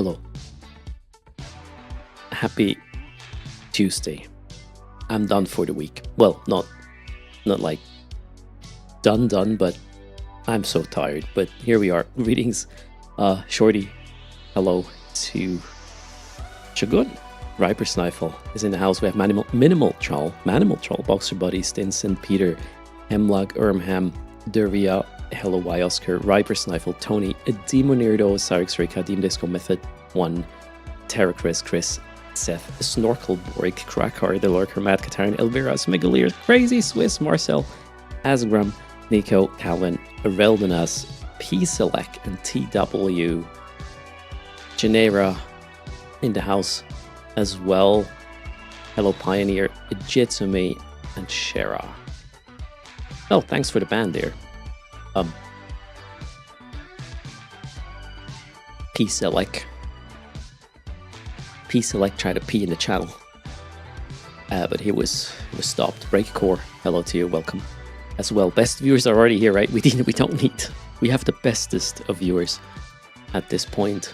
Hello. Happy Tuesday. I'm done for the week. Well, not like done, but I'm so tired. But here we are. Greetings, Shorty. Hello to Shagun. Riper Snifle is in the house. We have Minimal Troll, Boxer Buddy, Stinson, Peter, Hemlock, Ermham, Dervia, Hello Y Oscar, Riper Snifle, Tony, Demonirdo, Sarix Rick, Kadim Disco Method 1, Terra Chris, Seth, Snorkelborg, Krakar, The Lurker, Matt Katarn, Elvira, Smigalier, Crazy Swiss, Marcel, Asgram, Nico, Calvin, Reldenas, P Select, and TW, Genera in the house as well. Hello Pioneer, Jitsumi, and Shera. Oh, thanks for the band there. P Select tried to pee in the channel, but he was stopped. Breakcore, hello to you, welcome as well. Best viewers are already here, right? We have the bestest of viewers at this point.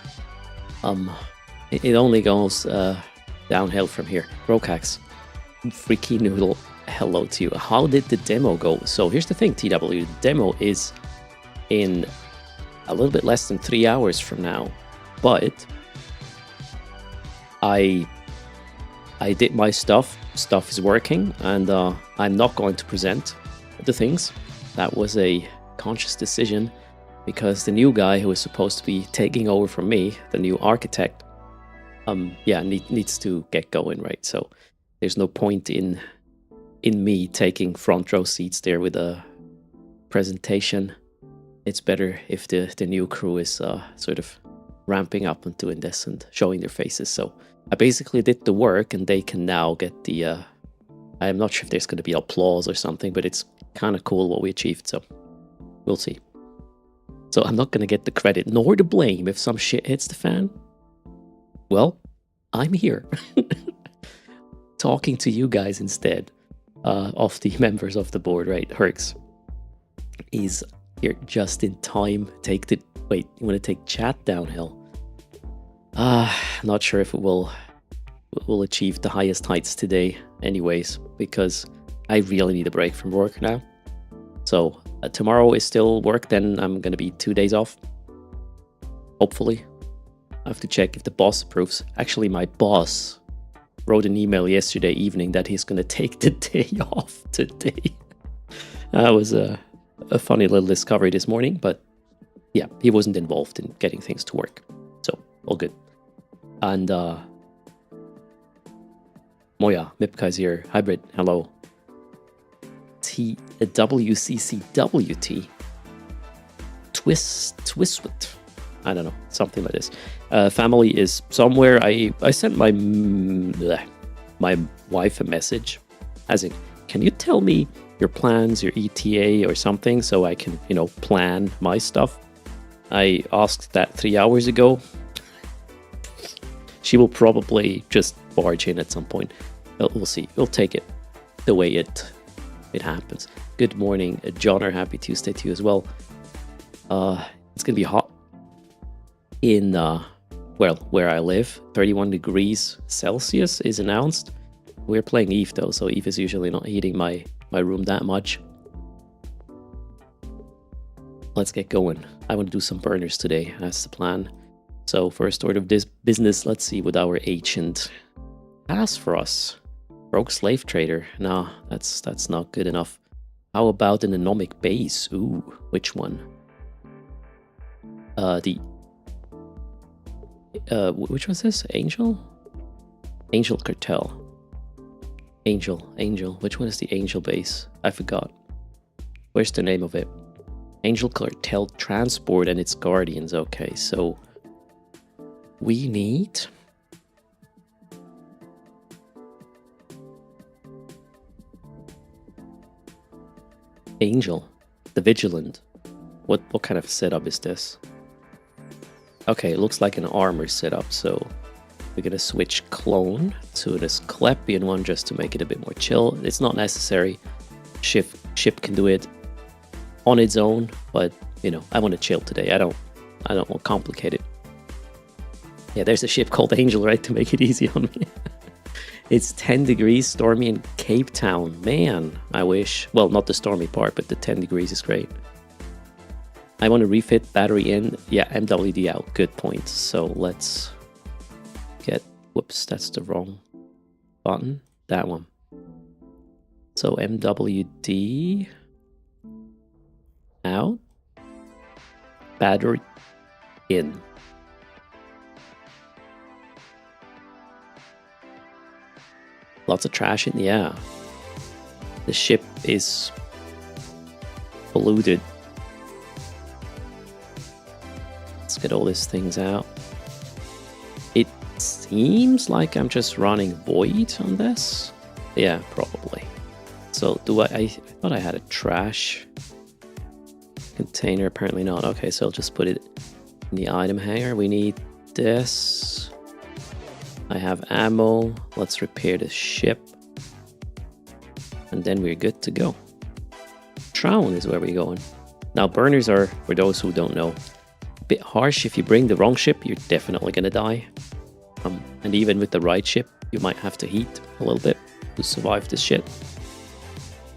It only goes downhill from here. Rokax, Freaky Noodle, hello to you. How did the demo go? So here's the thing, TW, the demo is in a little bit less than 3 hours from now, but I did my stuff is working, and I'm not going to present the things. That was a conscious decision because the new guy who is supposed to be taking over from me, the new architect, needs to get going, right? So there's no point in me taking front row seats there with a presentation. It's better if the new crew is sort of ramping up and doing this and showing their faces. So I basically did the work, and they can now get the... I'm not sure if there's going to be applause or something, but it's kind of cool what we achieved, so we'll see. So I'm not going to get the credit nor the blame if some shit hits the fan. Well, I'm here talking to you guys instead of the members of the board, right? Herx is here just in time. Wait, you want to take chat downhill? Not sure if it will achieve the highest heights today anyways, because I really need a break from work now. So tomorrow is still work, then I'm going to be 2 days off. Hopefully. I have to check if the boss approves. Actually, my boss wrote an email yesterday evening that he's going to take the day off today. That was a funny little discovery this morning, but yeah, he wasn't involved in getting things to work. So, all good. And Moya, Mipkaiser, Hybrid, hello. WCCWT, Twistwit, I don't know, something like this. Family is somewhere. I sent my wife a message, as in, can you tell me your plans, your ETA or something, so I can, plan my stuff? I asked that 3 hours ago. She will probably just barge in at some point. We'll see. We'll take it the way it happens. Good morning, Johnner. Happy Tuesday to you as well. It's gonna be hot in where I live. 31 degrees Celsius is announced. We're playing Eve though, so Eve is usually not heating my room that much. Let's get going. I want to do some burners today. That's the plan. So first order of this business, let's see what our agent has for us. Broke slave trader. No, that's not good enough. How about an anomic base? Ooh, which one? Which was this? Angel Cartel. Angel. Which one is the Angel base? I forgot. Where's the name of it? Angel Cartel Transport and its Guardians. Okay, so we need... Angel, the Vigilant. What kind of setup is this? Okay, it looks like an armor setup, so we're gonna switch clone to this Klepian one just to make it a bit more chill. It's not necessary. Ship can do it on its own, but I want to chill today. I don't want to complicate it. Yeah, there's a ship called Angel, right, to make it easy on me. It's 10 degrees, stormy in Cape Town. Man, I wish. Well, not the stormy part, but the 10 degrees is great. I want to refit battery in. Yeah, MWD out. Good point. So let's get... Whoops, that's the wrong button. That one. So MWD out. Battery in. Lots of trash in, yeah. The ship is polluted. Let's get all these things out. It seems like I'm just running void on this. Yeah, probably. So do I thought I had a trash container, apparently not. Okay, so I'll just put it in the item hanger. We need this. I have ammo. Let's repair the ship. And then we're good to go. Trown is where we're going. Now, burners are, for those who don't know, a bit harsh. If you bring the wrong ship, you're definitely gonna die. And even with the right ship, you might have to heat a little bit to survive this shit.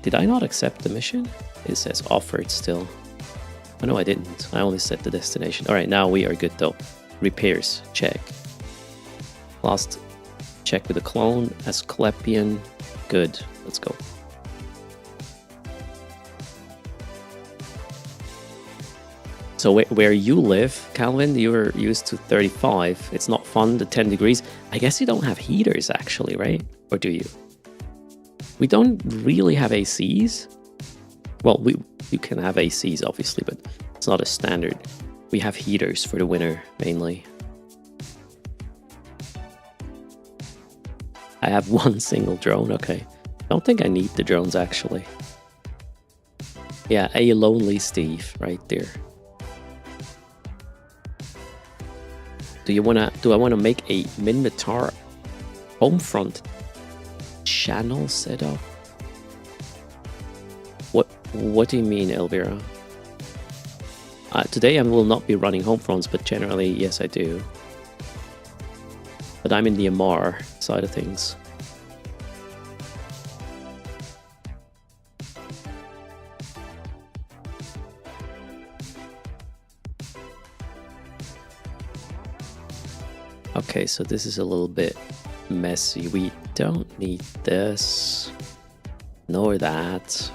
Did I not accept the mission? It says offered still. Oh no, I didn't. I only set the destination. Alright, now we are good though. Repairs, check. Last check with the clone, Asclepian. Good, let's go. So where you live, Calvin, you're used to 35. It's not fun, the 10 degrees. I guess you don't have heaters actually, right? Or do you? We don't really have ACs. Well, you can have ACs obviously, but it's not a standard. We have heaters for the winter mainly. I have one single drone, okay. Don't think I need the drones actually. Yeah, a lonely Steve right there. Do I wanna make a Minmatar Homefront channel setup? What do you mean, Elvira? Today I will not be running Homefronts, but generally yes I do. But I'm in the MR side of things. Okay, so this is a little bit messy. We don't need this, nor that.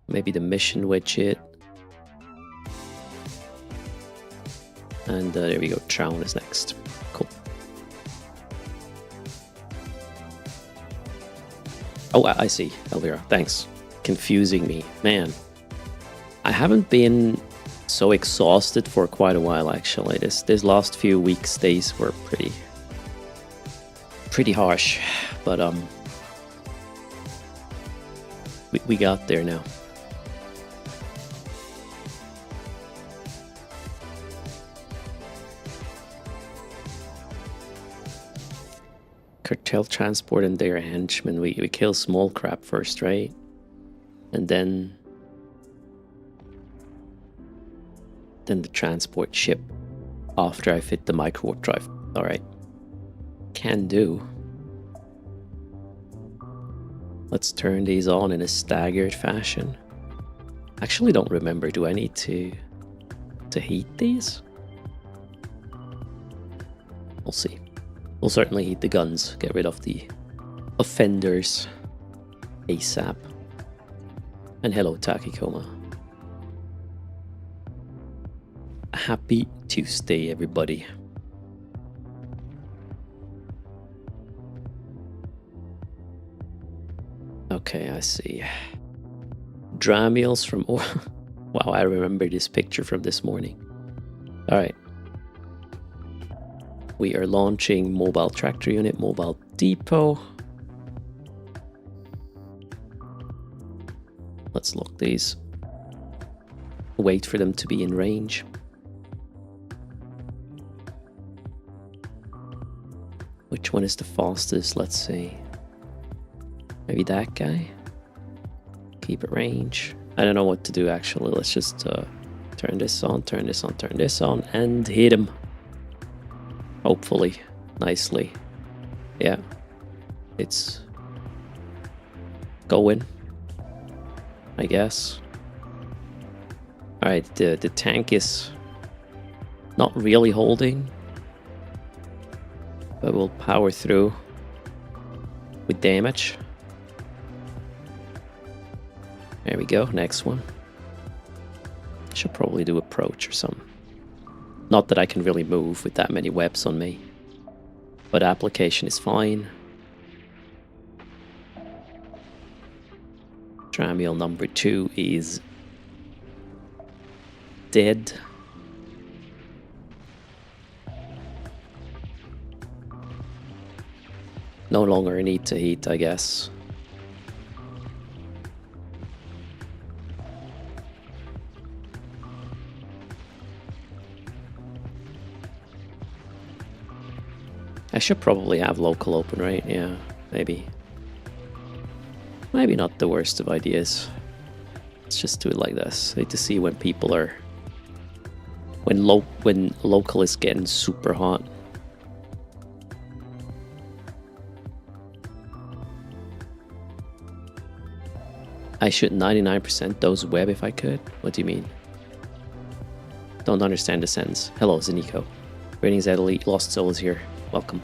Maybe the mission widget. And there we go, Trown is next. Cool. Oh, I see, Elvira, thanks. Confusing me, man. I haven't been so exhausted for quite a while actually. This last few weeks, days were pretty harsh, but we got there now. Cartel transport and their henchmen. We kill small crab first, right? And then the transport ship after I fit the micro warp drive. Alright. Can do. Let's turn these on in a staggered fashion. Actually don't remember, do I need to heat these? We'll see. We'll certainly heat the guns, get rid of the offenders ASAP. And hello Takikoma. Happy Tuesday, everybody. Okay, I see. Dramiels from... Wow, I remember this picture from this morning. Alright. We are launching Mobile Tractor Unit, Mobile Depot. Let's lock these. Wait for them to be in range. Which one is the fastest? Let's see. Maybe that guy? Keep it range. I don't know what to do actually. Let's just turn this on, turn this on, turn this on, and hit him. hopefully, nicely. Yeah, it's going, I guess. Alright, the tank is not really holding, but we'll power through with damage. There we go, next one. Should probably do approach or something. Not that I can really move with that many webs on me, but application is fine. Tramiel number 2 is dead. No longer a need to heat, I guess. I should probably have local open, right? Yeah, maybe. Maybe not the worst of ideas. Let's just do it like this. I need to see when people are... When local is getting super hot. I should 99% dose web if I could. What do you mean? Don't understand the sense. Hello, Zeniko. Greetings, Italy. Lost Soul is here. Welcome.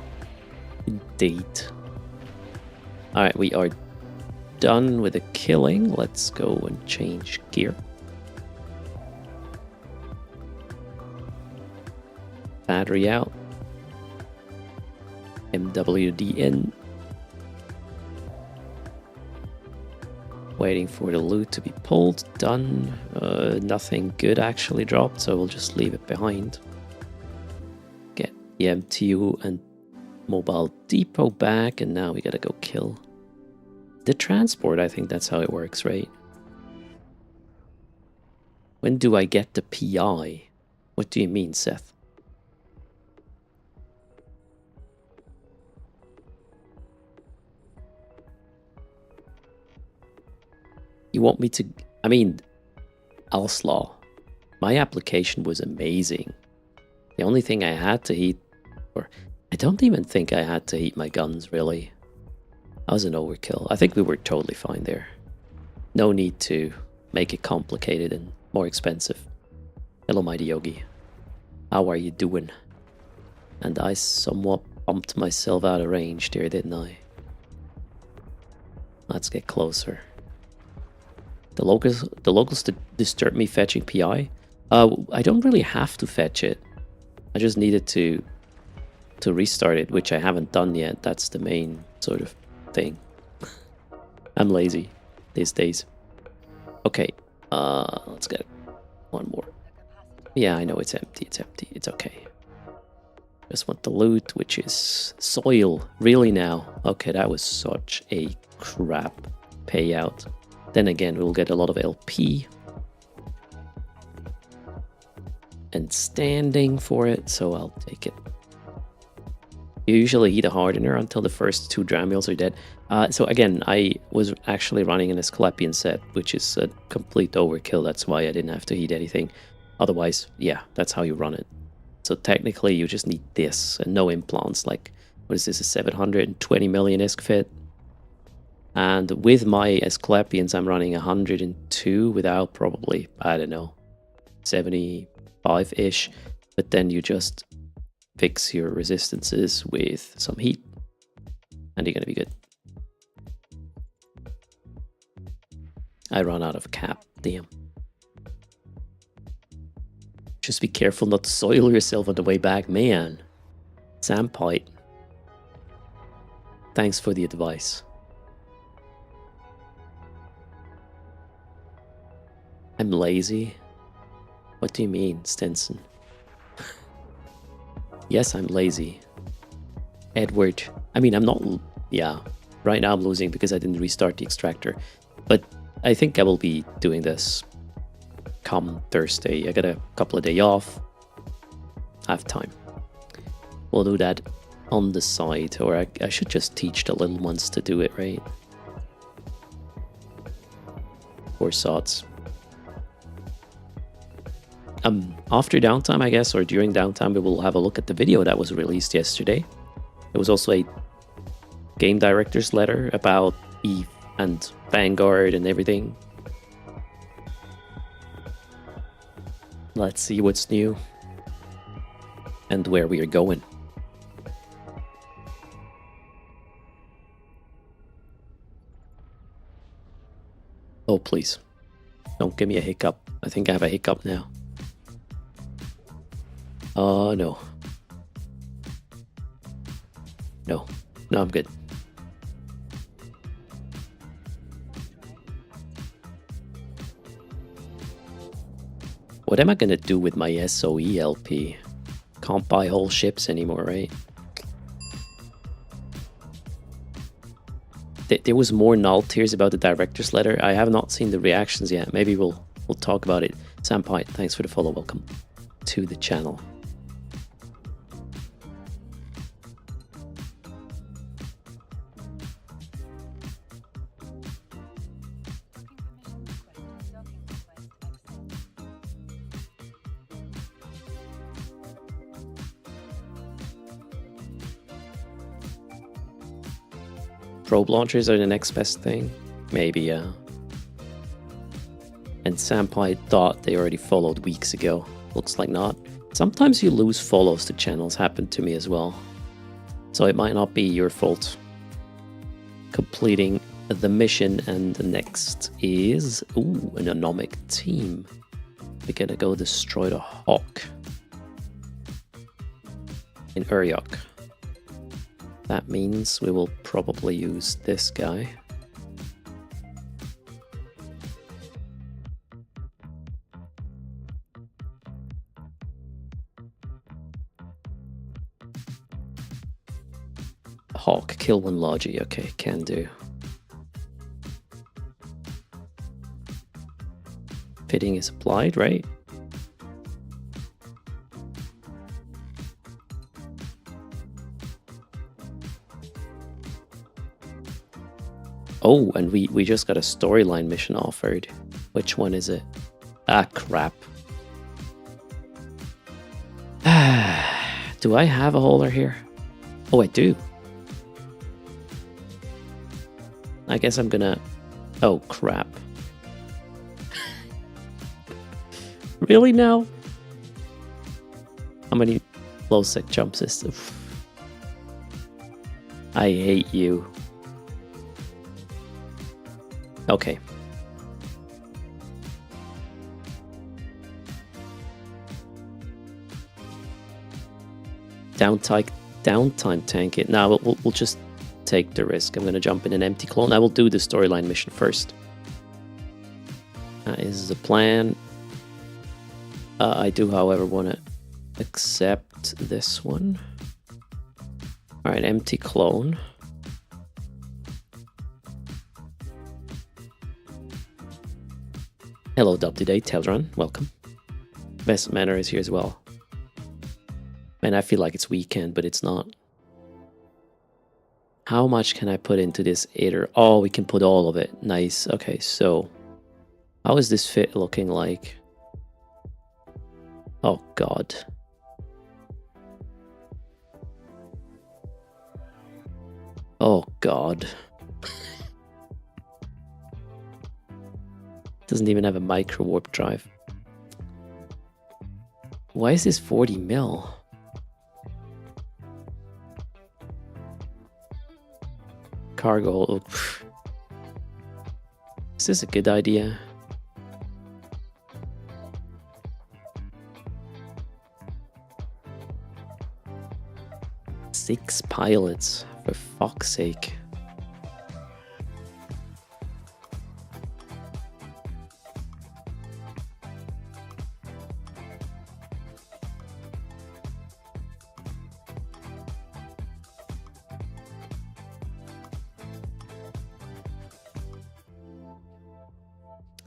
Indeed. Alright, we are done with the killing. Let's go and change gear. Battery out. MWD in. Waiting for the loot to be pulled. Done. Nothing good actually dropped, so we'll just leave it behind. Get the MTU and mobile depot back, and now we gotta go kill the transport. I think that's how it works, right? When do I get the PI? What do you mean, Seth? You want me to... I mean, Alslaw, my application was amazing. The only thing I had to heat... Or I don't even think I had to heat my guns, really. That was an overkill. I think we were totally fine there. No need to make it complicated and more expensive. Hello, Mighty Yogi. How are you doing? And I somewhat bumped myself out of range there, didn't I? Let's get closer. The locals disturb me fetching PI. I don't really have to fetch it. I just needed to restart it, which I haven't done yet. That's the main sort of thing. I'm lazy these days. Okay, let's get one more. Yeah, I know it's empty. It's empty. It's okay. Just want the loot, which is soil. Really now? Okay, that was such a crap payout. Then again, we'll get a lot of LP and standing for it, so I'll take it. You usually heat a hardener until the first 2 Dramiels are dead. So again, I was actually running an Asclepian set, which is a complete overkill. That's why I didn't have to heat anything. Otherwise, yeah, that's how you run it. So technically, you just need this and no implants. Like, what is this, a 720 million ISK fit? And with my Asclepians, I'm running 102 without probably, I don't know, 75-ish. But then you just fix your resistances with some heat, and you're gonna be good. I run out of cap, damn. Just be careful not to soil yourself on the way back, man. Sampite. Thanks for the advice. I'm lazy. What do you mean, Stenson? Yes, I'm lazy. Edward. I mean, I'm not... Yeah, right now I'm losing because I didn't restart the extractor. But I think I will be doing this come Thursday. I got a couple of days off. I have time. We'll do that on the side. Or I should just teach the little ones to do it, right? Or sods. After downtime, I guess, or during downtime, we will have a look at the video that was released yesterday. There was also a game director's letter about EVE and Vanguard and everything. Let's see what's new and where we are going. Oh, please. Don't give me a hiccup. I think I have a hiccup now. Oh, no. No. No, I'm good. What am I gonna do with my SOE LP? Can't buy whole ships anymore, right? There was more null tiers about the director's letter. I have not seen the reactions yet. Maybe we'll talk about it. Sampai, thanks for the follow. Welcome to the channel. Probe launchers are the next best thing. Maybe, yeah. And Sampai thought they already followed weeks ago. Looks like not. Sometimes you lose follows to channels. Happened to me as well. So it might not be your fault. Completing the mission, and the next is... Ooh, an anomic team. We're gonna go destroy the Hawk. In Uriok. That means we will probably use this guy. Hawk, kill one Logi. Okay, can do. Fitting is applied, right? Oh, and we just got a storyline mission offered. Which one is it? Ah, crap. Do I have a holder here? Oh, I do. I guess I'm gonna... Oh, crap. Really now? How many low sec jump systems? I hate you. Okay. Downtime tank it. Now we'll just take the risk. I'm going to jump in an empty clone. I will do the storyline mission first. That is the plan. I do, however, want to accept this one. Alright, empty clone. Hello, Dub today, Telrun, welcome. Best Manor is here as well. Man, I feel like it's weekend, but it's not. How much can I put into this Aether? Oh, we can put all of it. Nice. Okay, so how is this fit looking like? Oh, God. Oh, God. Doesn't even have a micro warp drive. Why is this 40 mil? Cargo. Oh, is this a good idea? Six pilots, for fuck's sake.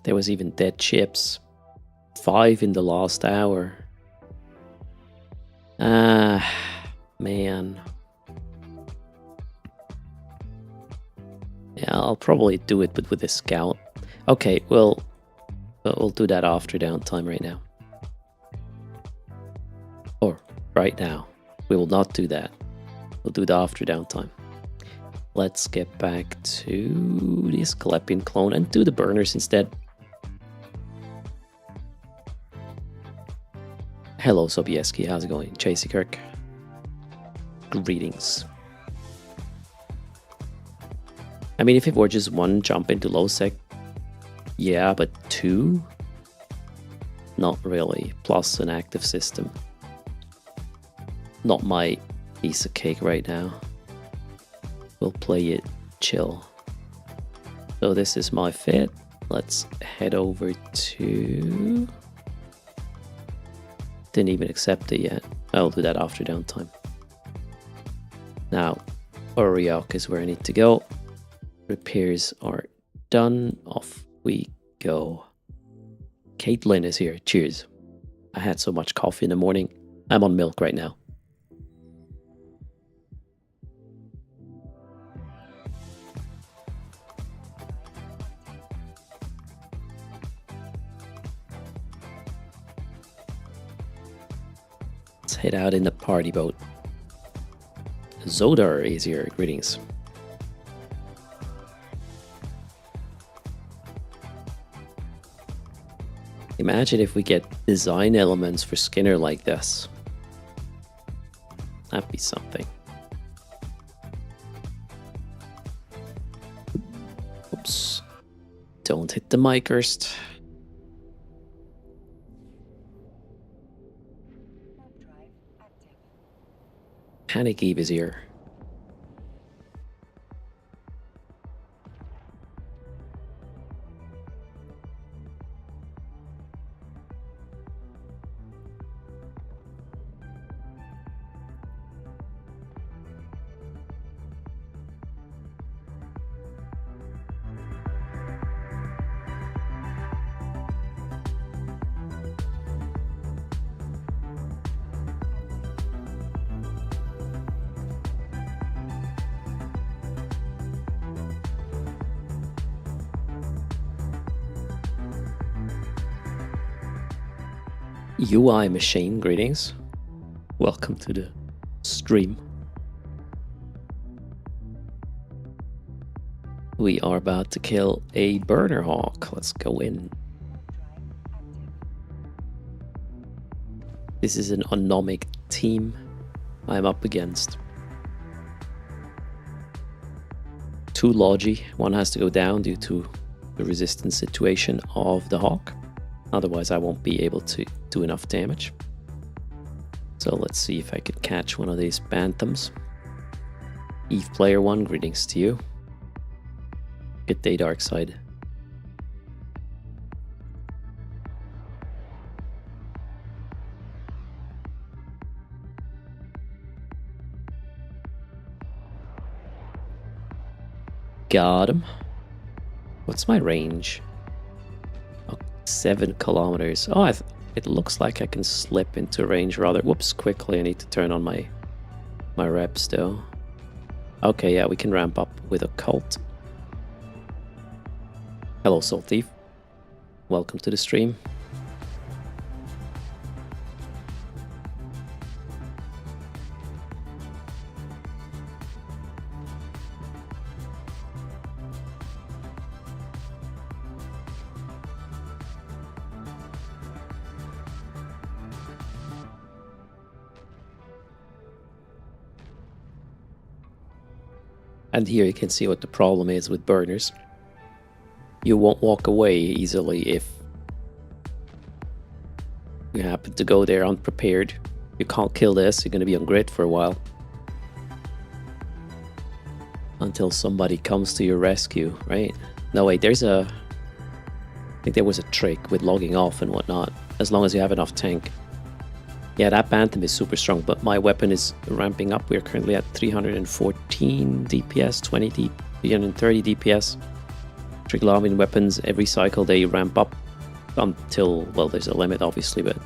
There was even dead ships. 5 in the last hour. Ah, man. Yeah, I'll probably do it, but with a scout. Okay, we'll do that after downtime right now. right now. We will not do that. We'll do that after downtime. Let's get back to the Asclepian clone and do the burners instead. Hello, Sobieski. How's it going? Chasey Kirk. Greetings. I mean, if it were just one jump into low sec, yeah, but two? Not really. Plus an active system. Not my piece of cake right now. We'll play it chill. So this is my fit. Let's head over to... Didn't even accept it yet. I'll do that after downtime. Now, Oriok is where I need to go. Repairs are done. Off we go. Caitlin is here. Cheers. I had so much coffee in the morning. I'm on milk right now. Let's head out in the party boat. Zodar is here. Greetings. Imagine if we get design elements for Skinner like this. That'd be something. Oops. Don't hit the mic first. Panic Eve is here. UI Machine, greetings. Welcome to the stream. We are about to kill a burner hawk. Let's go in. This is an onomic team I'm up against. Two Logi. One has to go down due to the resistance situation of the hawk. Otherwise, I won't be able to do enough damage. So let's see if I could catch one of these Banthams. Eve Player 1, greetings to you. Good day, Darkside. Got him. What's my range? 7 kilometers. Oh, it looks like I can slip into range rather. Whoops, quickly. I need to turn on my reps though. Okay, yeah, we can ramp up with Occult. Hello, Soul Thief. Welcome to the stream. And here you can see what the problem is with burners. You won't walk away easily if you happen to go there unprepared. You can't kill this, you're going to be on grid for a while. Until somebody comes to your rescue, right? No, wait, I think there was a trick with logging off and whatnot, as long as you have enough tank. Yeah, that Bantam is super strong, but my weapon is ramping up. We're currently at 314 DPS, 330 DPS. Triglavian weapons, every cycle they ramp up until, well, there's a limit obviously, but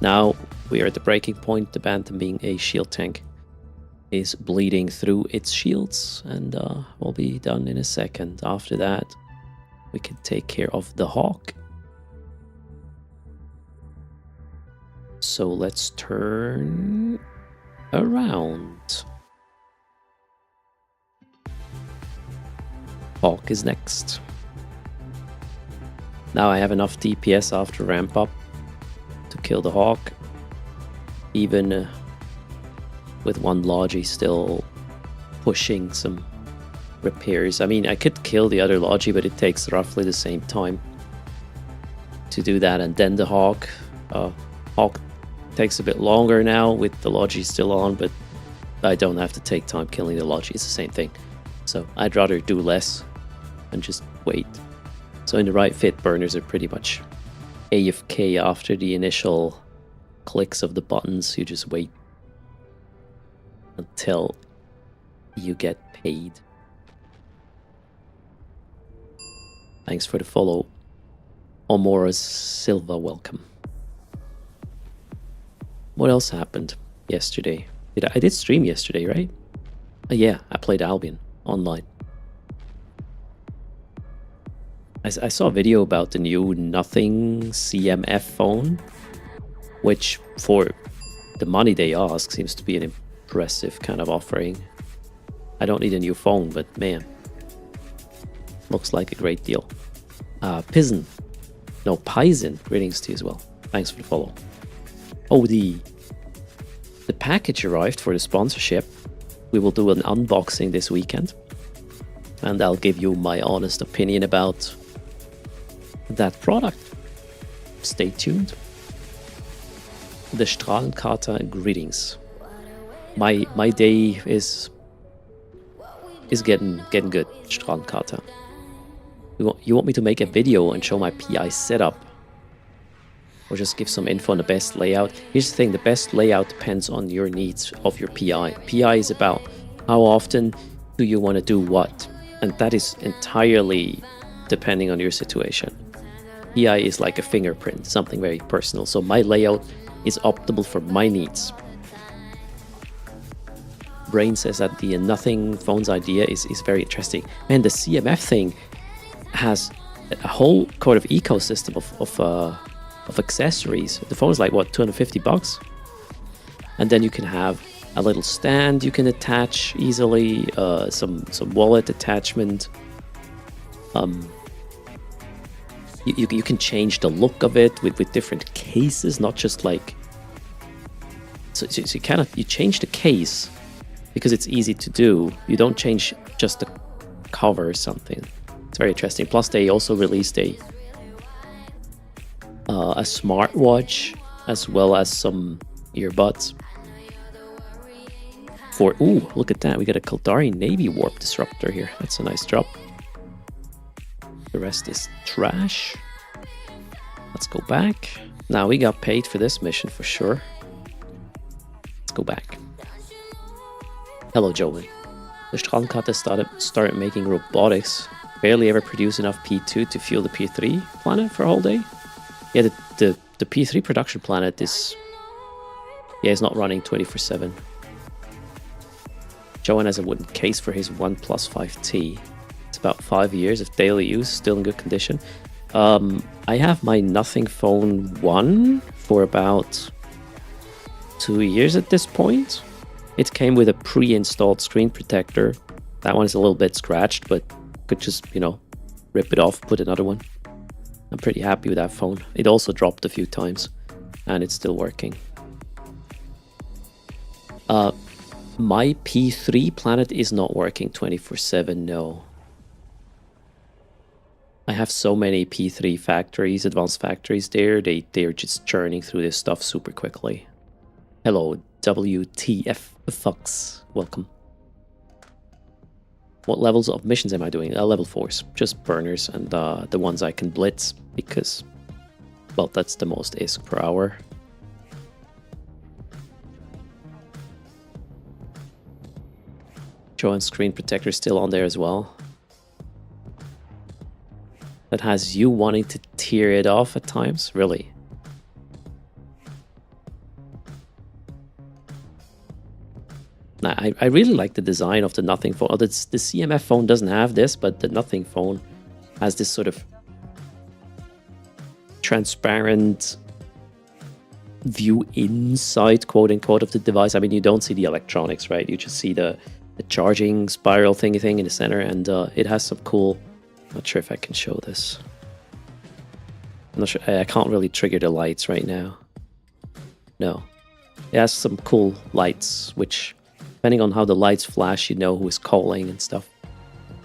now we are at the breaking point. The Bantam, being a shield tank, is bleeding through its shields, and we'll be done in a second. After that, we can take care of the Hawk. So let's turn around. Hawk is next. Now I have enough DPS after ramp up to kill the Hawk. Even with one Logi still pushing some repairs. I mean, I could kill the other Logi, but it takes roughly the same time to do that. And then the Hawk. Hawk takes a bit longer now with the Logi still on, but I don't have to take time killing the Logi. It's the same thing. So I'd rather do less and just wait. So in the right fit, burners are pretty much AFK after the initial clicks of the buttons. You just wait until you get paid. Thanks for the follow. Omora Silva, welcome. What else happened yesterday? I did stream yesterday, right? Yeah, I played Albion online. I saw a video about the new Nothing CMF phone, which for the money they ask seems to be an impressive kind of offering. I don't need a new phone, but man, looks like a great deal. Pison, greetings to you as well. Thanks for the follow. Oh, the package arrived for the sponsorship. We will do an unboxing this weekend, and I'll give you my honest opinion about that product. Stay tuned. The Strahlenkarte, greetings. My day is getting good. Strahlenkarte. You want me to make a video and show my PI setup, or just give some info on the best layout? Here's the thing: the best layout depends on your needs of your PI. PI is about how often do you want to do what, and that is entirely depending on your situation. PI is like a fingerprint, something very personal. So my layout is optimal for my needs. Brain says that the Nothing phone's idea is very interesting. Man, the CMF thing has a whole kind of ecosystem of accessories. The phone is like, what, $250? And then you can have a little stand you can attach easily, some wallet attachment. You can change the look of it with different cases, not just like... So you change the case because it's easy to do. You don't change just the cover or something. It's very interesting. Plus, they also released a smartwatch as well as some earbuds. Ooh, look at that. We got a Kaldari Navy Warp Disruptor here. That's a nice drop. The rest is trash. Let's go back. Now we got paid for this mission for sure. Let's go back. Hello, Joey. The Strahlenkarte started making robotics. Barely ever produce enough P2 to fuel the P3 planet for a whole day. Yeah, the P3 production planet is... Yeah, it's not running 24/7. Johan has a wooden case for his OnePlus 5T. It's about 5 years of daily use, still in good condition. I have my Nothing Phone 1 for about 2 years at this point. It came with a pre-installed screen protector. That one is a little bit scratched, but could just, rip it off, put another one. I'm pretty happy with that phone. It also dropped a few times, and it's still working. My P3 planet is not working 24/7, no. I have so many P3 factories, advanced factories there, they're just churning through this stuff super quickly. Hello, WTF Fox, welcome. What levels of missions am I doing? Level 4s, just burners and the ones I can blitz, because, well, that's the most ISK per hour. Joan's screen protector still on there as well. That has you wanting to tear it off at times, really. Now, I really like the design of the Nothing phone. The CMF phone doesn't have this, but the Nothing phone has this sort of transparent view inside, quote unquote, of the device. I mean, you don't see the electronics, right? You just see the charging spiral thingy thing in the center, and it has some cool. Not sure if I can show this. I'm not sure. I can't really trigger the lights right now. No, it has some cool lights, which, depending on how the lights flash, you know who is calling and stuff.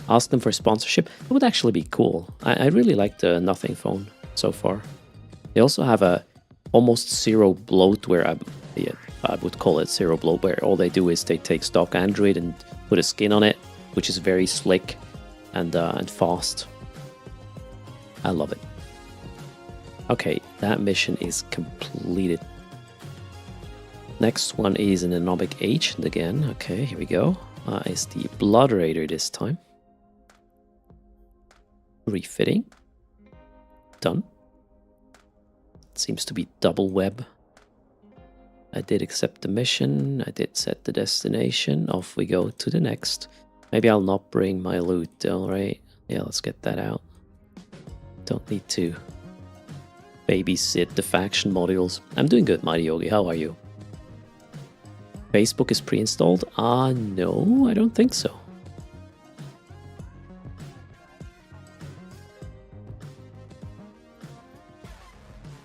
Ask them for sponsorship. That would actually be cool. I really like the Nothing phone so far. They also have a almost zero bloatware. I would call it zero bloatware. All they do is they take stock Android and put a skin on it, which is very slick and fast. I love it. Okay, that mission is completed. Next one is an Anomic Agent again. Okay, here we go. It's the Blood Raider this time. Refitting. Done. Seems to be double web. I did accept the mission. I did set the destination. Off we go to the next. Maybe I'll not bring my loot though, right? Yeah, let's get that out. Don't need to babysit the faction modules. I'm doing good, Mighty Yogi. How are you? Facebook is pre-installed? No, I don't think so.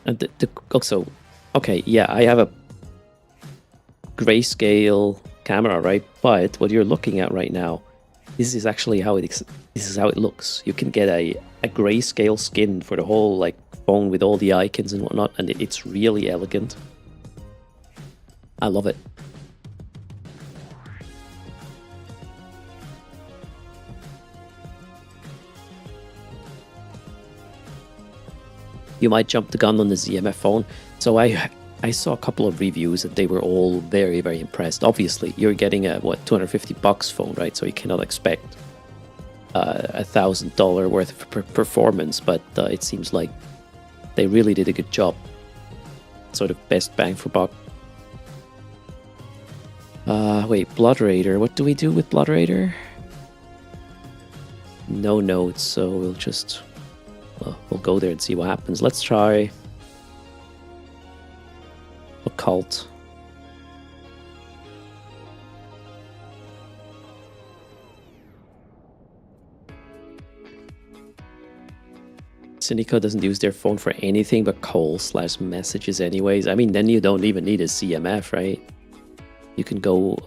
And also, okay, yeah, I have a grayscale camera, right? But what you're looking at right now, this is actually how this is how it looks. You can get a grayscale skin for the whole like phone with all the icons and whatnot, and it's really elegant. I love it. You might jump the gun on the ZMF phone. So I saw a couple of reviews and they were all very, very impressed. Obviously, you're getting a, what, $250 phone, right? So you cannot expect $1,000 worth of performance, but it seems like they really did a good job. Sort of best bang for buck. Wait, Blood Raider. What do we do with Blood Raider? No notes, so we'll just... Well, we'll go there and see what happens. Let's try Occult. Cynico doesn't use their phone for anything but call/messages anyways. I mean, then you don't even need a CMF, right? You can go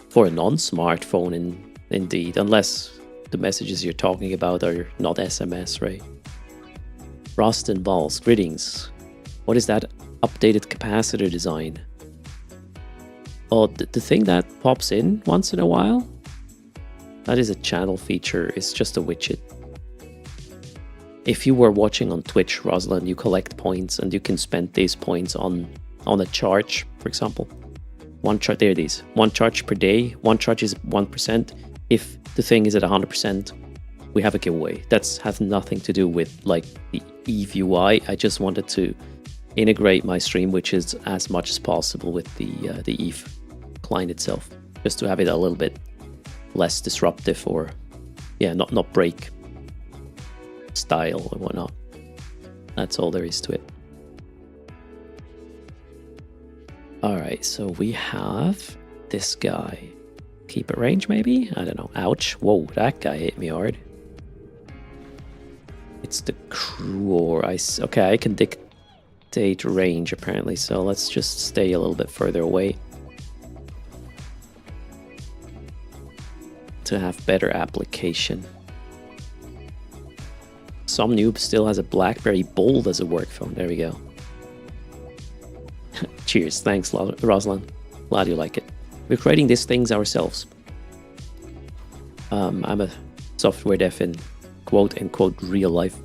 for a non-smartphone indeed, unless the messages you're talking about are not SMS, right? Rust and Balls, greetings. What is that updated capacitor design? Oh, the thing that pops in once in a while? That is a channel feature, it's just a widget. If you were watching on Twitch, Rosalind, you collect points and you can spend these points on a charge, for example. One charge, there it is. One charge per day, one charge is 1%. If the thing is at 100%, we have a giveaway. That has nothing to do with like the Eve UI. I just wanted to integrate my stream widgets as much as possible with the Eve client itself, just to have it a little bit less disruptive, or yeah, not break style and whatnot. That's all there is to it. All right, so we have this guy. Keep it range, maybe? I don't know. Ouch. Whoa, that guy hit me hard. It's the crew. Okay, I can dictate range apparently, so let's just stay a little bit further away to have better application. Some noob still has a BlackBerry Bold as a work phone. There we go. Cheers. Thanks, Rosalind. Glad you like it. We're creating these things ourselves. I'm a software dev in quote-unquote real life.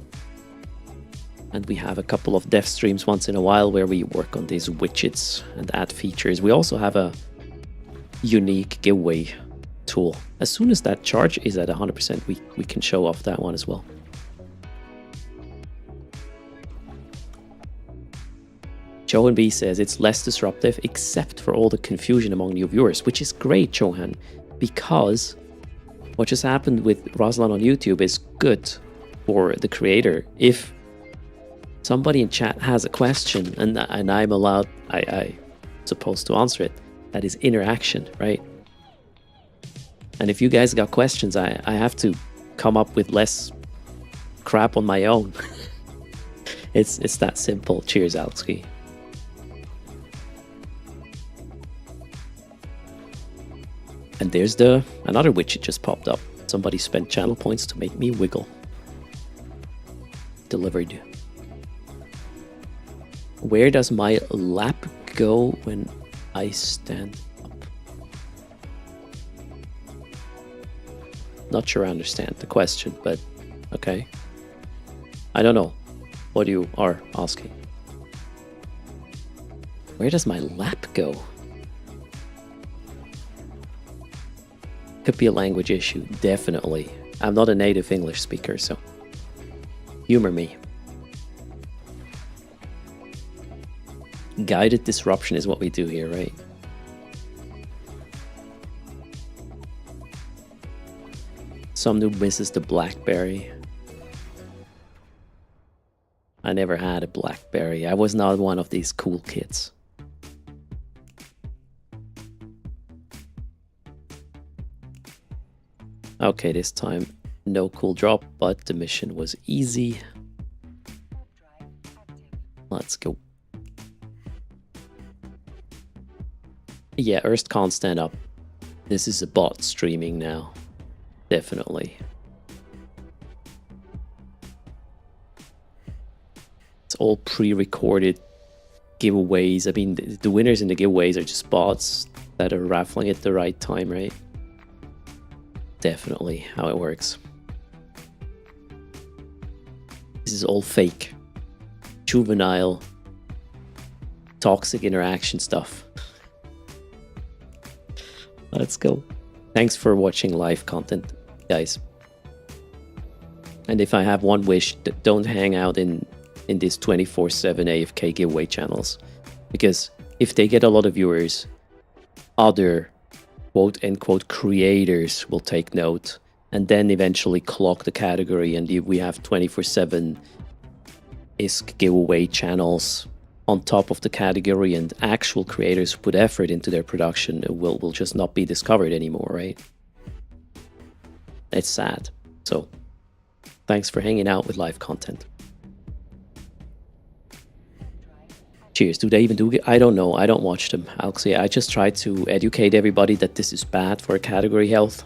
And we have a couple of dev streams once in a while where we work on these widgets and add features. We also have a unique giveaway tool. As soon as that charge is at 100%, we can show off that one as well. Johan B says it's less disruptive except for all the confusion among new viewers, which is great, Johan, because what just happened with Rosalind on YouTube is good for the creator. If somebody in chat has a question and I'm allowed, I supposed to answer it. That is interaction, right? And if you guys got questions, I have to come up with less crap on my own. It's that simple. Cheers, Alski. And there's another widget just popped up. Somebody spent channel points to make me wiggle. Delivered. Where does my lap go when I stand up? Not sure I understand the question, but okay. I don't know what you are asking. Where does my lap go? Could be a language issue, definitely. I'm not a native English speaker, so humor me. Guided disruption is what we do here, right? Some noob misses the BlackBerry. I never had a BlackBerry. I was not one of these cool kids. Okay, this time no cool drop, but the mission was easy. Let's go. Yeah, Erst can't stand up. This is a bot streaming now. Definitely. It's all pre-recorded giveaways. I mean, the winners in the giveaways are just bots that are raffling at the right time, right? Definitely how it works. This is all fake, juvenile, toxic interaction stuff. Let's go. Thanks for watching live content, guys. And if I have one wish, don't hang out in these 24/7 AFK giveaway channels, because if they get a lot of viewers, other quote-unquote creators will take note and then eventually clock the category, and we have 24/7 ISK giveaway channels on top of the category, and actual creators who put effort into their production will just not be discovered anymore, right? It's sad. So thanks for hanging out with live content. Cheers. Do they even do it? I don't know. I don't watch them. Actually, I just try to educate everybody that this is bad for category health.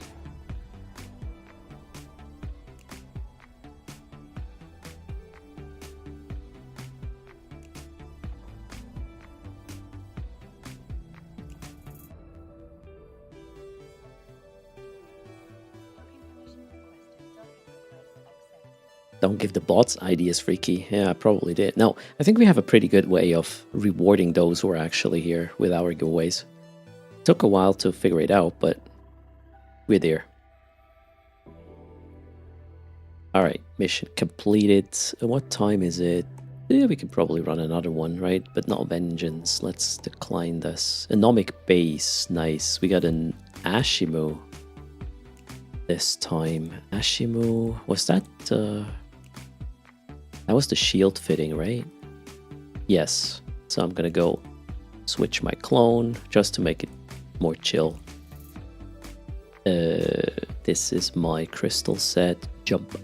Don't give the bots ideas, Freaky. Yeah, I probably did. No, I think we have a pretty good way of rewarding those who are actually here with our giveaways. Took a while to figure it out, but we're there. Alright, mission completed. What time is it? Yeah, we can probably run another one, right? But not Vengeance. Let's decline this. Anomic Base. Nice. We got an Ashimu this time. Ashimu. Was that... That was the shield fitting, right? Yes. So I'm gonna go switch my clone just to make it more chill. This is my crystal set. Jump.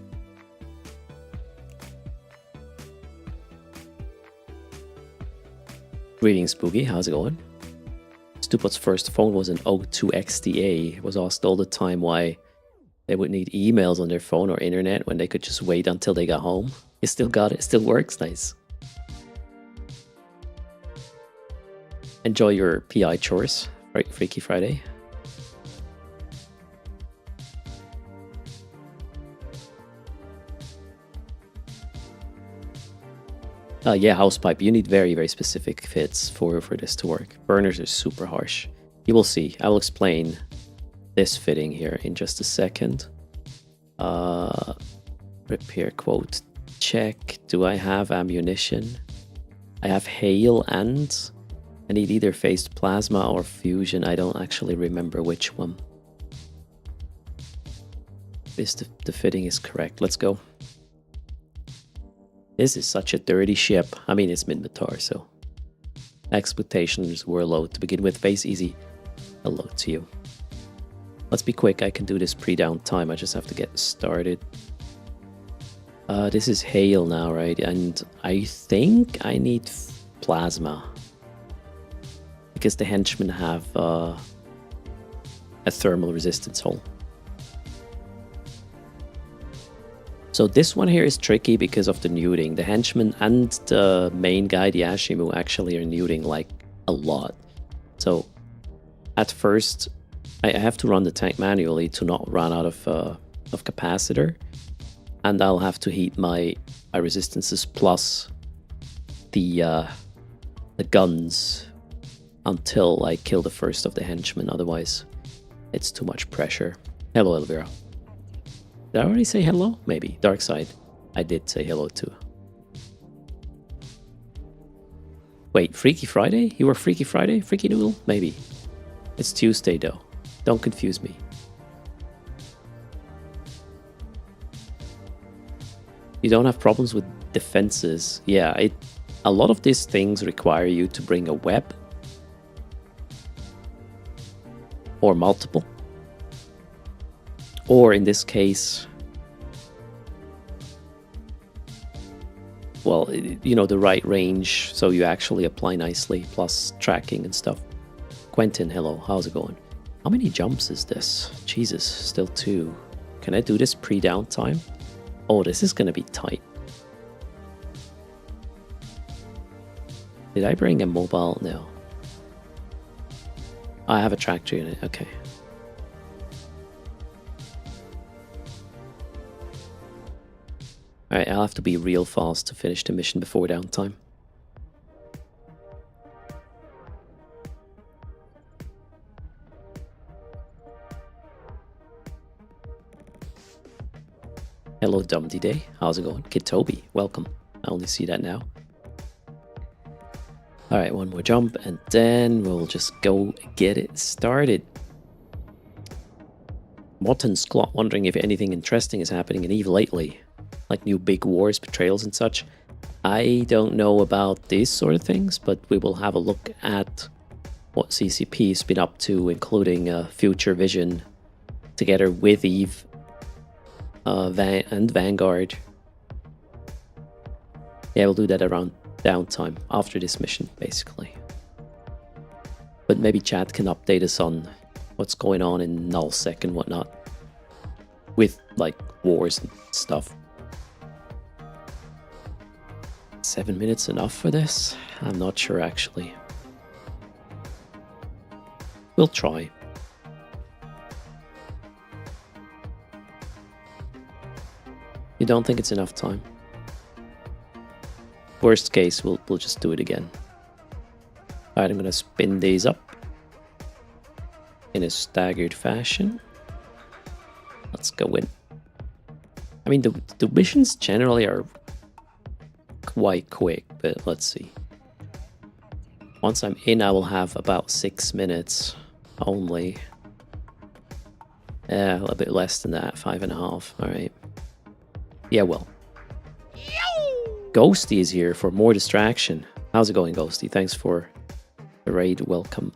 Greetings, Spooky. How's it going? Stupid's first phone was an O2 XDA. Was asked all the time why they would need emails on their phone or internet when they could just wait until they got home. You still got it. Still works. Nice. Enjoy your PI chores. Right, Freaky Friday. Yeah, housepipe. You need very, very specific fits for this to work. Burners are super harsh. You will see. I will explain this fitting here in just a second. Repair quote. Check. Do I have ammunition? I have hail and I need either phased plasma or fusion. I don't actually remember which one. This the fitting is correct. Let's go. This is such a dirty ship. I mean, it's Minmatar, so expectations were low to begin with. Face easy. Hello to you. Let's be quick. I can do this pre-down time. I just have to get started. This is hail now, right? And I think I need plasma. Because the henchmen have a thermal resistance hull. So this one here is tricky because of the neuting. The henchman and the main guy, the Ashimu, actually are neuting like a lot. So at first, I have to run the tank manually to not run out of capacitor. And I'll have to heat my resistances plus the guns until I kill the first of the henchmen. Otherwise, it's too much pressure. Hello, Elvira. Did I already say hello? Maybe. Dark side. I did say hello too. Wait, Freaky Friday? You were Freaky Friday? Freaky Noodle? Maybe. It's Tuesday though. Don't confuse me. You don't have problems with defenses. Yeah, a lot of these things require you to bring a web. Or multiple. Or in this case, well, you know, the right range, so you actually apply nicely, plus tracking and stuff. Quentin, hello, how's it going? How many jumps is this? Jesus, still 2. Can I do this pre-down time? Oh, this is gonna be tight. Did I bring a mobile? No. I have a tractor unit, okay. Alright, I'll have to be real fast to finish the mission before downtime. Hello, Dumdy Day. How's it going? Kid Toby, welcome. I only see that now. Alright, one more jump and then we'll just go get it started. Morton's Clot wondering if anything interesting is happening in EVE lately. Like new big wars, betrayals and such. I don't know about these sort of things, but we will have a look at what CCP's been up to, including Future Vision, together with EVE and Vanguard. Yeah, we'll do that around downtime, after this mission, basically. But maybe chat can update us on what's going on in nullsec and whatnot. With, like, wars and stuff. 7 minutes enough for this? I'm not sure, actually. We'll try. You don't think it's enough time? Worst case, we'll just do it again. Alright, I'm gonna spin these up in a staggered fashion. Let's go in. I mean, the missions generally are quite quick, but let's see. Once I'm in, I will have about 6 minutes only. Yeah, a little bit less than that, 5.5. Alright. Yeah, well. Ghosty is here for more distraction. How's it going, Ghosty? Thanks for the raid. Welcome,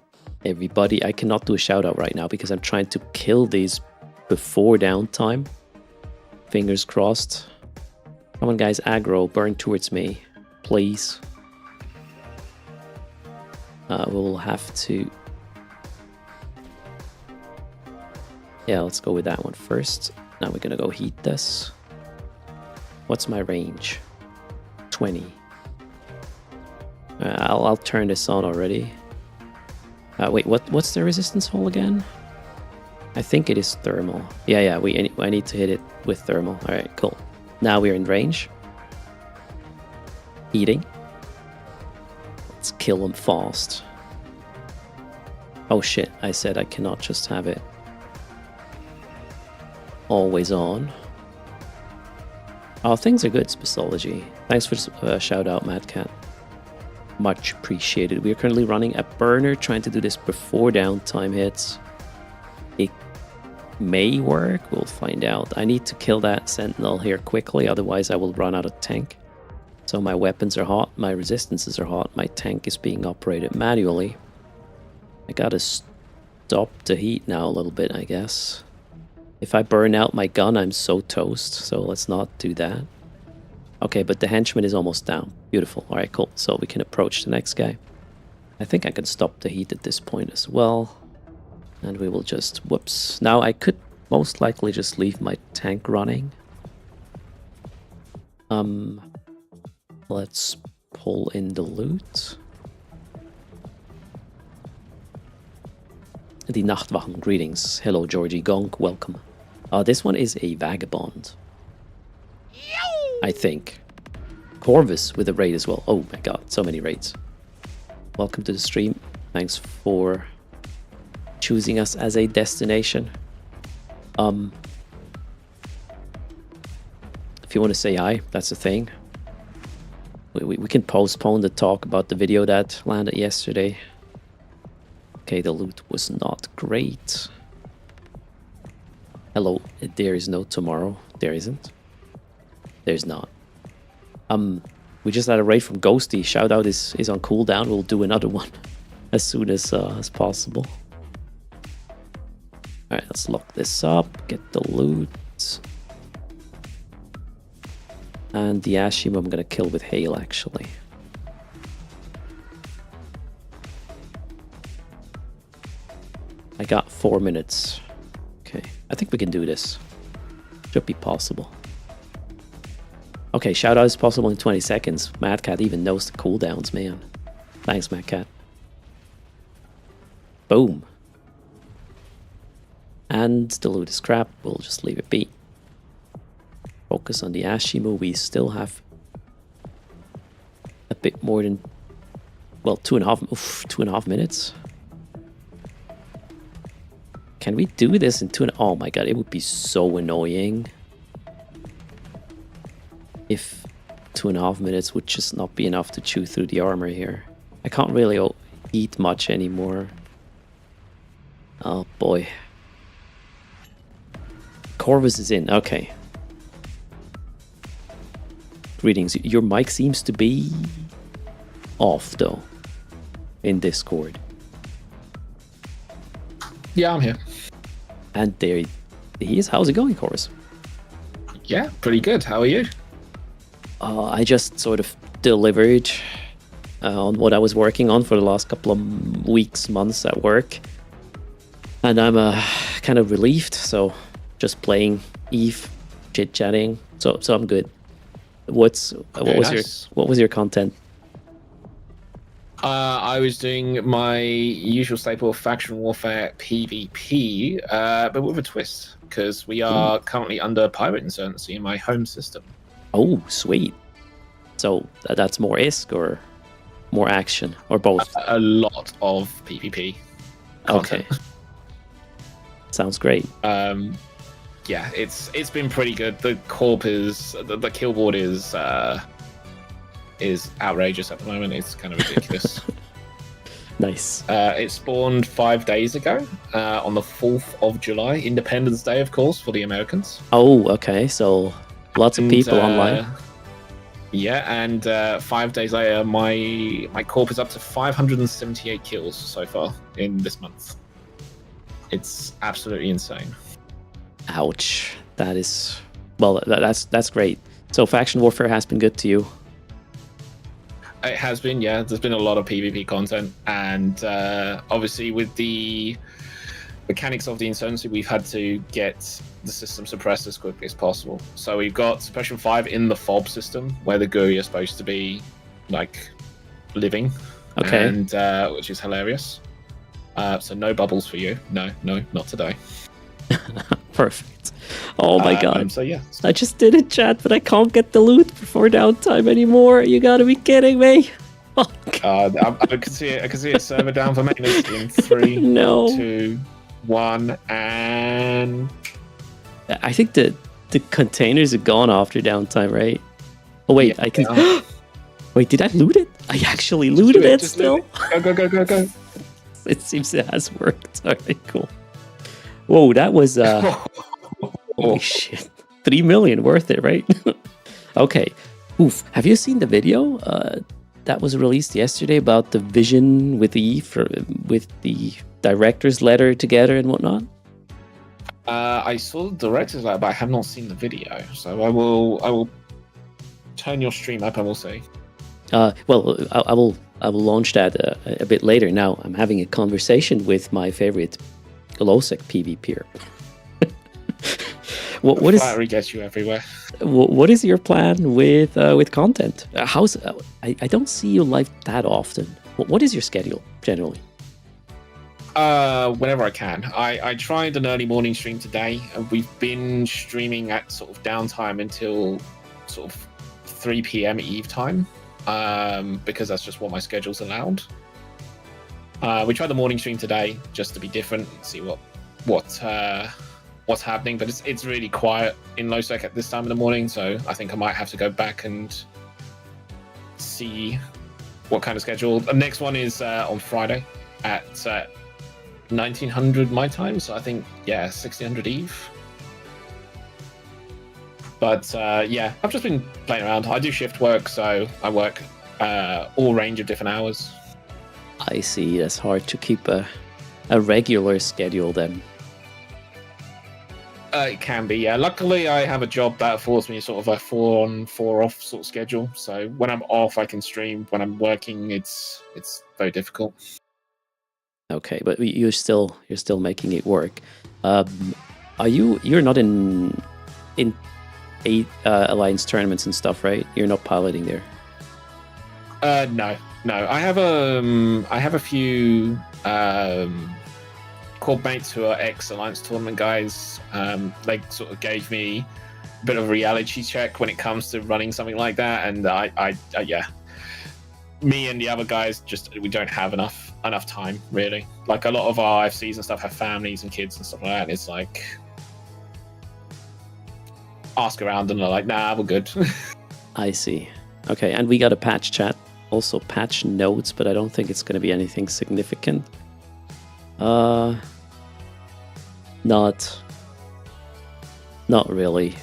everybody. I cannot do a shout out right now because I'm trying to kill these before downtime. Fingers crossed. Come on, guys. Aggro, burn towards me, please. We'll have to... Yeah, let's go with that one first. Now we're gonna go heat this. What's my range? 20. I'll turn this on already. Wait, what's the resistance hull again? I think it is thermal. Yeah, I need to hit it with thermal. Alright, cool. Now we're in range. Heating. Let's kill them fast. Oh shit, I said I cannot just have it always on. Oh, things are good, Spacology. Thanks for the shout out, Madcat. Much appreciated. We are currently running a burner, trying to do this before downtime hits. It may work, we'll find out. I need to kill that sentinel here quickly, otherwise I will run out of tank. So my weapons are hot, my resistances are hot, my tank is being operated manually. I gotta stop the heat now a little bit, I guess. If I burn out my gun, I'm so toast, so let's not do that. Okay, but the henchman is almost down. Beautiful. Alright, cool. So we can approach the next guy. I think I can stop the heat at this point as well. And we will just... Whoops. Now I could most likely just leave my tank running. Let's pull in the loot. The Nachtwachen, greetings. Hello, Georgie Gonk, welcome. This one is a vagabond. I think. Corvus with a raid as well. Oh my god, so many raids. Welcome to the stream. Thanks for choosing us as a destination. If you want to say hi, that's the thing. We can postpone the talk about the video that landed yesterday. Okay, the loot was not great. Hello, there is no tomorrow. There isn't. There's not. We just had a raid from Ghosty. Shout out is on cooldown. We'll do another one as soon as possible. Alright, let's lock this up. Get the loot. And the Ashim I'm gonna kill with hail, actually. I got 4 minutes. Okay, I think we can do this. Should be possible. Okay, shout out is possible in 20 seconds. Mad Cat even knows the cooldowns, man. Thanks, Mad Cat. Boom. And the loot is crap. We'll just leave it be. Focus on the Ashimu. We still have a bit more than, well, 2.5 minutes. Can we do this in oh my god, it would be so annoying if 2.5 minutes would just not be enough to chew through the armor here. I can't really eat much anymore. Oh boy. Corvus is in, okay. Greetings, your mic seems to be off though in Discord. Yeah, I'm here. And there he is. How's it going, Corvus? Yeah, pretty good. How are you? I just sort of delivered on what I was working on for the last couple of weeks, months at work. And I'm kind of relieved, so just playing Eve, chit-chatting, so I'm good. What was your content? I was doing my usual staple of faction warfare PvP, but with a twist, because we are currently under pirate insurgency in my home system. Oh, sweet. So that's more ISK or more action, or both? A lot of PvP content. Okay. Sounds great. Yeah, it's been pretty good. The corp is the kill board is outrageous at the moment. It's kind of ridiculous. Nice. It spawned 5 days ago on the 4th of July, Independence Day, of course, for the Americans. Oh, okay. So lots of people online. Yeah, and 5 days later, my corp is up to 578 kills so far in this month. It's absolutely insane. Ouch. That is... Well, that's great. So faction warfare has been good to you? It has been, yeah. There's been a lot of PvP content, and obviously with the mechanics of the insurgency, we've had to get the system suppressed as quickly as possible. So we've got suppression 5 in the fob system, where the GUI are supposed to be like living, okay, and which is hilarious. So no bubbles for you. No, not today. Perfect. Oh my god. So yeah, I just did it, chat, but I can't get the loot before downtime anymore. You gotta be kidding me. I can see it. I can see a server down for maintenance in 3, no. 2, 1, and I think the containers are gone after downtime, right? Oh wait, yeah, I can. Wait, did I loot it? I actually looted it still. Go. It seems it has worked. Alright, cool. Whoa, that was holy shit. 3 million worth it, right? Okay. Oof. Have you seen the video that was released yesterday about the vision with with the director's letter together and whatnot? I saw the director's letter, but I have not seen the video. So I will turn your stream up and we'll see. Well, I will launch that a bit later. Now I'm having a conversation with my favorite Losec PvPer. What is flattery gets you everywhere? What is your plan with content? I don't see you live that often. What is your schedule generally? Whenever I can. I tried an early morning stream today, and we've been streaming at sort of downtime until sort of 3 p.m. Eve time, because that's just what my schedule's allowed. We tried the morning stream today just to be different, see what's happening, but it's really quiet in Losec at this time in the morning, so I think I might have to go back and see what kind of schedule. The next one is on Friday at 1900 my time, so I think 1600 Eve. But yeah, I've just been playing around. I do shift work, so I work all range of different hours. I see. That's hard to keep a regular schedule then. It can be, yeah. Luckily, I have a job that affords me sort of a 4 on 4 off sort of schedule. So when I'm off, I can stream. When I'm working, it's very difficult. Okay, but you're still making it work. You're not in Alliance tournaments and stuff, right? You're not piloting there. No. I have a few corp mates who are ex-Alliance tournament guys. They sort of gave me a bit of a reality check when it comes to running something like that, and I me and the other guys we don't have enough time, really. Like, a lot of our FCs and stuff have families and kids and stuff like that, and it's like, ask around and they're like, nah, we're good. I see. Okay, and we got a patch chat, also patch notes, but I don't think it's going to be anything significant. Not really.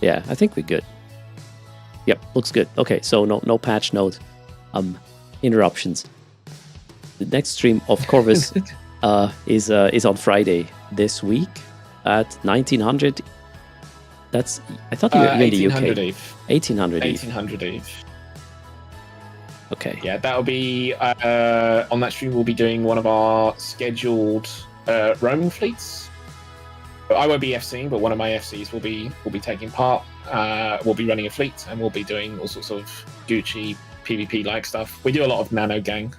Yeah, I think we're good. Yep, looks good. Okay, so no patch note. Interruptions. The next stream of Corvus is on Friday this week at 1900. I thought you were in the UK. 1800 Eve. 1800 Eve. Okay. Yeah, that'll be on that stream. We'll be doing one of our scheduled roaming fleets. I won't be FCing, but one of my FCs will be taking part. We'll be running a fleet, and we'll be doing all sorts of Gucci PvP like stuff. We do a lot of nano gang.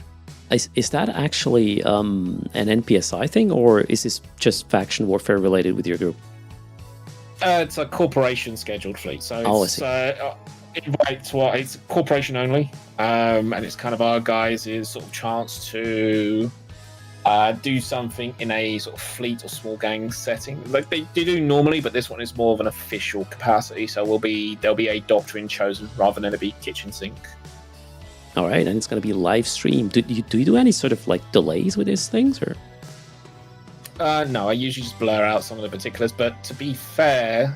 Is that actually an NPSI thing, or is this just faction warfare related with your group? It's a corporation scheduled fleet, so it's corporation only, and it's kind of our guys' sort of chance to do something in a sort of fleet or small gang setting, like they do normally, but this one is more of an official capacity. So there'll be a doctrine chosen rather than it be kitchen sink. All right, and it's going to be live streamed. Do you do any sort of like delays with these things, or? No, I usually just blur out some of the particulars. But to be fair,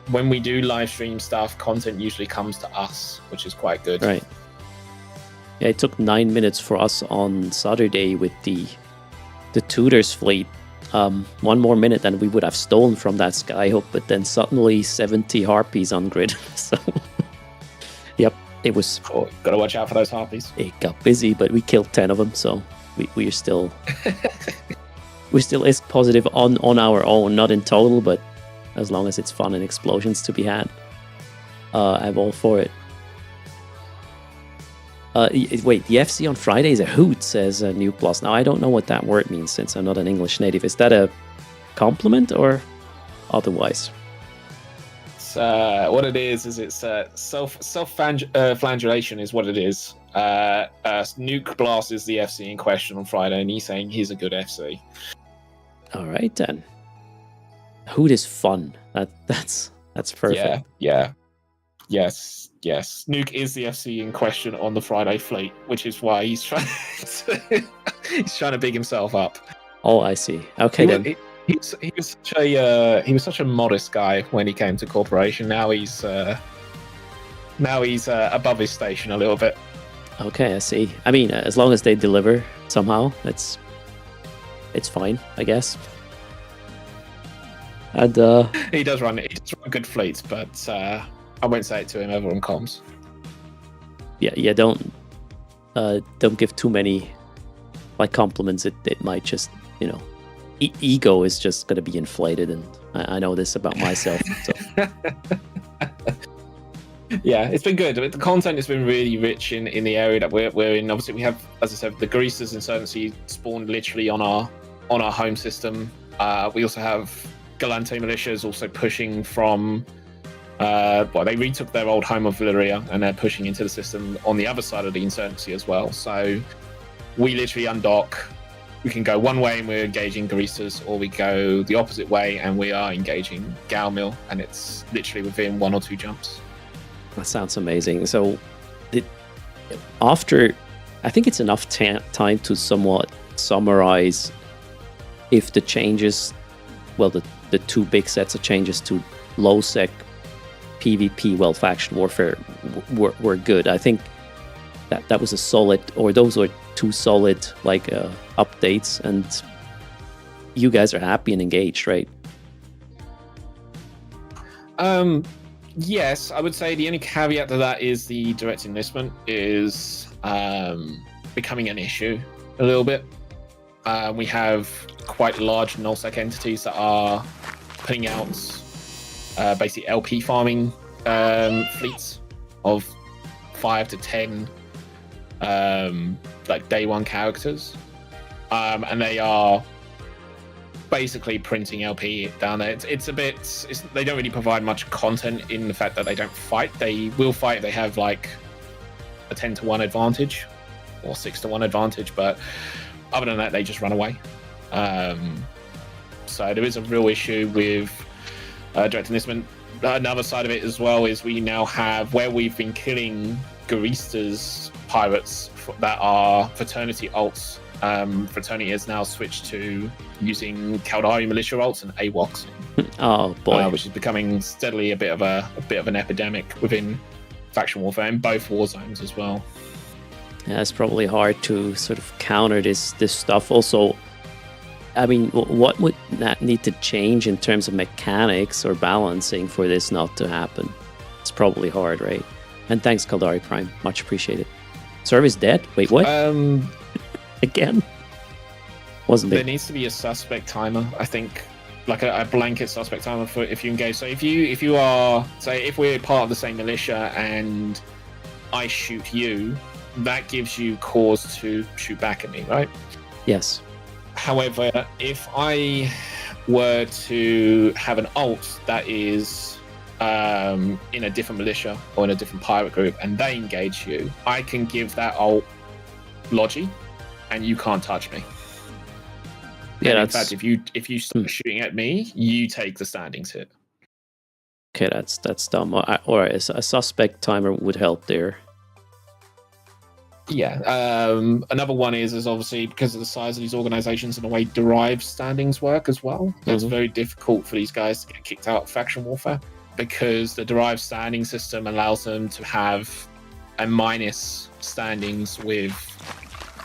when we do live stream stuff, content usually comes to us, which is quite good. Right. Yeah, it took 9 minutes for us on Saturday with the Tudors fleet. 1 more minute and we would have stolen from that skyhook, but then suddenly 70 harpies on grid. So, yep, it was... Oh, gotta watch out for those harpies. It got busy, but we killed 10 of them, so we're still... we're still is positive on our own, not in total, but as long as it's fun and explosions to be had, I'm all for it. Wait, the FC on Friday is a hoot, says Nuke Plus. Now, I don't know what that word means since I'm not an English native. Is that a compliment or otherwise? What it is it's self-flagellation is what it is. Nuke Blast is the FC in question on Friday, and he's saying he's a good FC. All right, then. Hoot is fun. That's perfect. Yeah. Yes. Nuke is the FC in question on the Friday fleet, which is why he's trying to big himself up. Oh, I see. Okay, then. He was such a modest guy when he came to corporation. Now he's above his station a little bit. Okay, I see. I mean, as long as they deliver somehow, it's fine, I guess. And he does run good fleets, but I won't say it to him over on comms. Yeah, don't give too many like compliments. It might just, you know, ego is just going to be inflated, and I know this about myself. So. Yeah, it's been good. The content has been really rich in the area that we're in. Obviously, we have, as I said, the Greasers Insurgency spawned literally on our home system. We also have Galante militias also pushing from. They retook their old home of Valyria, and they're pushing into the system on the other side of the Insurgency as well. So we literally undock. We can go one way and we're engaging Greasers, or we go the opposite way and we are engaging Galmil, and it's literally within 1 or 2 jumps. That sounds amazing. So, after, I think it's enough time to somewhat summarize if the changes, well, the 2 big sets of changes to low sec PvP, well, faction warfare were good. I think that was a solid, or those were 2 solid like updates, and you guys are happy and engaged, right? Yes, I would say the only caveat to that is the direct enlistment is becoming an issue a little bit. We have quite large nullsec entities that are putting out basically LP farming fleets of 5 to 10 like day 1 characters, and they are basically printing LP down there. It's a bit. They don't really provide much content in the fact that they don't fight. They will fight if they have like a 10-to-1 advantage or 6-to-1 advantage, but other than that, they just run away. So there is a real issue with direct enlistment. Another side of it as well is we now have, where we've been killing Garistas pirates that are fraternity alts. Fraternity has now switched to using Caldari militia ults and AWOCs. Oh boy, which is becoming steadily a bit of an epidemic within faction warfare in both war zones as well. Yeah, it's probably hard to sort of counter this stuff. Also, I mean, what would that need to change in terms of mechanics or balancing for this not to happen? It's probably hard, right? And thanks, Caldari Prime, much appreciated. Service dead? Wait, what? Again? Wasn't there it? Needs to be a suspect timer, I think, like a blanket suspect timer for if you engage. So if you are, say, if we're part of the same militia and I shoot you, that gives you cause to shoot back at me, right? Yes. However, if I were to have an ult that is in a different militia or in a different pirate group and they engage you, I can give that ult logi and you can't touch me. Yeah, in fact, if you start shooting at me, you take the standings hit. Okay, that's dumb. Or a suspect timer would help there. Yeah. Another one is obviously because of the size of these organizations and the way derived standings work as well. It's very difficult for these guys to get kicked out of faction warfare because the derived standing system allows them to have a minus standings with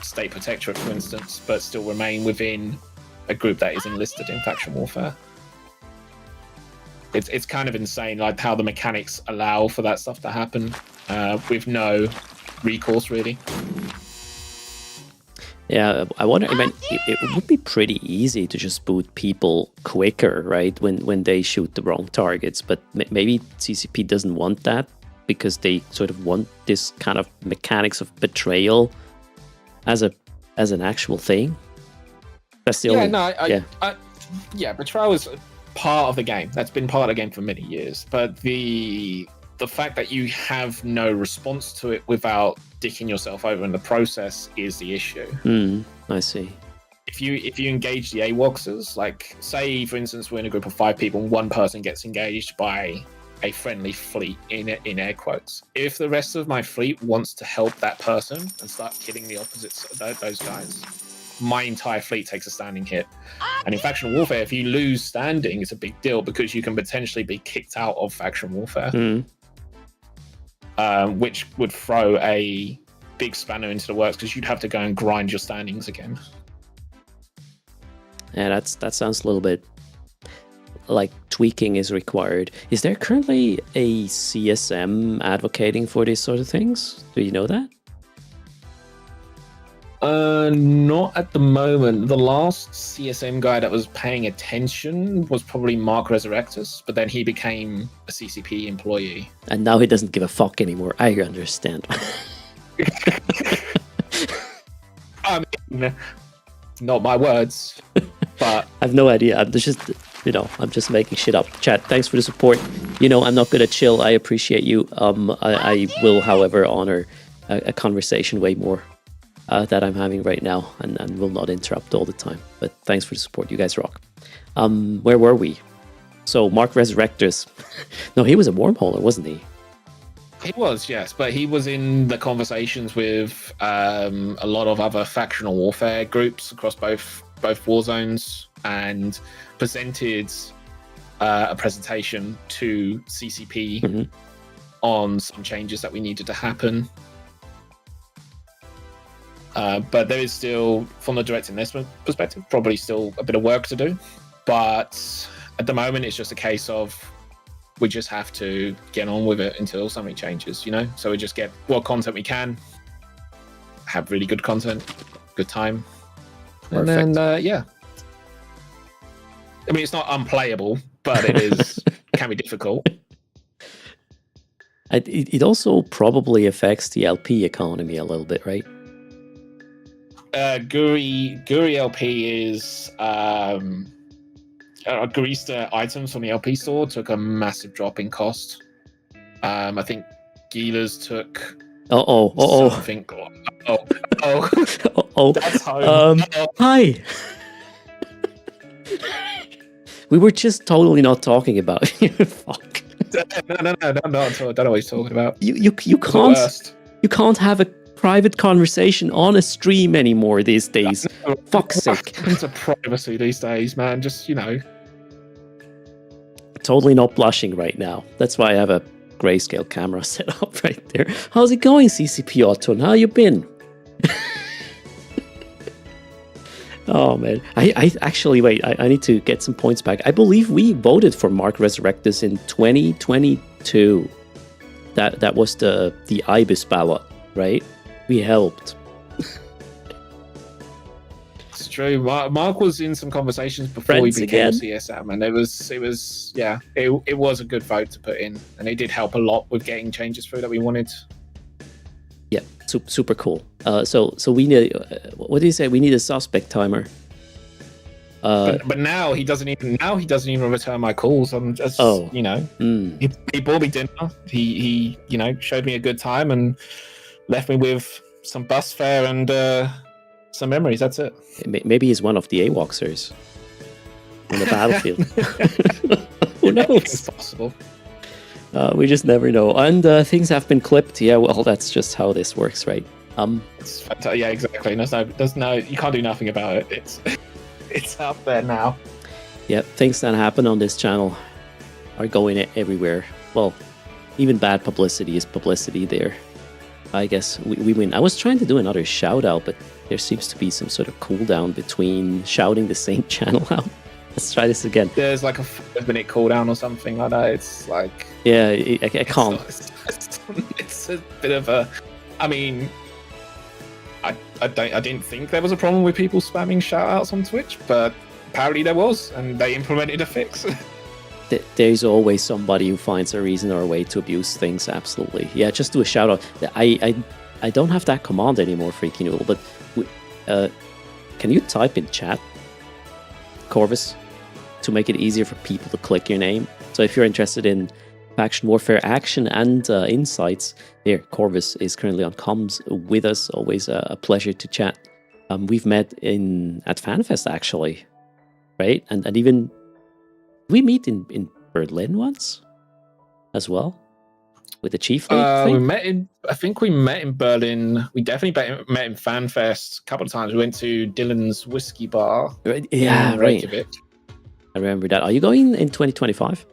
State Protectorate, for instance, but still remain within a group that is enlisted in faction warfare. It's kind of insane, like how the mechanics allow for that stuff to happen with no recourse, really. Yeah, I wonder. I mean, it would be pretty easy to just boot people quicker, right? When they shoot the wrong targets, but maybe CCP doesn't want that because they sort of want this kind of mechanics of betrayal as an actual thing. That's the only. Betrayal is part of the game. That's been part of the game for many years. But the fact that you have no response to it without dicking yourself over in the process is the issue. I see. If you engage the AWOXers, like say for instance we're in a group of 5 people and one person gets engaged by a friendly fleet in air quotes. If the rest of my fleet wants to help that person and start killing the opposites, those guys, my entire fleet takes a standing hit. And in faction warfare, if you lose standing, it's a big deal because you can potentially be kicked out of faction warfare, which would throw a big spanner into the works because you'd have to go and grind your standings again. Yeah, that sounds a little bit like tweaking is required. Is there currently a CSM advocating for these sort of things? Do you know that? Not at the moment. The last CSM guy that was paying attention was probably Mark Resurrectus, but then he became a CCP employee. And now he doesn't give a fuck anymore. I understand. I mean, not my words, but I have no idea. I'm just making shit up. Chat, thanks for the support. I'm not gonna chill. I appreciate you. I will, however, honor a conversation way more that I'm having right now, and will not interrupt all the time. But thanks for the support. You guys rock. Where were we? So Mark Resurrectors. No, he was a wormholer, wasn't he? He was, yes, but he was in the conversations with a lot of other factional warfare groups across both war zones, and presented a presentation to CCP on some changes that we needed to happen. But there is still, from the direct investment perspective, probably still a bit of work to do. But at the moment, it's just a case of we just have to get on with it until something changes, So we just get what content we can, have really good content, good time. Perfect. And then, yeah. I mean, it's not unplayable, but it can be difficult. It also probably affects the LP economy a little bit, right? Guri LP is Gurista items from the LP store took a massive drop in cost. I think Gila's took something. That's home. Hi. We were just totally not talking about you. Fuck. No, not at all. I don't know what he's talking about. You can't have a private conversation on a stream anymore these days. Fuck's sake. Into privacy these days, man. Just Totally not blushing right now. That's why I have a grayscale camera set up right there. How's it going, CCP Otton? How you been? Oh man, I actually wait. I need to get some points back. I believe we voted for Mark Resurrectus in 2022. That was the IBIS ballot, right? We helped. It's true. Mark was in some conversations before Friends he became again. CSM, and it was a good vote to put in, and it did help a lot with getting changes through that we wanted. Yeah, super cool. So we need. What do you say? We need a suspect timer. But now he doesn't even return my calls. I'm just he bought me dinner. He showed me a good time and left me with some bus fare and some memories. That's it. Maybe he's one of the AWOXers on the battlefield. Who knows? It's possible. We just never know. And things have been clipped. Yeah, well, that's just how this works, right? It's fantastic. Yeah, exactly. There's no. You can't do nothing about it. It's out there now. Yeah, things that happen on this channel are going everywhere. Well, even bad publicity is publicity there. I guess we win. I was trying to do another shout out, but there seems to be some sort of cooldown between shouting the same channel out. Let's try this again. There's like a 5-minute cooldown or something like that. It's like... Yeah, I can't. It's a bit of a... I mean... I didn't think there was a problem with people spamming shout-outs on Twitch, but apparently there was, and they implemented a fix. There's always somebody who finds a reason or a way to abuse things, absolutely. Yeah, just do a shout-out. I don't have that command anymore, Freaky Noodle, but can you type in chat, Corvus, to make it easier for people to click your name? So if you're interested in faction warfare action and insights, here, Corvus is currently on comms with us. Always a pleasure to chat. We've met at FanFest, actually, right? And even... we meet in Berlin once as well? with the Chief League thing? I think we met in Berlin. We definitely met in FanFest a couple of times. We went to Dylan's Whiskey Bar Yeah, in right. Reykjavik. I remember that. Are you going in 2025?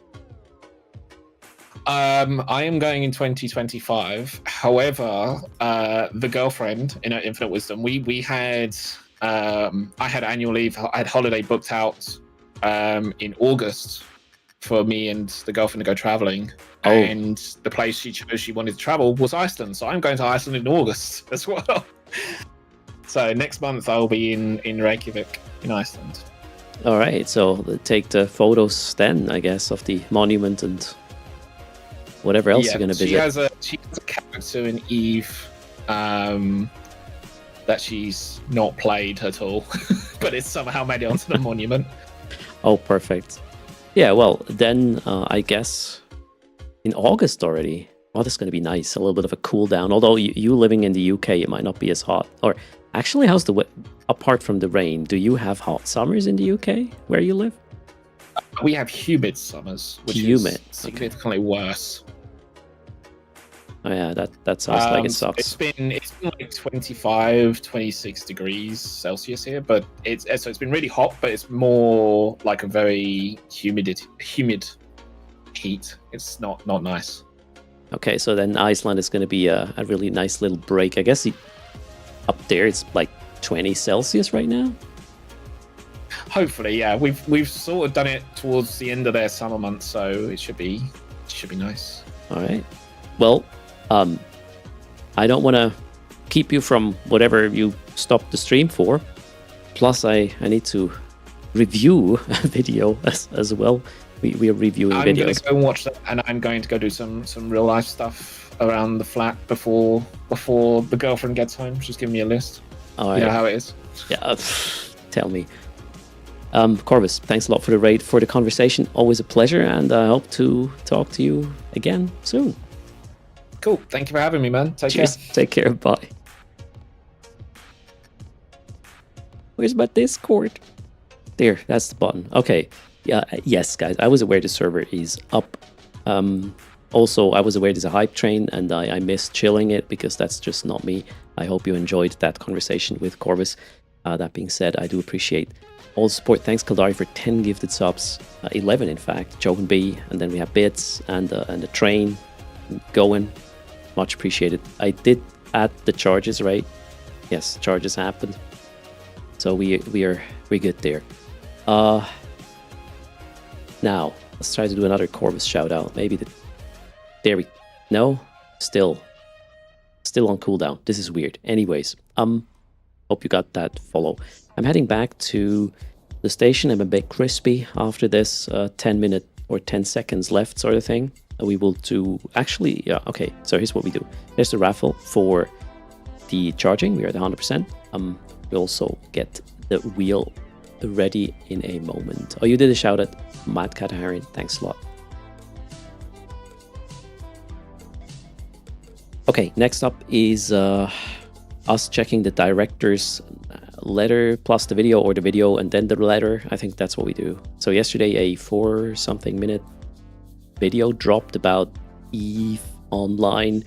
I am going in 2025. However, the girlfriend in her infinite wisdom, we had I had annual leave. I had holiday booked out in August for me and the girlfriend to go traveling. Oh. And the place she chose she wanted to travel was Iceland. So I'm going to Iceland in August as well. So next month I'll be in Reykjavik in Iceland. All right. So take the photos then, I guess, of the monument and whatever else you're going to visit. She has a character in Eve that she's not played at all, but it's somehow made it onto the monument. Oh, perfect. Yeah, well, then I guess in August already. Oh, that's going to be nice. A little bit of a cool down. Although you living in the UK, it might not be as hot. Or actually, how's the apart from the rain? Do you have hot summers in the UK where you live? We have humid summers, which is significantly worse. Oh yeah, that sounds like it sucks. It's been like 25, 26 degrees Celsius here, but it's been really hot, but it's more like a very humid heat. It's not nice. Okay, so then Iceland is going to be a really nice little break. I guess up there it's like 20 Celsius right now. Hopefully, yeah. We've sort of done it towards the end of their summer months, so it should be nice. All right. Well, I don't want to keep you from whatever you stopped the stream for. Plus, I need to review a video as well. We are reviewing videos. I'm going to go and watch that, and I'm going to go do some real life stuff around the flat before the girlfriend gets home. She's giving me a list. All right. You know how it is. Yeah, tell me. Corvus, thanks a lot for the raid, for the conversation. Always a pleasure, and I hope to talk to you again soon. Cool. Thank you for having me, man. Cheers. Care. Take care. Bye. Where's my Discord? There, that's the button. Okay. Yeah. Yes, guys. I was aware the server is up. Also, I was aware there's a hype train, and I miss chilling it because that's just not me. I hope you enjoyed that conversation with Corvus. That being said, I do appreciate all the support. Thanks, Kaldari, for 10 gifted subs. 11, in fact. Joven B, and then we have Bits and the train going. Much appreciated. I did add the charges, right? Yes, charges happened. So we're good there. Now let's try to do another Corvus shout out. Maybe no, still on cooldown. This is weird. Anyways, hope you got that follow. I'm heading back to the station. I'm a bit crispy after this 10-minute or 10 seconds left sort of thing. We will do actually, yeah, okay. So here's what we do. There's the raffle for the charging. We are at 100%. We also get the wheel ready in a moment. Oh, you did a shout out, Matt Kataharin. Thanks a lot. Okay, next up is us checking the director's letter plus the video, or the video and then the letter. I think that's what we do. So yesterday a 4-something minute video dropped about EVE Online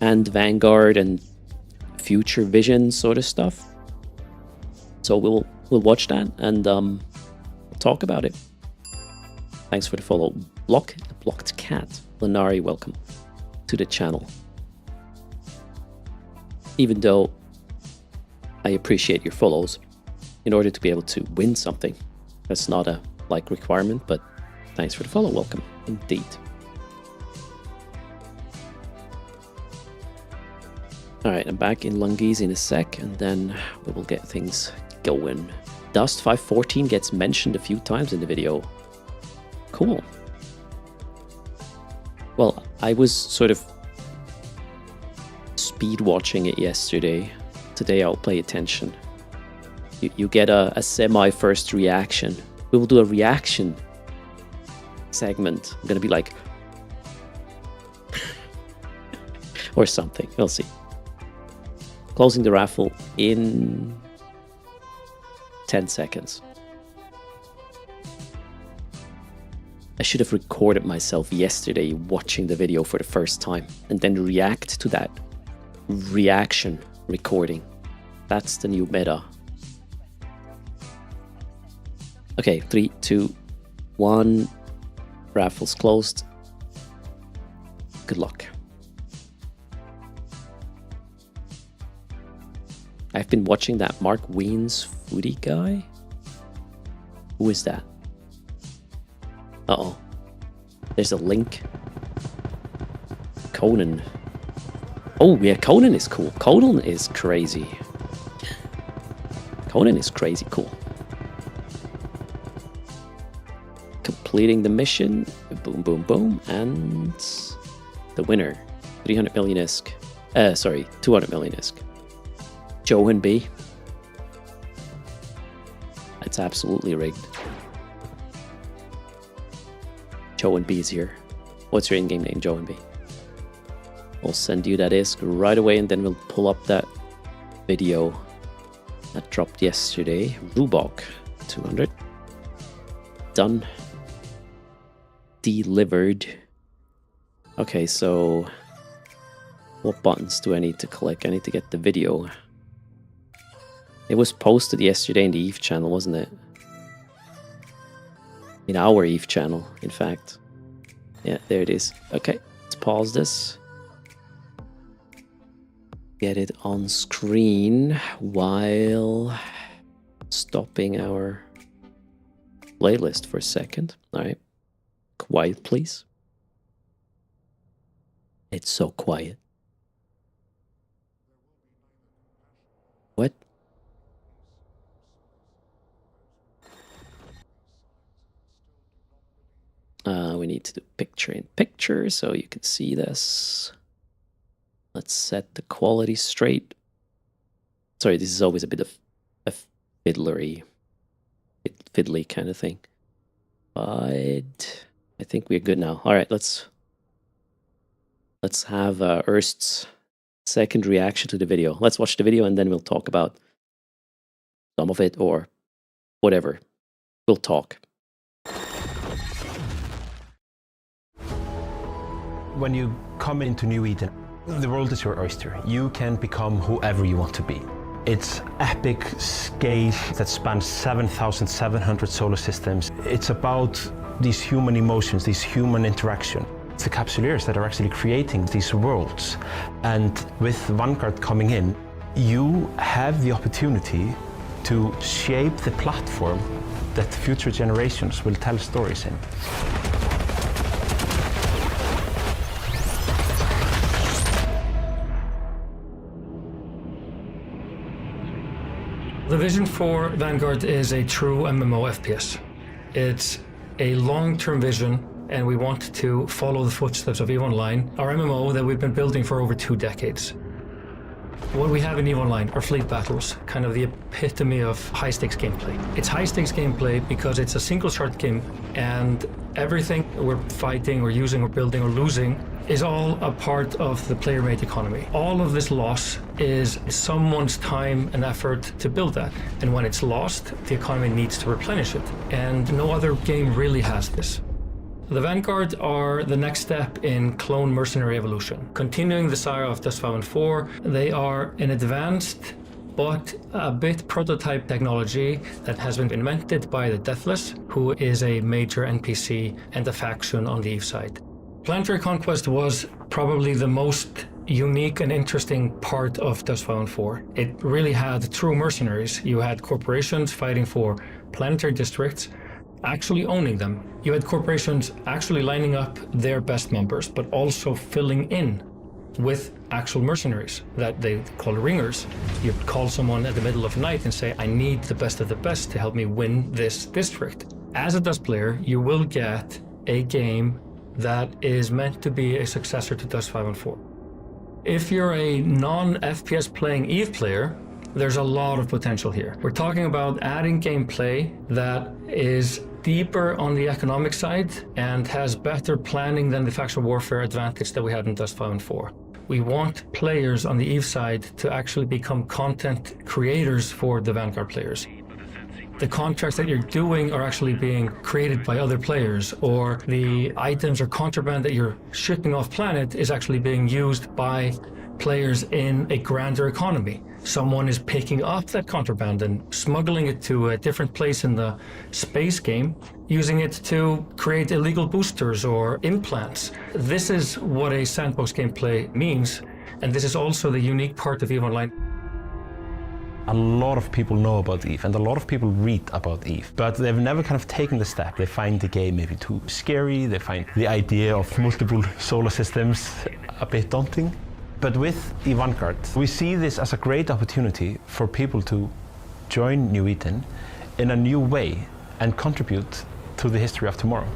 and Vanguard and future vision sort of stuff. So we'll watch that and talk about it. Thanks for the follow. Blocked Cat. Lenari, welcome to the channel. Even though I appreciate your follows, in order to be able to win something, that's not a requirement, but thanks for the follow. Welcome indeed. All right, I'm back in Lungies in a sec, and then we will get things going. Dust 514 gets mentioned a few times in the video. Cool. Well, I was sort of speed watching it yesterday. Today I'll pay attention. You get a semi-first reaction. We will do a reaction segment. I'm gonna be like or something. We'll see. Closing the raffle in 10 seconds. I should have recorded myself yesterday watching the video for the first time and then react to that reaction recording. That's the new meta. Okay, 3, 2, 1. Raffles closed. Good luck. I've been watching that Mark Wiens foodie guy. Who is that? Uh-oh. There's a link. Conan. Oh, yeah, Conan is cool. Conan is crazy. Conan is crazy cool. Completing the mission. Boom, boom, boom. And the winner. 300 million ISK. 200 million ISK. Johan B. It's absolutely rigged. Johan B is here. What's your in-game name, Johan B? We'll send you that ISK right away, and then we'll pull up that video that dropped yesterday. Rubok, 200. Done. Delivered. Okay, so what buttons do I need to click? I need to get the video. It was posted yesterday in the EVE channel, wasn't it? In our EVE channel, in fact. Yeah, there it is. Okay, let's pause this. Get it on screen while stopping our playlist for a second. All right. Quiet, please. It's so quiet. What? We need to do picture in picture so you can see this. Let's set the quality straight. Sorry, this is always a bit of a fiddly kind of thing. But I think we're good now. All right, let's have Erst's second reaction to the video. Let's watch the video and then we'll talk about some of it or whatever. We'll talk. When you come into New Eden, the world is your oyster. You can become whoever you want to be. It's epic scale that spans 7,700 solar systems. It's about these human emotions, these human interaction. It's the capsuleers that are actually creating these worlds. And with Vanguard coming in, you have the opportunity to shape the platform that future generations will tell stories in. The vision for Vanguard is a true MMO FPS. It's a long-term vision, and we want to follow the footsteps of EVE Online, our MMO that we've been building for over 2 decades. What we have in EVE Online are fleet battles, kind of the epitome of high-stakes gameplay. It's high-stakes gameplay because it's a single-shot game, and everything we're fighting or using or building or losing is all a part of the player-made economy. All of this loss is someone's time and effort to build that. And when it's lost, the economy needs to replenish it. And no other game really has this. The Vanguard are the next step in clone mercenary evolution. Continuing the saga of Dust 5 and 4, they are an advanced but a bit prototype technology that has been invented by the Deathless, who is a major NPC and a faction on the EVE side. Planetary Conquest was probably the most unique and interesting part of Dust 5 and 4. It really had true mercenaries. You had corporations fighting for planetary districts, actually owning them. You had corporations actually lining up their best members, but also filling in with actual mercenaries that they call ringers. You'd call someone at the middle of the night and say, I need the best of the best to help me win this district. As a Dust player, you will get a game that is meant to be a successor to Dust 5 and 4. If you're a non-FPS playing EVE player, there's a lot of potential here. We're talking about adding gameplay that is deeper on the economic side and has better planning than the factional warfare advantage that we had in Dust 5 and 4. We want players on the EVE side to actually become content creators for the Vanguard players. the contracts that you're doing are actually being created by other players, or the items or contraband that you're shipping off planet is actually being used by players in a grander economy. Someone is picking up that contraband and smuggling it to a different place in the space game, using it to create illegal boosters or implants. This is what a sandbox gameplay means, and this is also the unique part of EVE Online. A lot of people know about EVE and a lot of people read about EVE, but they've never kind of taken the step. They find the game maybe too scary, they find the idea of multiple solar systems a bit daunting. But with EVE Vanguard, we see this as a great opportunity for people to join New Eden in a new way and contribute to the history of tomorrow.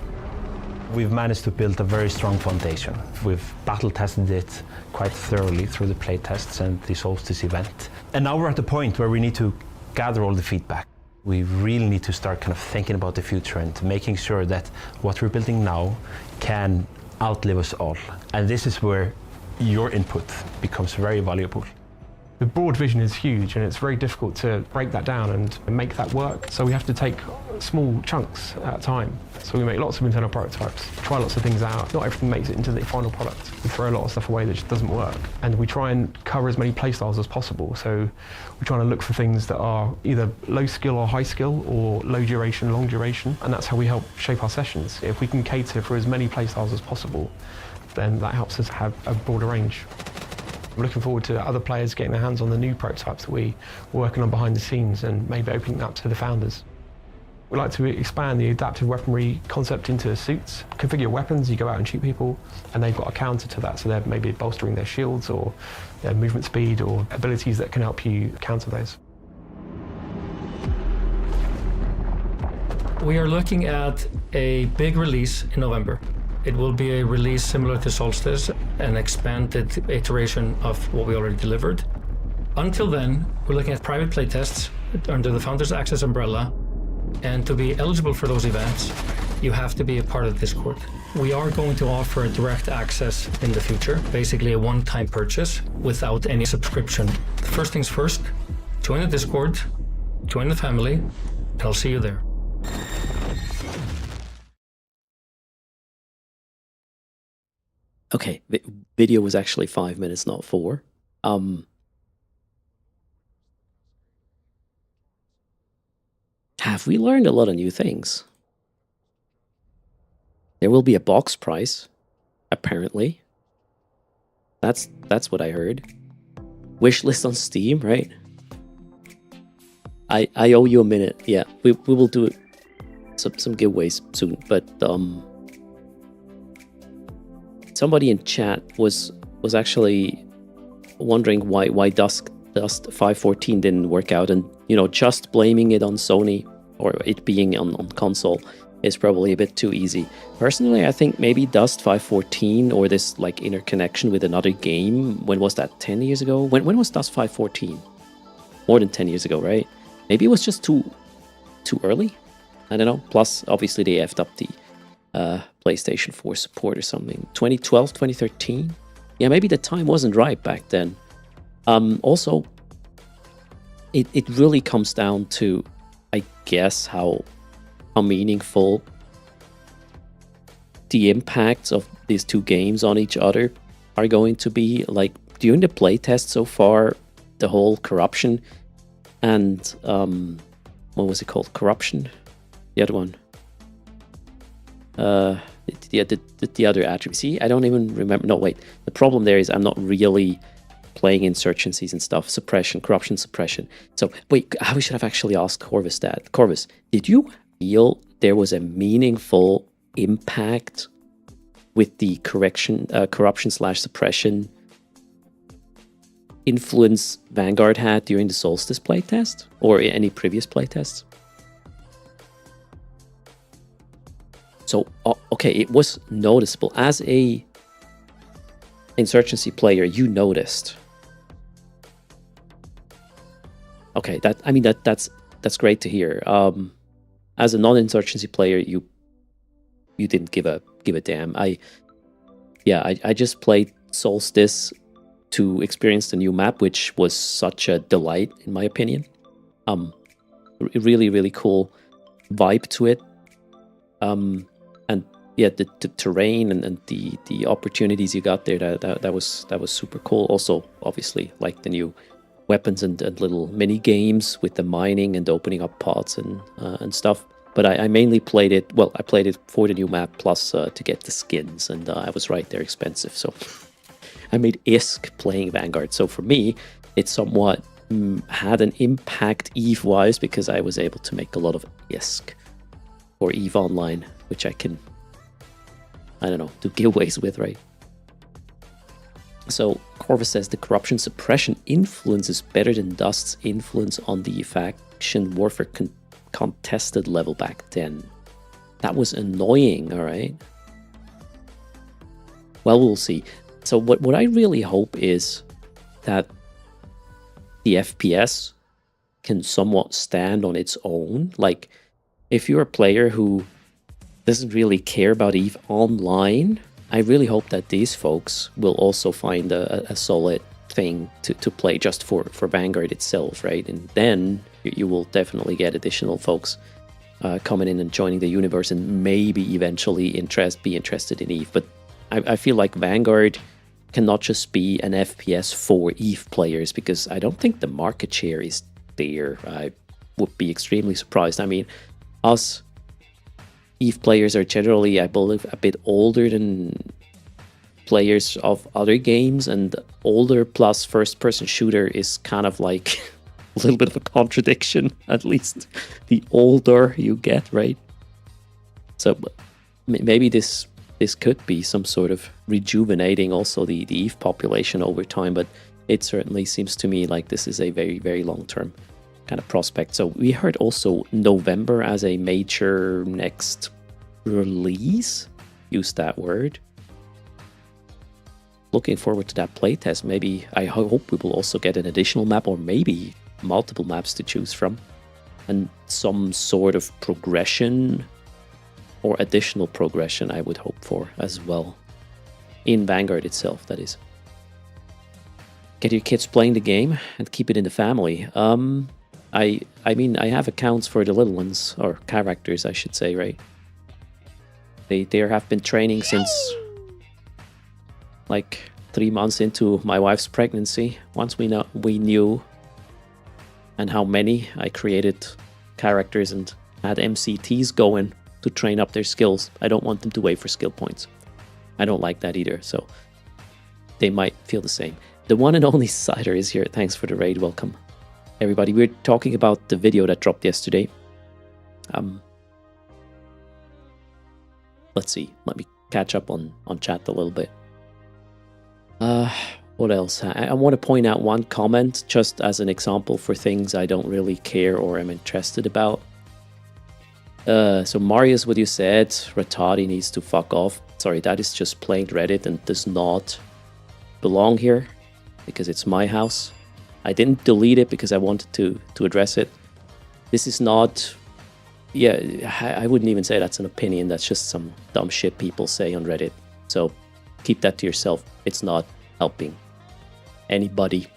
We've managed to build a very strong foundation. We've battle tested it quite thoroughly through the play tests and the Solstice event. And now we're at the point where we need to gather all the feedback. We really need to start kind of thinking about the future and making sure that what we're building now can outlive us all. And this is where your input becomes very valuable. The broad vision is huge and it's very difficult to break that down and make that work. So we have to take small chunks at a time. So we make lots of internal prototypes, try lots of things out. Not everything makes it into the final product. We throw a lot of stuff away that just doesn't work. And we try and cover as many playstyles as possible. So we're trying to look for things that are either low skill or high skill, or low duration, long duration. And that's how we help shape our sessions. If we can cater for as many playstyles as possible, then that helps us have a broader range. I'm looking forward to other players getting their hands on the new prototypes that we're working on behind the scenes and maybe opening that up to the founders. We like to expand the adaptive weaponry concept into suits. Configure your weapons, you go out and shoot people, and they've got a counter to that, so they're maybe bolstering their shields or their movement speed or abilities that can help you counter those. We are looking at a big release in November. It will be a release similar to Solstice, an expanded iteration of what we already delivered. Until then, we're looking at private playtests under the Founders Access umbrella, and to be eligible for those events, you have to be a part of the Discord. We are going to offer direct access in the future, basically a one-time purchase without any subscription. First things first, join the Discord, join the family, and I'll see you there. Okay, the video was actually 5 minutes, not 4. Have we learned a lot of new things? There will be a box price, apparently. That's what I heard. Wishlist on Steam, right? I owe you a minute. Yeah, we will do some giveaways soon, but somebody in chat was actually wondering why Dust 514 didn't work out, and just blaming it on Sony or it being on console is probably a bit too easy. Personally, I think maybe Dust 514 or this like interconnection with another game. When was that? 10 years ago? When was Dust 514? More than 10 years ago, right? Maybe it was just too early. I don't know. Plus, obviously, they effed up the PlayStation 4 support or something. 2012, 2013? Yeah, maybe the time wasn't right back then. Also, it really comes down to, I guess, how meaningful the impacts of these two games on each other are going to be. Like, during the playtest so far, the whole corruption and, what was it called? Corruption? The other one. The other attribute. See, I don't even remember. No, wait. The problem there is I'm not really playing insurgencies and stuff. Suppression, corruption, suppression. So, wait, we should have actually asked Corvus that. Corvus, did you feel there was a meaningful impact with the corruption/suppression influence Vanguard had during the Solstice playtest? Or any previous playtests? So, okay, it was noticeable. As a insurgency player, you noticed. Okay, that's great to hear. As a non-insurgency player, you didn't give a damn. I just played Solstice to experience the new map, which was such a delight in my opinion. Really, really cool vibe to it. And yeah, the terrain and the opportunities you got there, that was super cool. Also, obviously, like the new weapons and little mini games with the mining and opening up pods and stuff. But I mainly played it. Well, I played it for the new map plus to get the skins, and I was right, they're expensive. So I made ISK playing Vanguard. So for me, it somewhat had an impact EVE-wise because I was able to make a lot of ISK or EVE Online, which I can, I don't know, do giveaways with, right? So Corvus says the corruption suppression influence is better than Dust's influence on the faction warfare contested level back then. That was annoying, all right? Well, we'll see. So what I really hope is that the FPS can somewhat stand on its own. Like, if you're a player who doesn't really care about EVE Online, I really hope that these folks will also find a solid thing to play just for Vanguard itself, right? And then you will definitely get additional folks coming in and joining the universe and maybe eventually be interested in EVE. But I feel like Vanguard cannot just be an FPS for EVE players, because I don't think the market share is there. I would be extremely surprised. I mean, us EVE players are generally, I believe, a bit older than players of other games, and older plus first-person shooter is kind of like a little bit of a contradiction, at least the older you get, right? So maybe this could be some sort of rejuvenating also the EVE population over time, but it certainly seems to me like this is a very, very long-term kind of prospect. So we heard also November as a major next release. Use that word. Looking forward to that playtest. Maybe I hope we will also get an additional map, or maybe multiple maps to choose from, and some sort of progression or additional progression I would hope for as well in Vanguard itself, that is. Get your kids playing the game and keep it in the family. I mean, I have accounts for the little ones, or characters I should say, right? They have been training since like 3 months into my wife's pregnancy. Once we knew and how many, I created characters and had MCTs going to train up their skills. I don't want them to wait for skill points. I don't like that either, so they might feel the same. The one and only Cider is here. Thanks for the raid. Welcome, everybody. We're talking about the video that dropped yesterday. Let's see. Let me catch up on chat a little bit. What else? I want to point out one comment just as an example for things I don't really care or am interested about. So Marius, what you said, Ratati needs to fuck off. Sorry, that is just plain Reddit and does not belong here because it's my house. I didn't delete it because I wanted to address it. This is not... Yeah, I wouldn't even say that's an opinion. That's just some dumb shit people say on Reddit. So keep that to yourself. It's not helping anybody.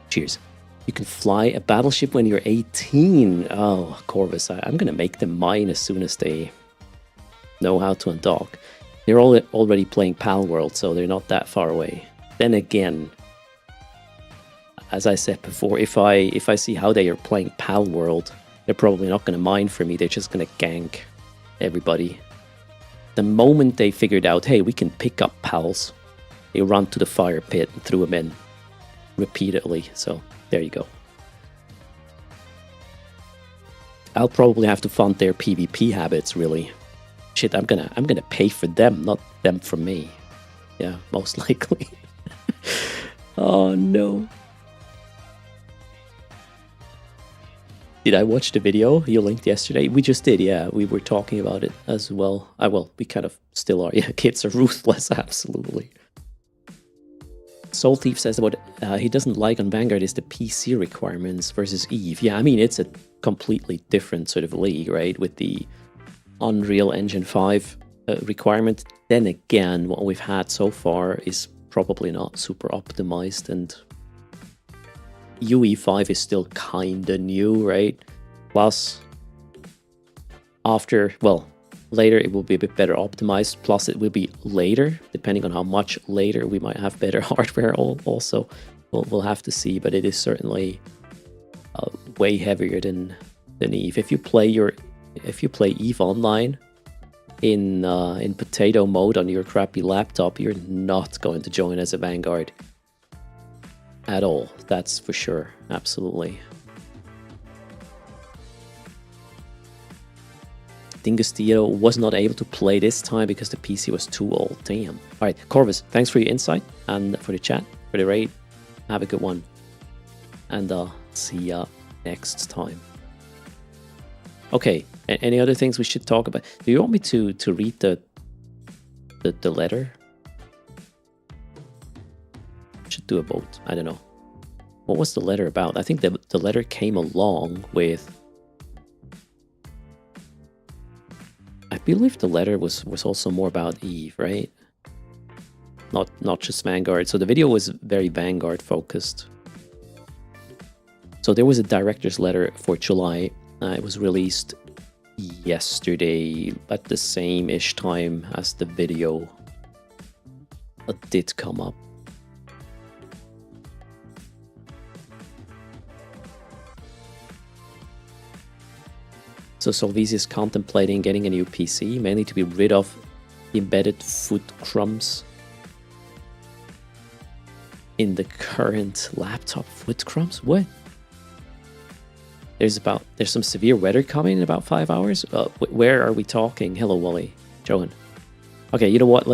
Cheers. You can fly a battleship when you're 18. Oh, Corvus, I'm going to make them mine as soon as they know how to undock. They're already playing Pal World, so they're not that far away. Then again, as I said before, if I see how they are playing Pal World, they're probably not going to mine for me. They're just going to gank everybody. The moment they figured out, hey, we can pick up pals, they run to the fire pit and threw them in repeatedly. So there you go. I'll probably have to fund their PvP habits, really. Shit, I'm gonna pay for them, not them for me. Yeah, most likely. Oh no. Did I watch the video you linked yesterday? We just did, yeah. We were talking about it as well. Well, we kind of still are. Yeah, kids are ruthless, absolutely. Soul Thief says what he doesn't like on Vanguard is the PC requirements versus EVE. Yeah, I mean, it's a completely different sort of league, right? With the Unreal Engine 5 requirement. Then again, what we've had so far is probably not super optimized, and UE5 is still kinda new, right? Plus, later it will be a bit better optimized. Plus, it will be later, depending on how much later we might have better hardware. Also, we'll have to see. But it is certainly way heavier than Eve. If you play Eve Online in potato mode on your crappy laptop, you're not going to join as a Vanguard at all. That's for sure. Absolutely. Dingustio was not able to play this time because the PC was too old. Damn. All right, Corvus, thanks for your insight and for the chat, for the raid. Have a good one. And see ya next time. Okay, any other things we should talk about? Do you want me to read the letter? Should do a vote. I don't know. What was the letter about? I think the letter came along with... I believe the letter was also more about Eve, right? Not just Vanguard. So the video was very Vanguard focused. So there was a director's letter for July. It was released yesterday at the same-ish time as the video did come up. So Solvisi is contemplating getting a new PC, mainly to be rid of the embedded food crumbs in the current laptop. Food crumbs? What? There's some severe weather coming in about 5 hours. Where are we talking? Hello, Wally, Johan. Okay, you know what?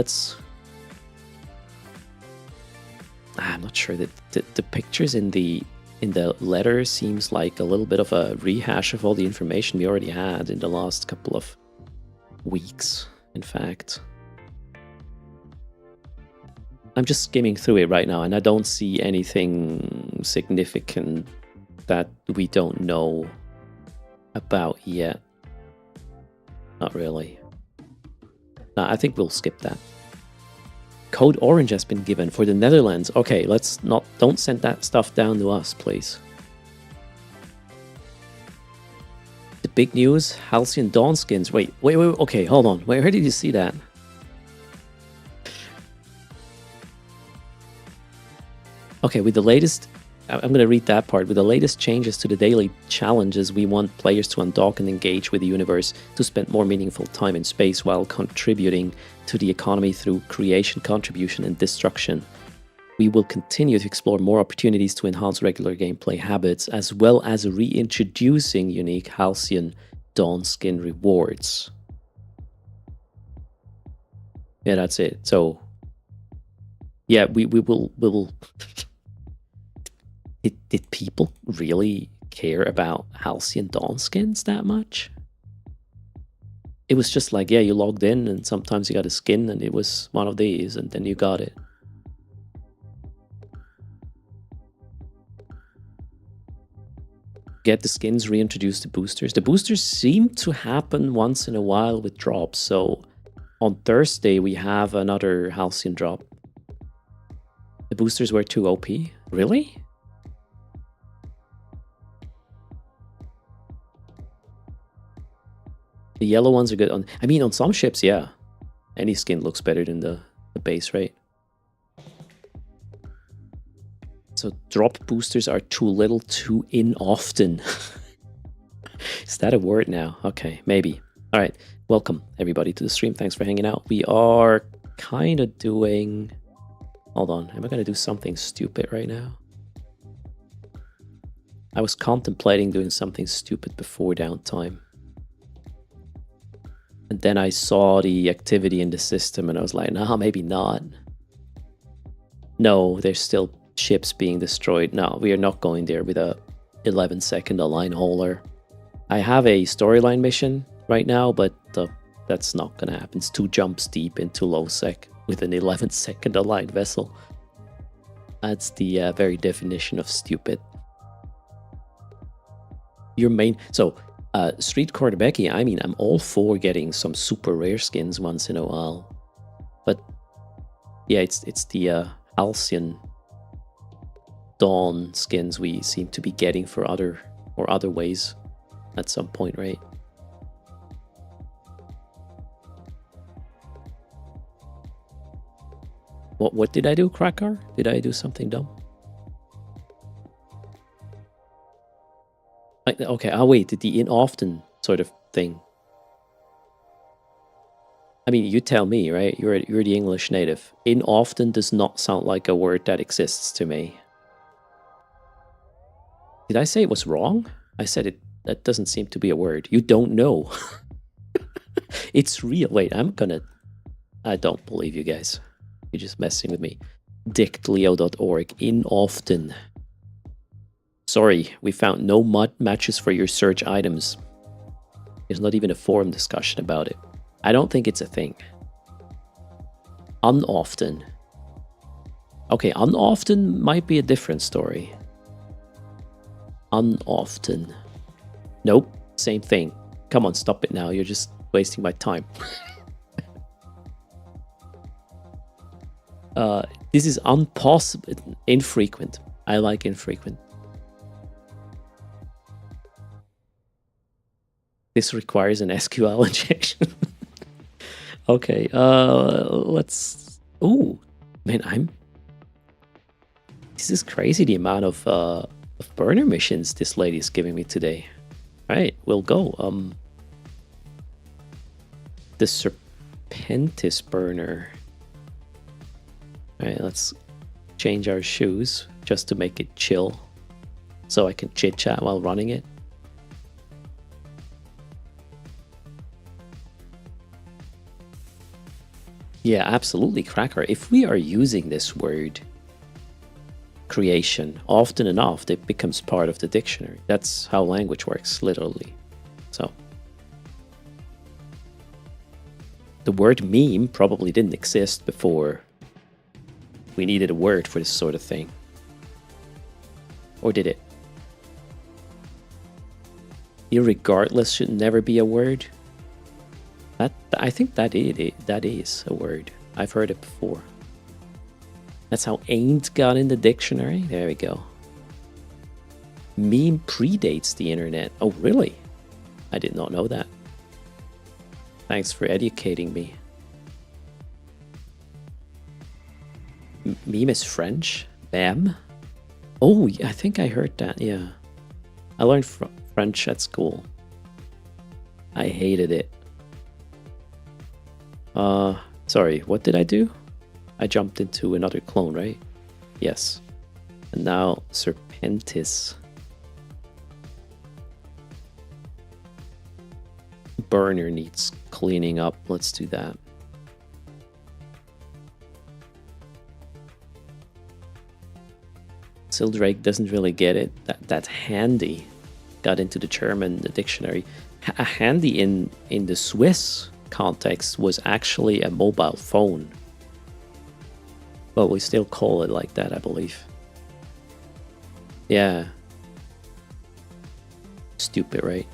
I'm not sure that the pictures in the letter seems like a little bit of a rehash of all the information we already had in the last couple of weeks, in fact. I'm just skimming through it right now, and I don't see anything significant that we don't know about yet. Not really. I think we'll skip that. Code Orange has been given for the Netherlands. Okay, don't send that stuff down to us, please. The big news, Halcyon Dawn skins. Wait, okay, hold on. Where did you see that? Okay, with the latest... I'm going to read that part. With the latest changes to the daily challenges, we want players to undock and engage with the universe, to spend more meaningful time in space while contributing to the economy through creation, contribution, and destruction. We will continue to explore more opportunities to enhance regular gameplay habits, as well as reintroducing unique Halcyon Dawn skin rewards. Yeah, that's it. So, yeah, we will... Did people really care about Halcyon Dawn skins that much? It was just like, yeah, you logged in and sometimes you got a skin and it was one of these and then you got it. Get the skins, reintroduce the boosters. The boosters seem to happen once in a while with drops. So on Thursday we have another Halcyon drop. The boosters were too OP. Really? The yellow ones are good. On some ships, yeah. Any skin looks better than the base, right? So drop boosters are too little, too in often. Is that a word now? Okay, maybe. All right, welcome everybody to the stream. Thanks for hanging out. We are kind of doing... Hold on, am I going to do something stupid right now? I was contemplating doing something stupid before downtime. And then I saw the activity in the system and I was like, nah, maybe not. No, there's still ships being destroyed. No, we are not going there with a 11-second align hauler. I have a storyline mission right now, but that's not going to happen. It's 2 jumps deep into low sec with an 11-second align vessel. That's the very definition of stupid. Your main... So... Street Quarterbacki, I mean, I'm all for getting some super rare skins once in a while. But yeah, it's the Halcyon Dawn skins we seem to be getting for other ways at some point, right? What did I do, Cracker? Did I do something dumb? Okay, I'll wait. The in often sort of thing. I mean, you tell me, right? You're the English native. In often does not sound like a word that exists to me. Did I say it was wrong? I said it. That doesn't seem to be a word. You don't know. It's real. Wait, I don't believe you guys. You're just messing with me. Dictleo.org. In often. Sorry, we found no matches for your search items. There's not even a forum discussion about it. I don't think it's a thing. Unoften. Okay, unoften might be a different story. Unoften. Nope, same thing. Come on, stop it now. You're just wasting my time. This is impossible. Infrequent. I like infrequent. This requires an SQL injection. Okay, let's... Ooh, man, This is crazy, the amount of burner missions this lady is giving me today. Alright, we'll go. The Serpentis burner. Alright, let's change our shoes just to make it chill. So I can chit-chat while running it. Yeah, absolutely, Cracker. If we are using this word creation often enough, it becomes part of the dictionary. That's how language works, literally. So the word meme probably didn't exist before we needed a word for this sort of thing. Or did it? Irregardless should never be a word. I think that is a word. I've heard it before. That's how ain't got in the dictionary. There we go. Meme predates the internet. Oh, really? I did not know that. Thanks for educating me. Meme is French? Bam? Oh, I think I heard that, yeah. I learned French at school. I hated it. Sorry, what did I do? I jumped into another clone, right? Yes. And now Serpentis. Burner needs cleaning up. Let's do that. Sildrake doesn't really get it. That handy got into the German dictionary. A handy in the Swiss context was actually a mobile phone. But we still call it like that, I believe. Yeah. Stupid, right?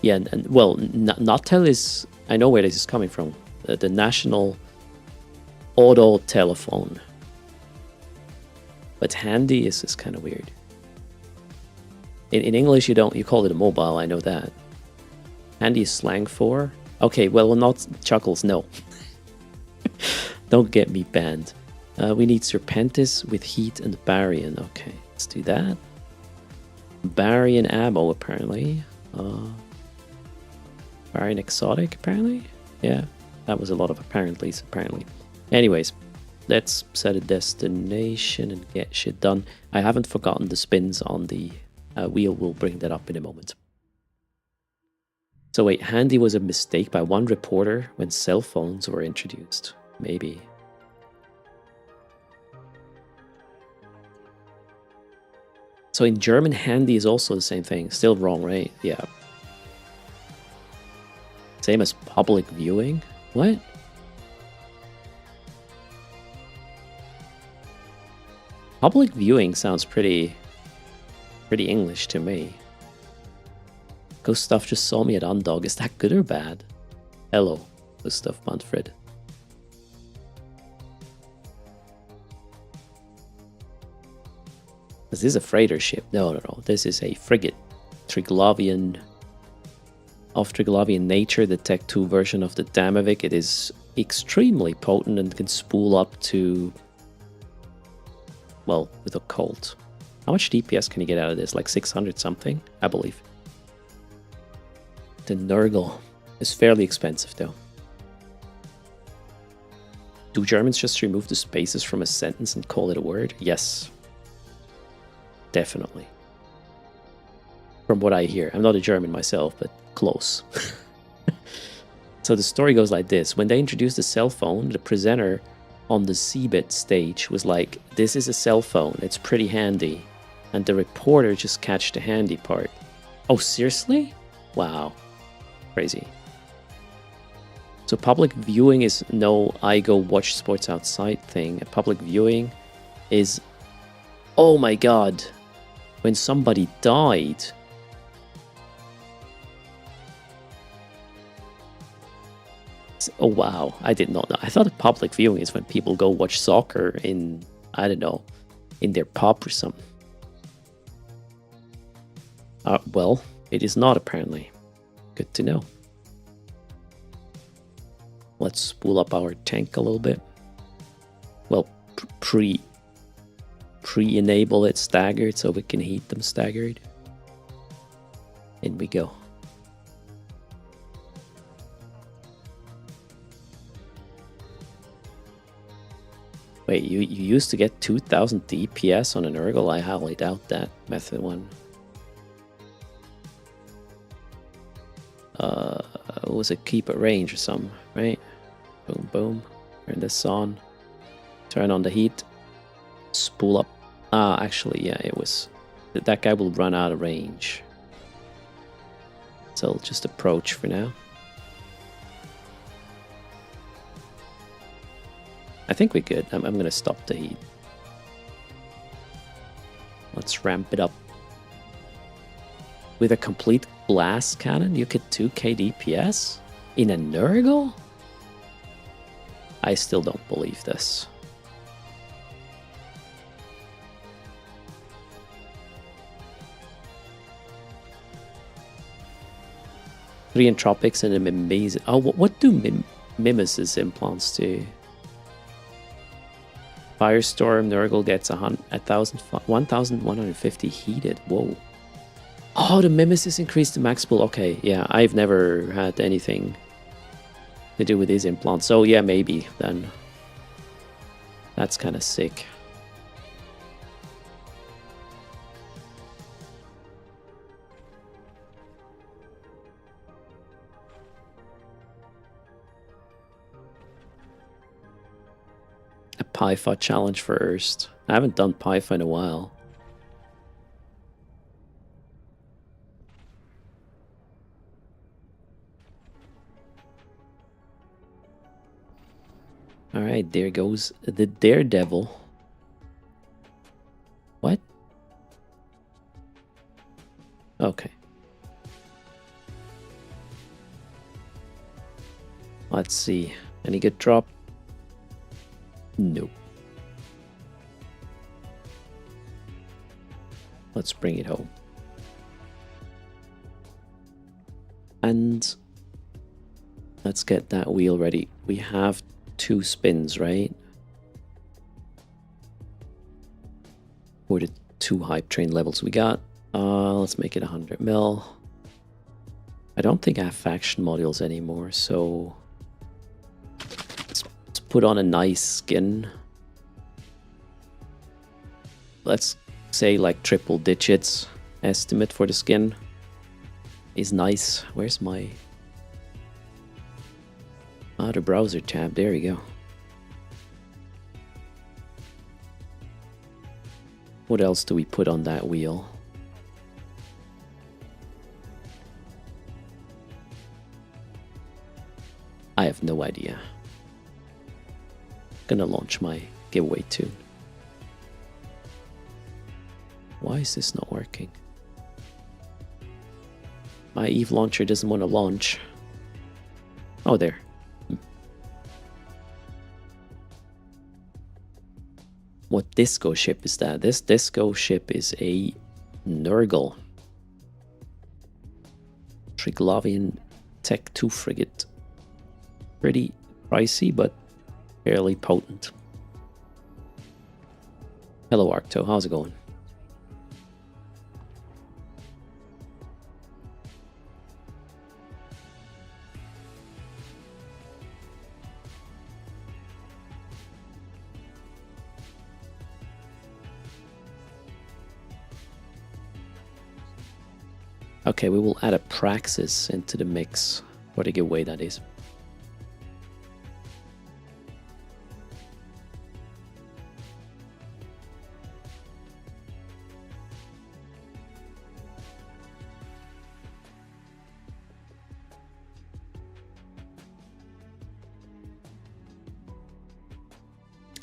Yeah, and well, Natel is... I know where this is coming from. The National Auto Telephone. But handy is kind of weird. In English, you call it a mobile, I know that. Handy is slang for... Okay, well, not Chuckles, no. Don't get me banned. We need Serpentis with heat and Barian. Okay, let's do that. Barian ammo, apparently. Barian exotic, apparently? Yeah, that was a lot of apparentlys, apparently. Anyways, let's set a destination and get shit done. I haven't forgotten the spins on the wheel. We'll bring that up in a moment. So wait, handy was a mistake by one reporter when cell phones were introduced. Maybe. So in German, handy is also the same thing. Still wrong, right? Yeah. Same as public viewing? What? Public viewing sounds pretty English to me. Gustav just saw me at Undog. Is that good or bad? Hello, Gustav Manfred. Is this a freighter ship? No, no, no. This is a frigate. Triglavian. Of Triglavian nature, the Tech 2 version of the Damavik. It is extremely potent and can spool up to, well, with a Colt. How much DPS can you get out of this? Like 600 something, I believe. The Nurgle is fairly expensive though. Do Germans just remove the spaces from a sentence and call it a word? Yes. Definitely. From what I hear. I'm not a German myself, but close. So the story goes like this. When they introduced the cell phone, the presenter on the CeBIT stage was like, this is a cell phone, it's pretty handy. And the reporter just catched the handy part. Oh, seriously? Wow. Crazy. So public viewing is no I go watch sports outside thing. A public viewing is, oh my god, when somebody died. Oh wow, I did not know. I thought a public viewing is when people go watch soccer in, I don't know, in their pub or something. Well, it is not apparently. Good to know. Let's spool up our tank a little bit. Well, pre-enable it staggered so we can heat them staggered. In we go. Wait, you used to get 2000 DPS on an Urgle? I highly doubt that, method 1. It was a keep at range or something, right? Boom, boom. Turn this on. Turn on the heat. Spool up. Ah, actually, yeah, it was... That guy will run out of range. So just approach for now. I think we're good. I'm going to stop the heat. Let's ramp it up. With a complete blast cannon, you get 2k DPS? In a Nurgle? I still don't believe this. Three entropics and an amazing... Oh, what do Mimesis implants do? Firestorm, Nurgle gets 1,150 heated. Whoa. Oh, the Mimesis increased the max pool. Okay, yeah, I've never had anything to do with these implants. So yeah, maybe then. That's kind of sick. A Pyfa challenge first. I haven't done Pyfa in a while. Alright, there goes the Daredevil. What? Okay. Let's see. Any good drop? Nope. Let's bring it home. And let's get that wheel ready. We have 2 spins, right? For the 2 hype train levels we got. Let's make it 100 mil. I don't think I have faction modules anymore, so let's put on a nice skin. Let's say like triple digits estimate for the skin is nice. Where's my... Ah, the browser tab, there we go. What else do we put on that wheel? I have no idea. Gonna launch my giveaway tune. Why is this not working? My Eve launcher doesn't want to launch. Oh, there. What disco ship is that? This disco ship is a Nurgle. Triglavian Tech 2 frigate. Pretty pricey, but fairly potent. Hello Arcto, how's it going? Okay, we will add a Praxis into the mix. What a giveaway that is.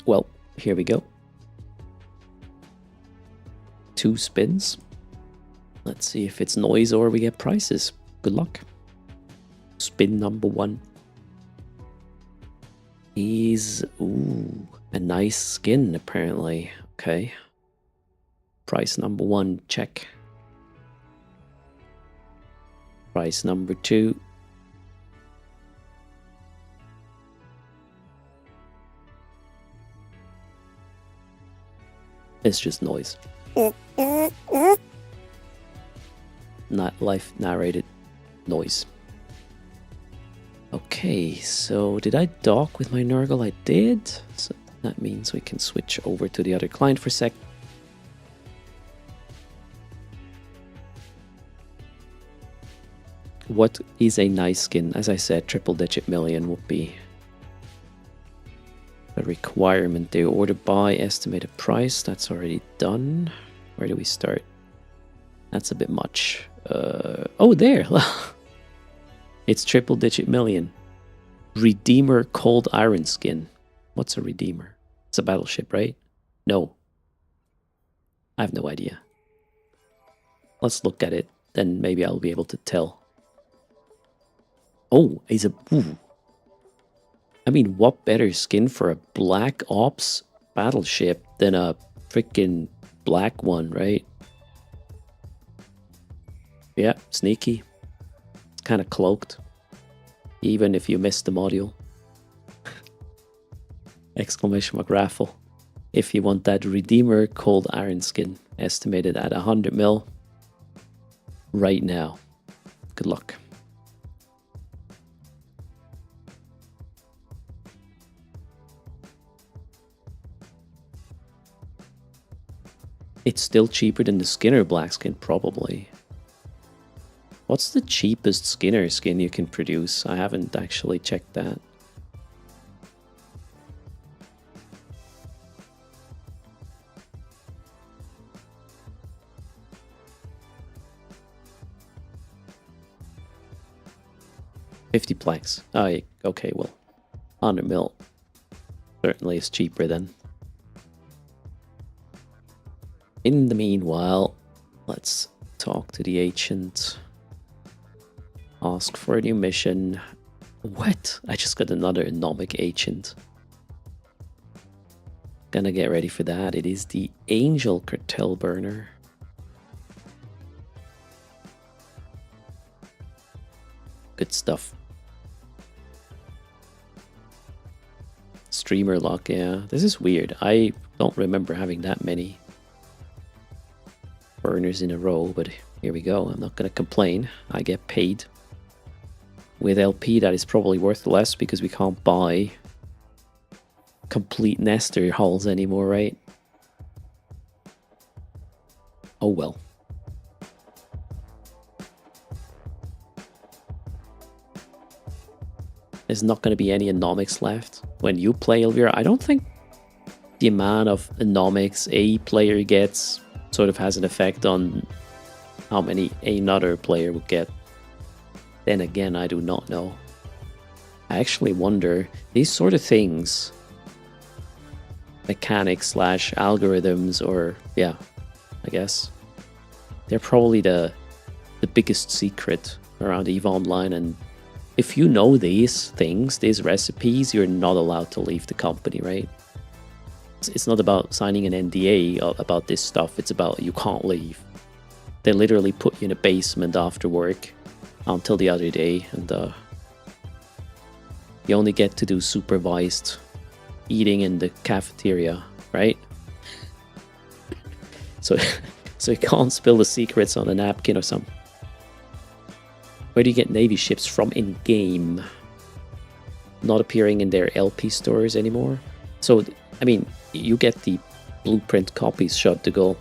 Well, here we go. 2 spins. Let's see if it's noise or we get prices. Good luck. Spin number 1 is a nice skin apparently. Okay. Price number 1, check. Price number 2. It's just noise. Not life narrated noise. Okay, so did I dock with my Nurgle? I did. So that means we can switch over to the other client for a sec. What is a nice skin? As I said, triple-digit million would be a requirement there. Order by, estimated price. That's already done. Where do we start? That's a bit much. Oh, there. It's triple-digit million. Redeemer Cold Iron Skin. What's a Redeemer? It's a battleship, right? No. I have no idea. Let's look at it. Then maybe I'll be able to tell. Oh, he's a... Ooh. I mean, what better skin for a Black Ops battleship than a freaking black one, right? Yeah, sneaky. It's kind of cloaked. Even if you missed the module. Exclamation mark raffle. If you want that Redeemer Cold Iron Skin, estimated at 100 mil right now. Good luck. It's still cheaper than the Skinner Black Skin, probably. What's the cheapest Skinner skin you can produce? I haven't actually checked that. $50 plex. Oh, okay, well, 100 mil certainly is cheaper then. In the meanwhile, let's talk to the agent. Ask for a new mission. What? I just got another anomic agent. Gonna get ready for that. It is the Angel Cartel Burner. Good stuff. Streamer lock, yeah. This is weird. I don't remember having that many burners in a row, but here we go. I'm not gonna complain. I get paid. With LP, that is probably worth less because we can't buy complete nester hulls anymore, right? Oh well. There's not going to be any anomics left when you play Elvira. I don't think the amount of anomics a player gets sort of has an effect on how many another player would get. Then again, I do not know. I actually wonder, these sort of things, mechanics / algorithms, or yeah, I guess, they're probably the biggest secret around EVE Online. And if you know these things, these recipes, you're not allowed to leave the company, right? it's not about signing an NDA about this stuff. It's about you can't leave. They literally put you in a basement after work until the other day, and you only get to do supervised eating in the cafeteria, right? So you can't spill the secrets on a napkin or something. Where do you get Navy ships from in game? Not appearing in their LP stores anymore. So, I mean, you get the blueprint copies shot to go.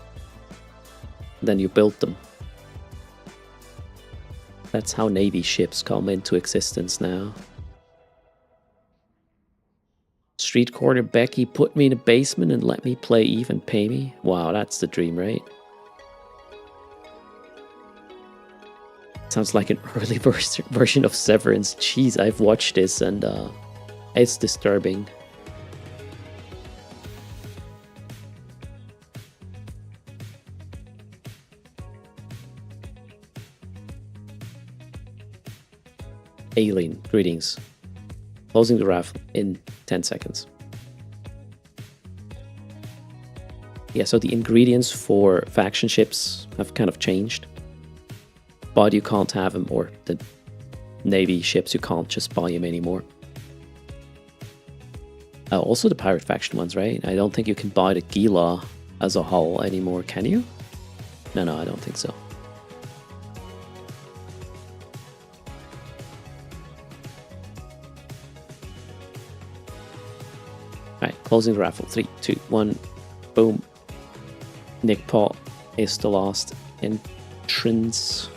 Then you build them. That's how Navy ships come into existence now. Street corner Becky put me in a basement and let me play Eve and pay me. Wow, that's the dream, right? Sounds like an early version of Severance. Jeez, I've watched this and it's disturbing. Alien, greetings. Closing the raffle in 10 seconds. Yeah, so the ingredients for faction ships have kind of changed. But you can't have them, or the Navy ships, you can't just buy them anymore. Also the pirate faction ones, right? I don't think you can buy the Gila as a hull anymore, can you? No, I don't think so. Alright, closing the raffle. 3, 2, 1, boom. Nick Paul is the last entrance.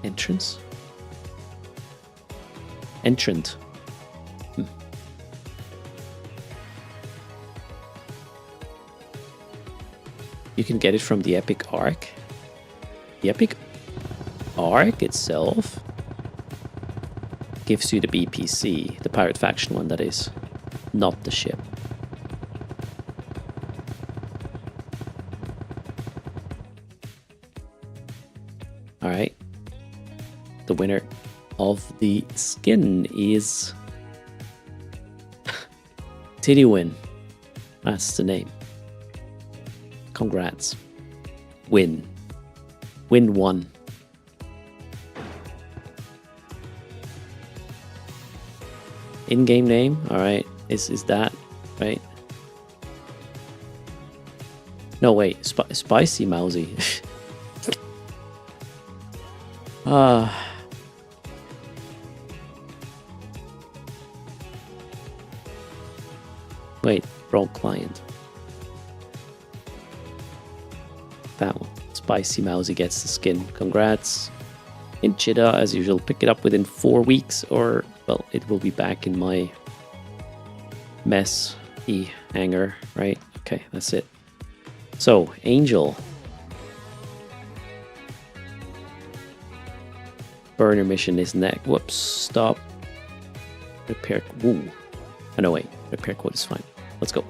Entrance? Entrant. You can get it from the Epic Arc. The Epic Arc itself gives you the BPC, the pirate faction one, that is, not the ship. Alright. The winner of the skin is Tidywin. That's the name. Congrats. Win 1. In-game name? Alright. Is that right? No, wait. Spicy Mousy. Wait, wrong client. That one. Spicy Mousy gets the skin. Congrats. In Chida, as usual, pick it up within 4 weeks, or, well, it will be back in my mess hanger, right? Okay, that's it. So, Angel. Burner mission is next. Whoops, stop. Repair. Woo. Oh, no, wait. Repair quote is fine. Let's go.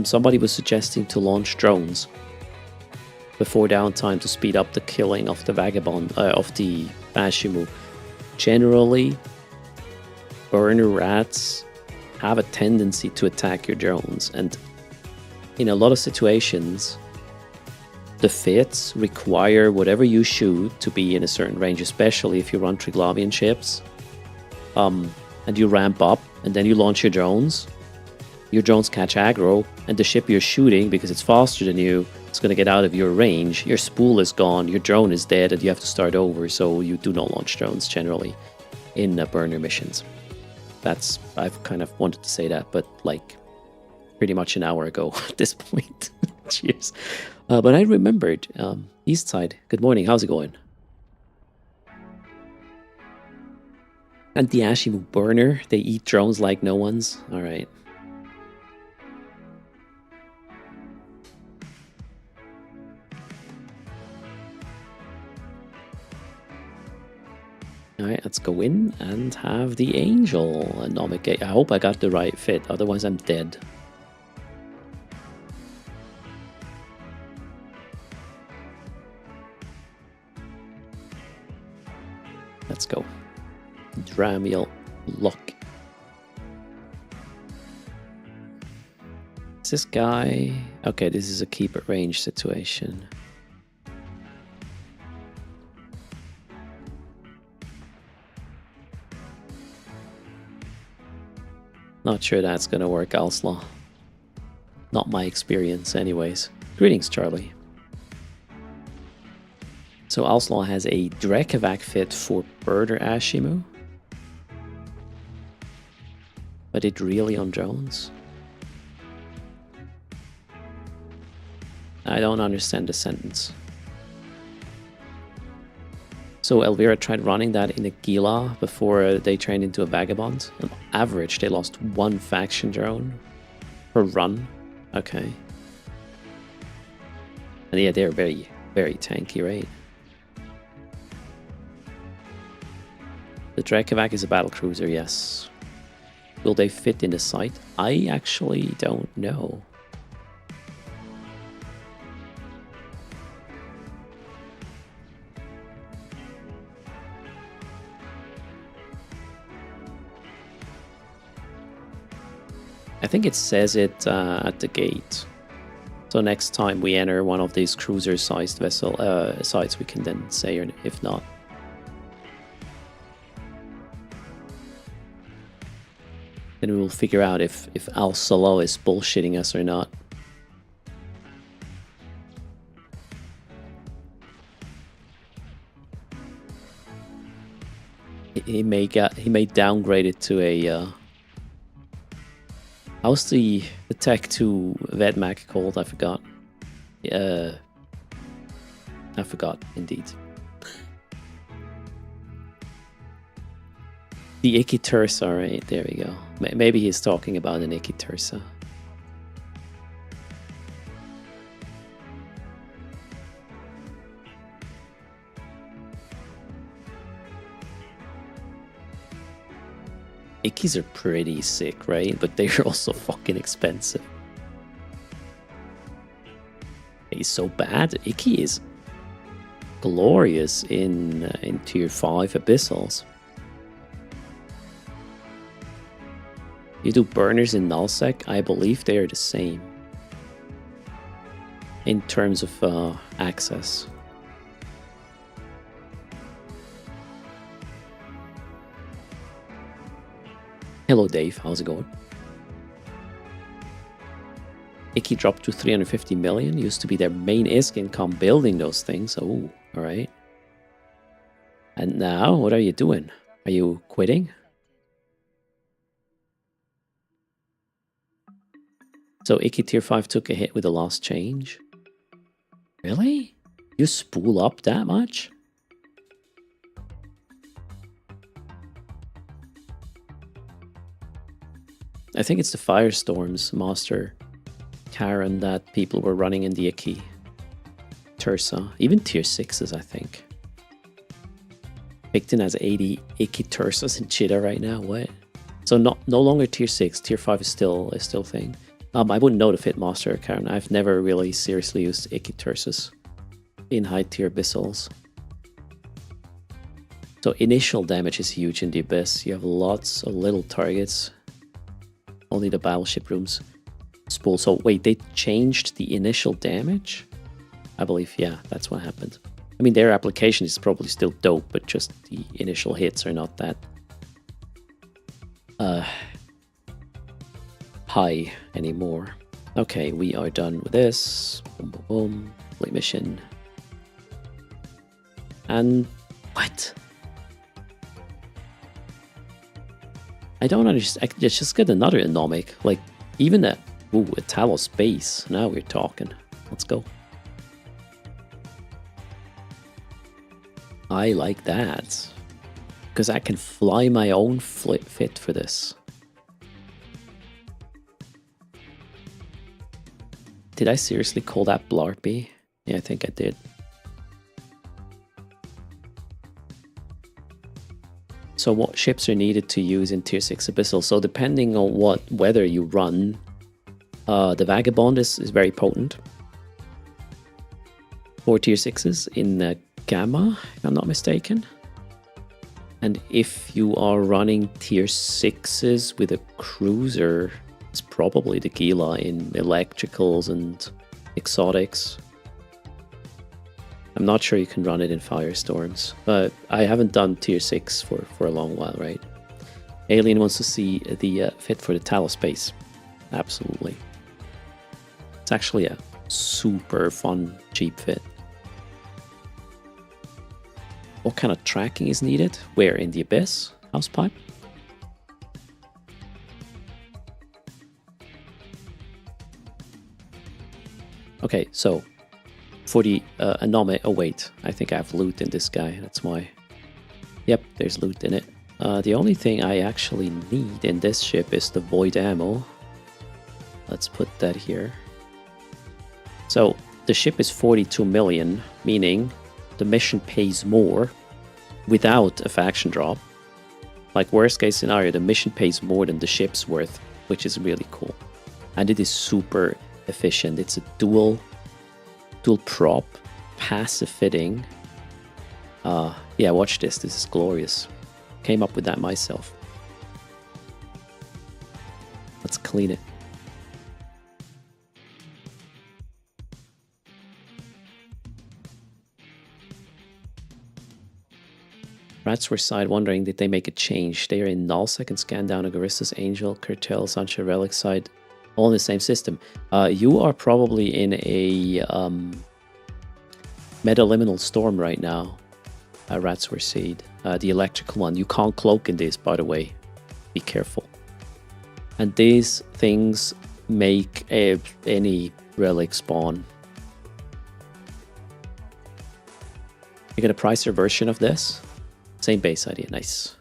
Somebody was suggesting to launch drones before downtime to speed up the killing of the vagabond, of the Ashimu. Generally, burner rats have a tendency to attack your drones, and in a lot of situations, the fits require whatever you shoot to be in a certain range, especially if you run Triglavian ships, and you ramp up, and then you launch your drones catch aggro, and the ship you're shooting, because it's faster than you, it's going to get out of your range, your spool is gone, your drone is dead, and you have to start over, so you do not launch drones generally in burner missions. I've kind of wanted to say that, but like pretty much an hour ago at this point. Cheers. But I remembered, East Side, good morning, how's it going? And the Ashimu burner, they eat drones like no one's. Alright. Alright, let's go in and have the Angel Anomic. I hope I got the right fit, otherwise I'm dead. Let's go. Dramiel Lock. Is this guy... Okay, this is a keep at range situation. Not sure that's gonna work, Alslaw. Not my experience anyways. Greetings, Charlie. So Alslaw has a Drekavac fit for Birder Ashimu. But it really on drones? I don't understand the sentence. So Elvira tried running that in a Gila before they trained into a Vagabond. On average, they lost 1 faction drone per run. Okay. And yeah, they're very, very tanky, right? The Drekavac is a battle cruiser, yes. Will they fit in the site? I actually don't know. I think it says it at the gate. So next time we enter one of these cruiser-sized vessel sites, we can then say, or if not. Then we will figure out if Al Solo is bullshitting us or not. He may downgrade it to a. How's the Tech 2 Vedmak called? I forgot. I forgot, indeed. The Icky Tursa, right? There we go. Maybe he's talking about an Icky Tursa. Ickies are pretty sick, right? But they're also fucking expensive. He's so bad. Icky is glorious in tier 5 abyssals. You do burners in nullsec, I believe they are the same in terms of access. Hello Dave, how's it going? Icky dropped to 350 million, used to be their main ISK income building those things. Oh, alright. And now, what are you doing? Are you quitting? So Icky tier 5 took a hit with the last change? Really? You spool up that much? I think it's the Firestorms Master Karen that people were running in the Icky Tursa. Even tier 6s, I think. Picton has 80 Icky Tursas in Cheetah right now. What? So no longer tier 6. Tier 5 is still a thing. I wouldn't know the fit Master Karen. I've never really seriously used Icky Tursas in high tier abyssals. So initial damage is huge in the Abyss. You have lots of little targets. Only the battleship rooms spool. So wait, they changed the initial damage? I believe, yeah, that's what happened. I mean, their application is probably still dope, but just the initial hits are not that high anymore. Okay, we are done with this. Boom, boom, boom. Complete mission. And what? I don't understand. Let's just get another anomic. Like, even a Talos base. Now we're talking. Let's go. I like that. Because I can fly my own fit for this. Did I seriously call that Blarpy? Yeah, I think I did. So what ships are needed to use in tier 6 Abyssal? So depending on what weather you run, the Vagabond is very potent. For tier 6s in Gamma, if I'm not mistaken. And if you are running tier 6s with a cruiser, it's probably the Gila in electricals and exotics. I'm not sure you can run it in firestorms, but I haven't done tier 6 for a long while, right? Alien wants to see the fit for the Talos base. Absolutely. It's actually a super fun, cheap fit. What kind of tracking is needed? Where? In the Abyss? Housepipe? Okay, so for the Anome... Oh wait, I think I have loot in this guy, that's why. Yep, there's loot in it. The only thing I actually need in this ship is the void ammo. Let's put that here. So, the ship is 42 million, meaning the mission pays more without a faction drop. Like worst case scenario, the mission pays more than the ship's worth, which is really cool. And it is super efficient. It's a dual prop, passive fitting. Yeah, watch this. This is glorious. Came up with that myself. Let's clean it. Rats were side wondering, did they make a change? They are in Nullsec and scan down Agoristas, Angel, Curtail, Sancho, Relic side, all in the same system. You are probably in a Metaliminal Storm right now. Rats were seed. The electrical one. You can't cloak in this, by the way. Be careful. And these things make any relic spawn. You get a pricier version of this. Same base idea, nice.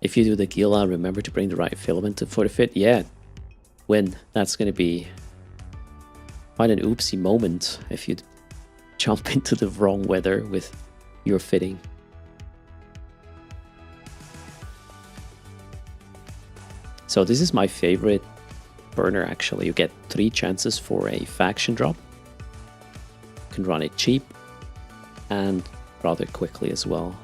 If you do the Gila, remember to bring the right filament for the fit. Yeah, when that's going to be quite an oopsie moment if you jump into the wrong weather with your fitting. So this is my favorite burner actually. You get 3 chances for a faction drop. You can run it cheap and rather quickly as well.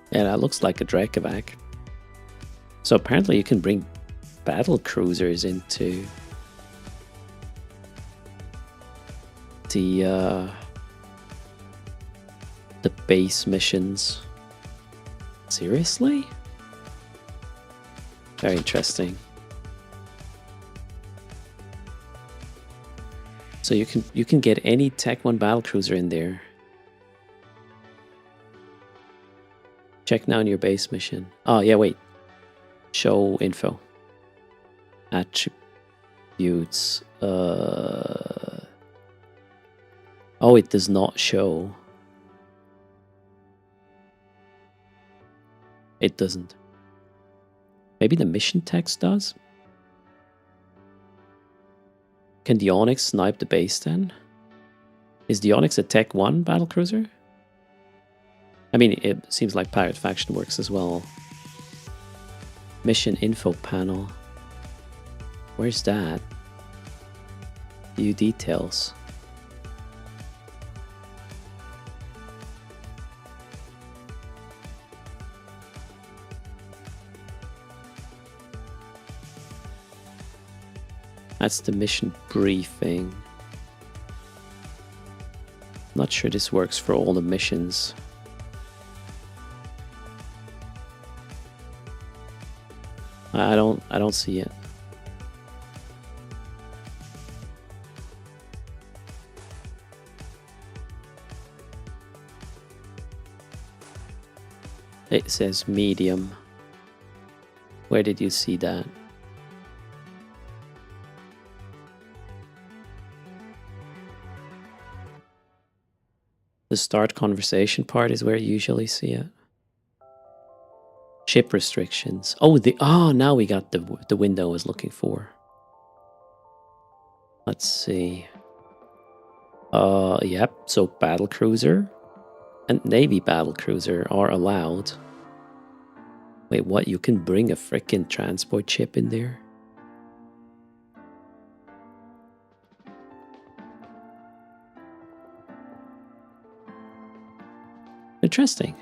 Yeah, that looks like a Dracovac. So apparently you can bring battle cruisers into the base missions. Seriously? Very interesting. So you can get any Tech 1 battle cruiser in there. Check now in your base mission. Oh, yeah, wait. Show info. Attributes. Oh, it does not show. It doesn't. Maybe the mission text does? Can the Onyx snipe the base then? Is the Onyx a Tech 1 battlecruiser? I mean, it seems like Pirate Faction works as well. Mission info panel. Where's that? View details. That's the mission briefing. Not sure this works for all the missions. I don't see it. It says medium. Where did you see that? The start conversation part is where you usually see it. Ship restrictions. Oh, now we got the window I was looking for. Let's see. Yep. So battle cruiser and Navy battle cruiser are allowed. Wait, what? You can bring a frickin' transport ship in there? Interesting.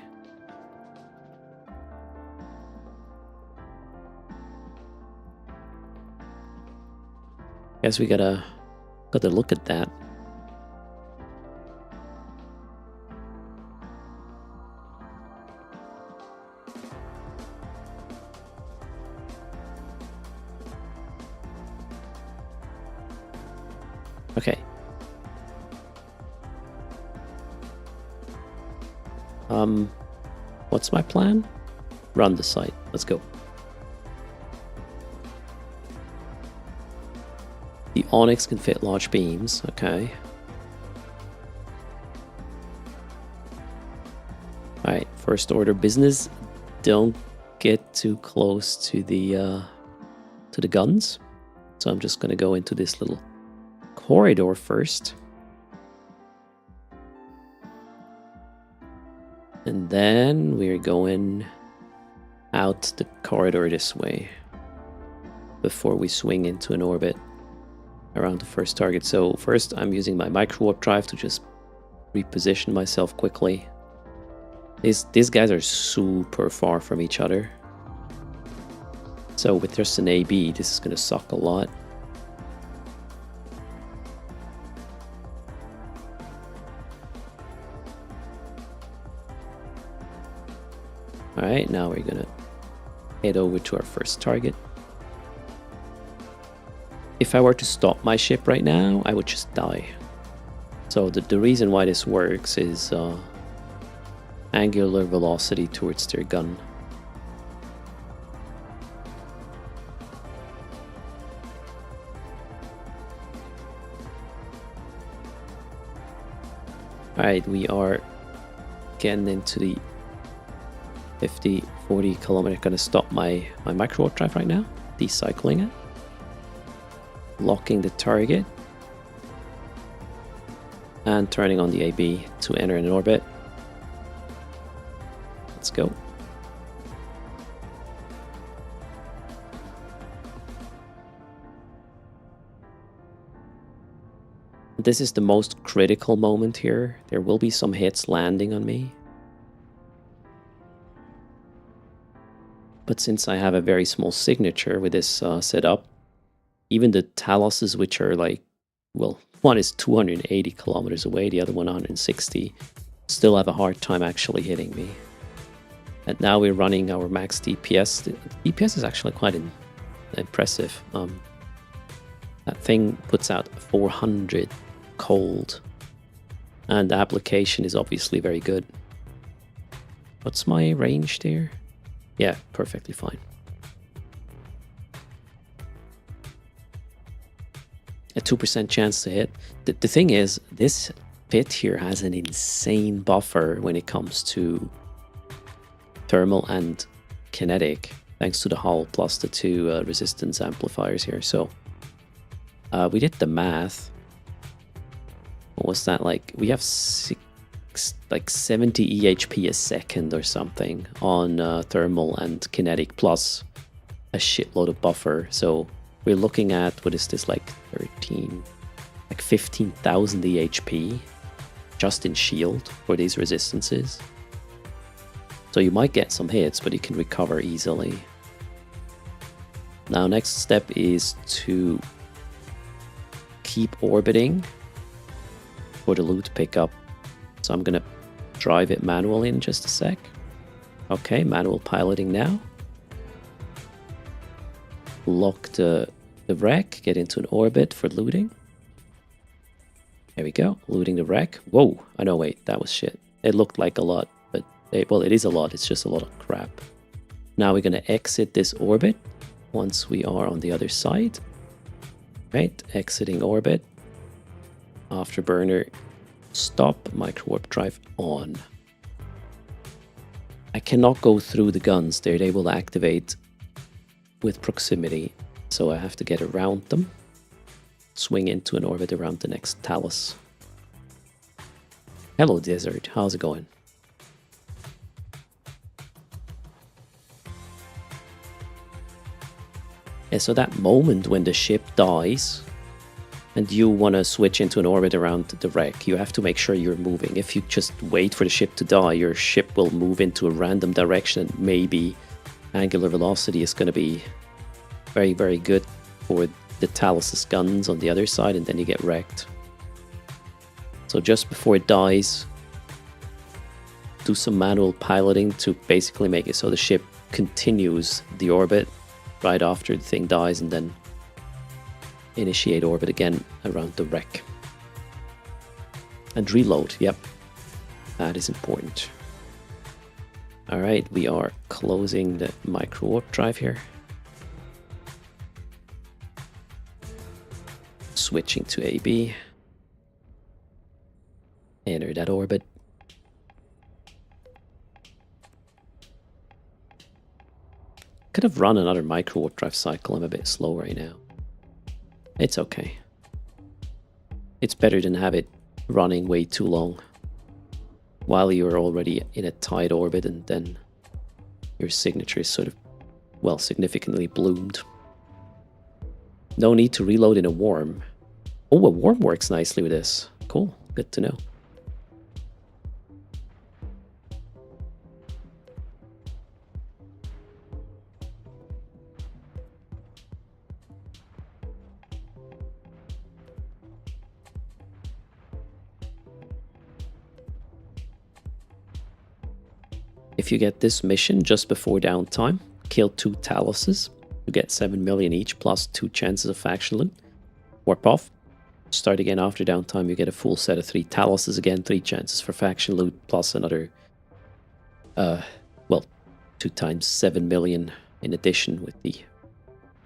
Guess we gotta look at that. Okay. What's my plan? Run the site. Let's go. The Onyx can fit large beams. Okay. Alright, first order business. Don't get too close to the guns. So I'm just gonna go into this little corridor first. And then we're going out the corridor this way before we swing into an orbit around the first target. So first I'm using my micro warp drive to just reposition myself quickly. These guys are super far from each other. So with just an AB, this is gonna suck a lot. Alright, now we're gonna head over to our first target. If I were to stop my ship right now, I would just die. So the reason why this works is angular velocity towards their gun. Alright, we are getting into the 50, 40 kilometer. Gonna stop my micro warp drive right now, decycling it, locking the target, and turning on the AB to enter an orbit. Let's go. This is the most critical moment here. There will be some hits landing on me. But since I have a very small signature with this setup, even the Taloses, which are like, well, one is 280 kilometers away, the other one 160, still have a hard time actually hitting me. And now we're running our max DPS. The DPS is actually quite impressive. That thing puts out 400 cold, and the application is obviously very good. What's my range there? Yeah, perfectly fine. A 2% chance to hit. The thing is, this pit here has an insane buffer when it comes to thermal and kinetic, thanks to the hull plus the two resistance amplifiers here. So we did the math. What was that like? We have 70 EHP a second or something on thermal and kinetic, plus a shitload of buffer. So we're looking at, what is this, like 15,000 EHP just in shield for these resistances. So you might get some hits, but you can recover easily. Now next step is to keep orbiting for the loot pickup. So I'm gonna drive it manually in just a sec. Okay, manual piloting now. Lock the wreck, get into an orbit for looting. There we go, looting the wreck. Whoa, I know, wait, that was shit. It looked like a lot, but well, it is a lot, it's just a lot of crap. Now we're going to exit this orbit once we are on the other side. Right, exiting orbit. Afterburner, stop, micro warp drive on. I cannot go through the guns there, they will activate with proximity, so I have to get around them. Swing into an orbit around the next Talus. Hello Desert, how's it going? Yeah, so that moment when the ship dies and you want to switch into an orbit around the wreck, you have to make sure you're moving. If you just wait for the ship to die, your ship will move into a random direction. Maybe angular velocity is going to be very, very good for the Talus's guns on the other side, and then you get wrecked. So just before it dies, do some manual piloting to basically make it so the ship continues the orbit right after the thing dies, and then initiate orbit again around the wreck. And reload, yep, that is important. Alright, we are closing the micro warp drive here. Switching to AB. Enter that orbit. Could have run another micro warp drive cycle. I'm a bit slow right now. It's okay. It's better than have it running way too long while you're already in a tight orbit and then your signature is sort of, well, significantly bloomed. No need to reload in a worm. Oh, a worm works nicely with this. Cool, good to know. If you get this mission just before downtime, kill 2 Taluses, you get 7 million each plus 2 chances of faction loot. Warp off. Start again after downtime, you get a full set of 3 Taluses again, 3 chances for faction loot plus another, well, 2 times 7 million in addition with the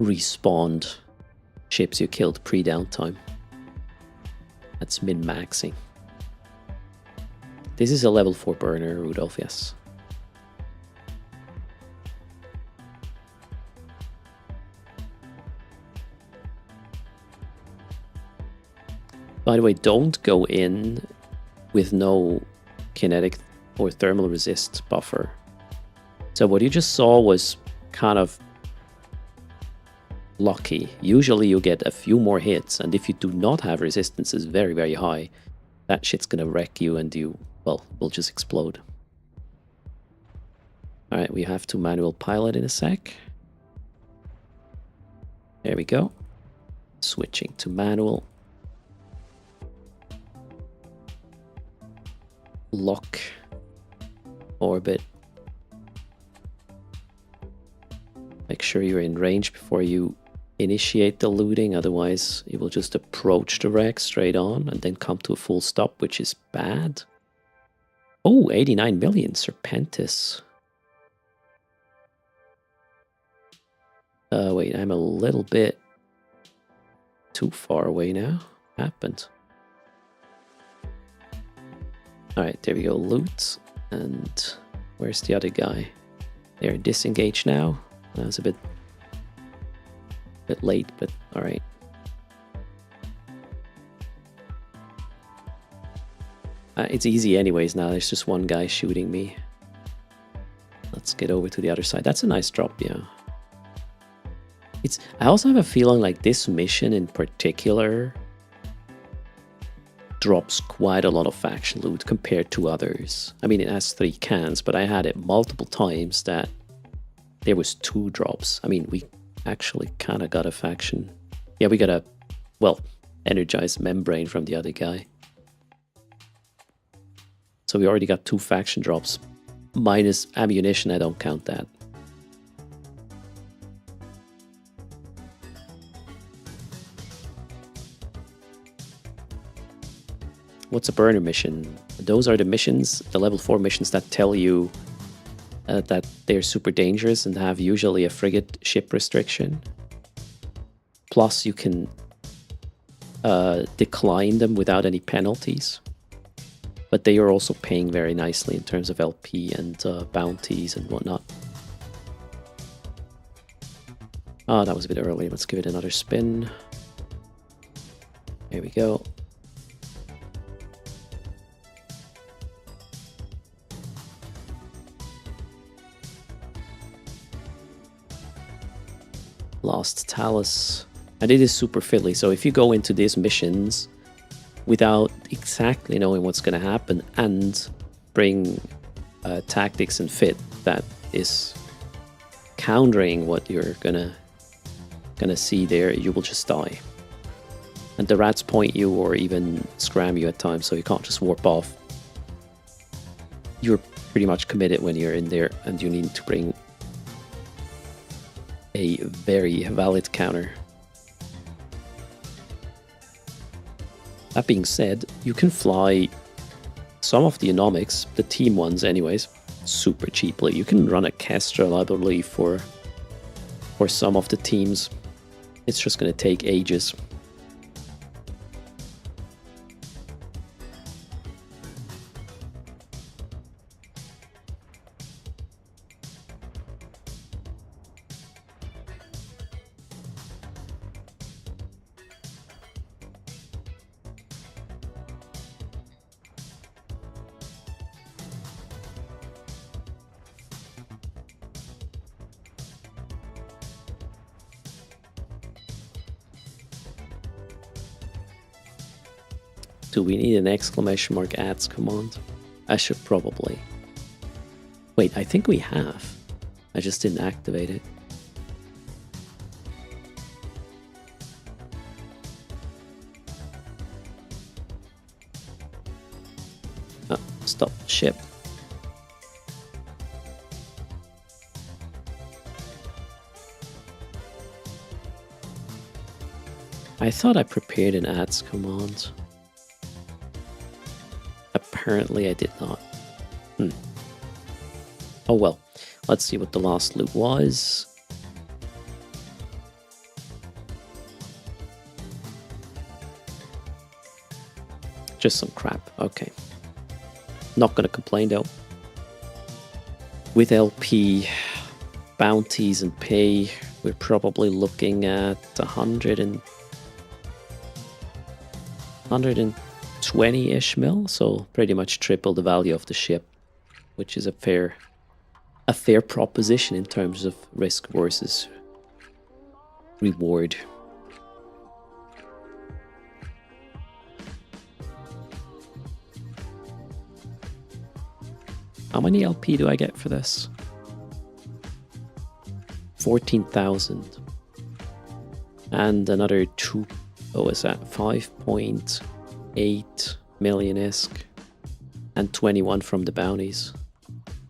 respawned ships you killed pre-downtime. That's min-maxing. This is a level 4 burner, Rudolph, yes. By the way, don't go in with no kinetic or thermal resist buffer. So what you just saw was kind of lucky. Usually you get a few more hits, and if you do not have resistances very, very high, that shit's gonna wreck you and you, well, will just explode. Alright, we have to manual pilot in a sec. There we go. Switching to manual. Lock orbit. Make sure you're in range before you initiate the looting, otherwise you will just approach the wreck straight on and then come to a full stop, which is bad. Oh, 89 million Serpentis. Wait, I'm a little bit too far away now. Happened. Alright, there we go, loot. And where's the other guy? They're disengaged now. That was a bit late, but alright. It's easy anyways now, there's just one guy shooting me. Let's get over to the other side. That's a nice drop, yeah. I also have a feeling like this mission in particular drops quite a lot of faction loot compared to others. I mean, it has 3 cans, but I had it multiple times that there was 2 drops. I mean, we actually kind of got a faction. Yeah, we got a, well, energized membrane from the other guy. So we already got 2 faction drops. Minus ammunition, I don't count that. What's a burner mission? Those are the missions, the level 4 missions that tell you that they're super dangerous and have usually a frigate ship restriction. Plus, you can decline them without any penalties. But they are also paying very nicely in terms of LP and bounties and whatnot. Oh, that was a bit early. Let's give it another spin. There we go. Lost Talus. And it is super fiddly, so if you go into these missions without exactly knowing what's going to happen and bring tactics and fit that is countering what you're gonna see there, you will just die. And the rats point you or even scram you at times, so you can't just warp off. You're pretty much committed when you're in there, and you need to bring a very valid counter. That being said, you can fly some of the anomics, the team ones anyways, super cheaply. You can run a Kestrel, I believe, for some of the teams. It's just going to take ages. Do we need an exclamation mark adds command? I should probably. Wait, I think we have. I just didn't activate it. Oh, stop ship. I thought I prepared an adds command. Apparently I did not. Oh well. Let's see what the last loot was. Just some crap. Okay. Not gonna complain though. With LP, bounties and pay, we're probably looking at 120-ish mil, so pretty much triple the value of the ship, which is a fair proposition in terms of risk versus reward. How many LP do I get for this? 14,000. And another 2, what was that? 5.8 million-esque. And 21 from the bounties.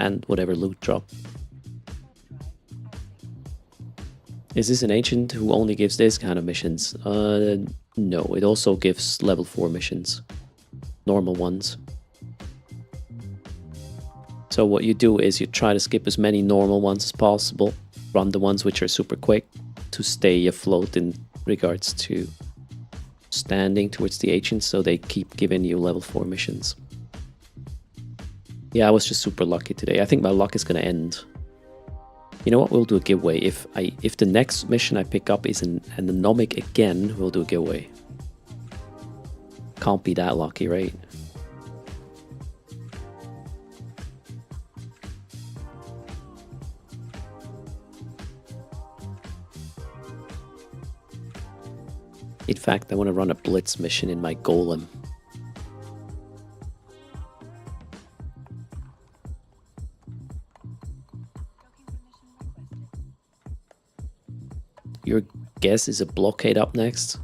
And whatever loot drop. Is this an ancient who only gives this kind of missions? No, it also gives level 4 missions. Normal ones. So what you do is you try to skip as many normal ones as possible. Run the ones which are super quick to stay afloat in regards to standing towards the ancients, so they keep giving you level 4 missions. Yeah, I was just super lucky today. I think my luck is going to end. You know what? We'll do a giveaway. If the next mission I pick up is an anomic again, we'll do a giveaway. Can't be that lucky, right? In fact, I want to run a blitz mission in my golem. Your guess is a blockade up next?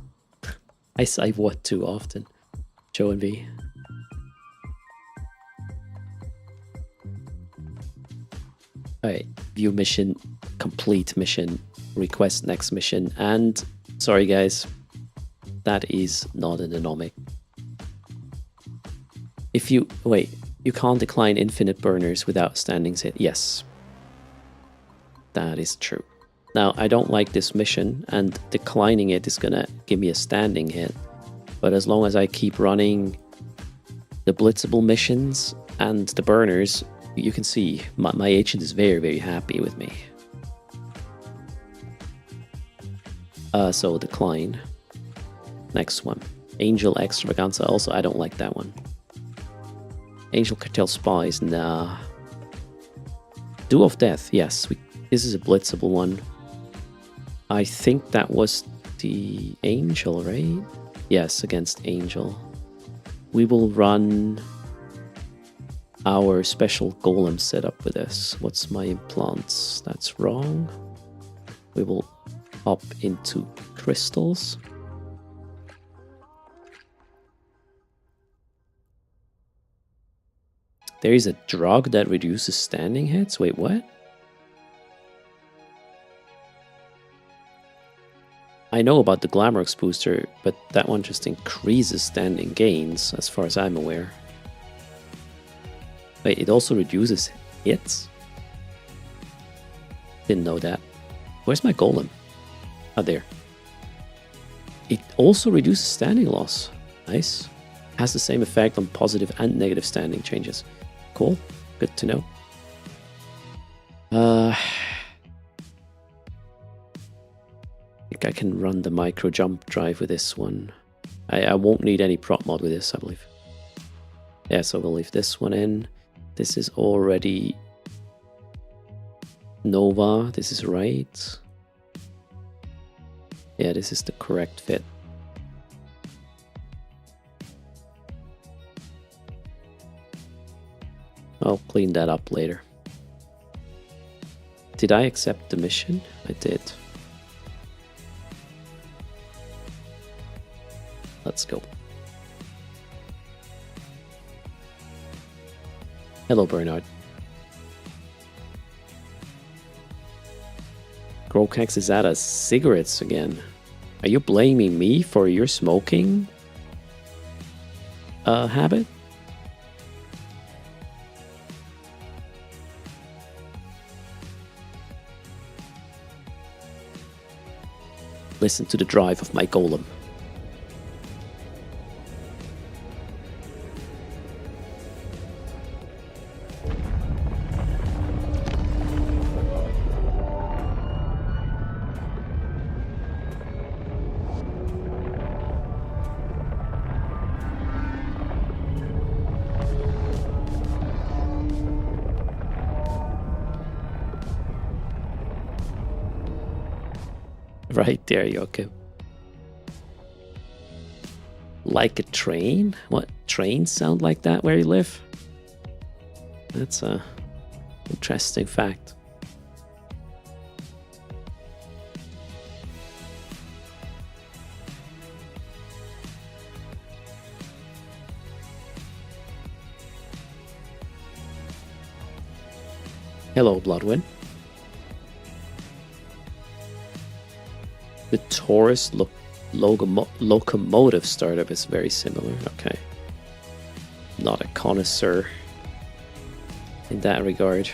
I say what too often? Joe and V. Alright, view mission, complete mission, request next mission, and sorry guys, that is not an anomic. If you, wait, you can't decline infinite burners without standing set. Yes, That is true. Now, I don't like this mission, and declining it is gonna give me a standing hit. But as long as I keep running the blitzable missions and the burners, you can see my agent is very, very happy with me. So decline. Next one. Angel Extravaganza. Also, I don't like that one. Angel Cartel Spies. Nah. Duel of Death. Yes, this is a blitzable one. I think that was the Angel, right? Yes, against Angel. We will run our special golem setup with this. What's my implants? That's wrong. We will up into crystals. There is a drug that reduces standing hits. Wait, what? I know about the Glamrox booster, but that one just increases standing gains, as far as I'm aware. Wait, it also reduces hits? Didn't know that. Where's my golem? Oh, there. It also reduces standing loss. Nice. Has the same effect on positive and negative standing changes. Cool. Good to know. I think I can run the micro jump drive with this one. I won't need any prop mod with this, I believe. Yeah, so we'll leave this one in. This is already Nova. This is right. Yeah, this is the correct fit. I'll clean that up later. Did I accept the mission? I did. Let's go. Hello, Bernard. Grocax is out of cigarettes again. Are you blaming me for your smoking habit? Listen to the drive of my golem. Right there, Yoku. Like a train? What? Trains sound like that where you live? That's a interesting fact. Hello, Bloodwind. The Taurus locomotive startup is very similar. Okay. Not a connoisseur in that regard.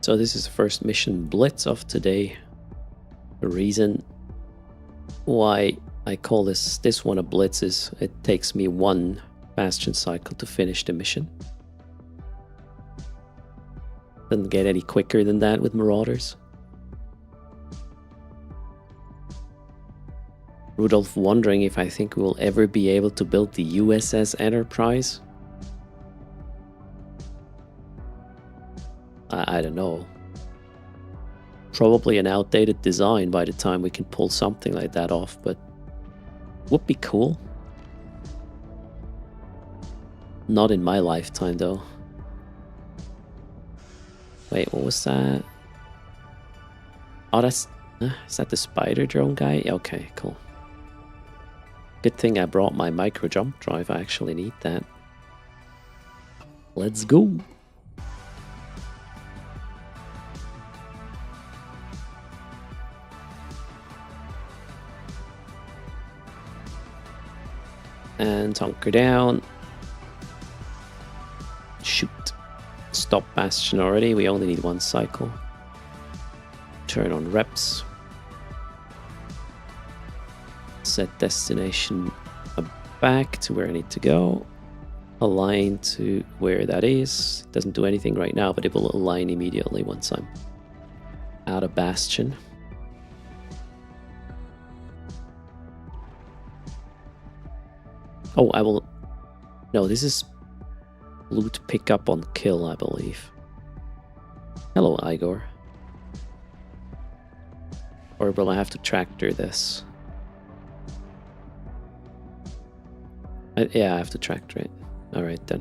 So this is the first mission blitz of today. The reason why I call this one a blitz is it takes me one bastion cycle to finish the mission. Doesn't get any quicker than that with Marauders. Rudolph wondering if I think we will ever be able to build the USS Enterprise. I don't know. Probably an outdated design by the time we can pull something like that off, but would be cool. Not in my lifetime though. Wait, what was that? Oh, is that the spider drone guy? Okay, cool. Good thing I brought my micro jump drive. I actually need that. Let's go. And hunker down. Shoot. Stop Bastion already. We only need one cycle. Turn on reps. Set destination back to where I need to go. Align to where that is. It doesn't do anything right now, but it will align immediately once I'm out of Bastion. Oh, I will... No, this is loot pickup on kill, I believe. Hello, Igor. Or will I have to tractor this? Yeah, I have to tractor it. Alright then.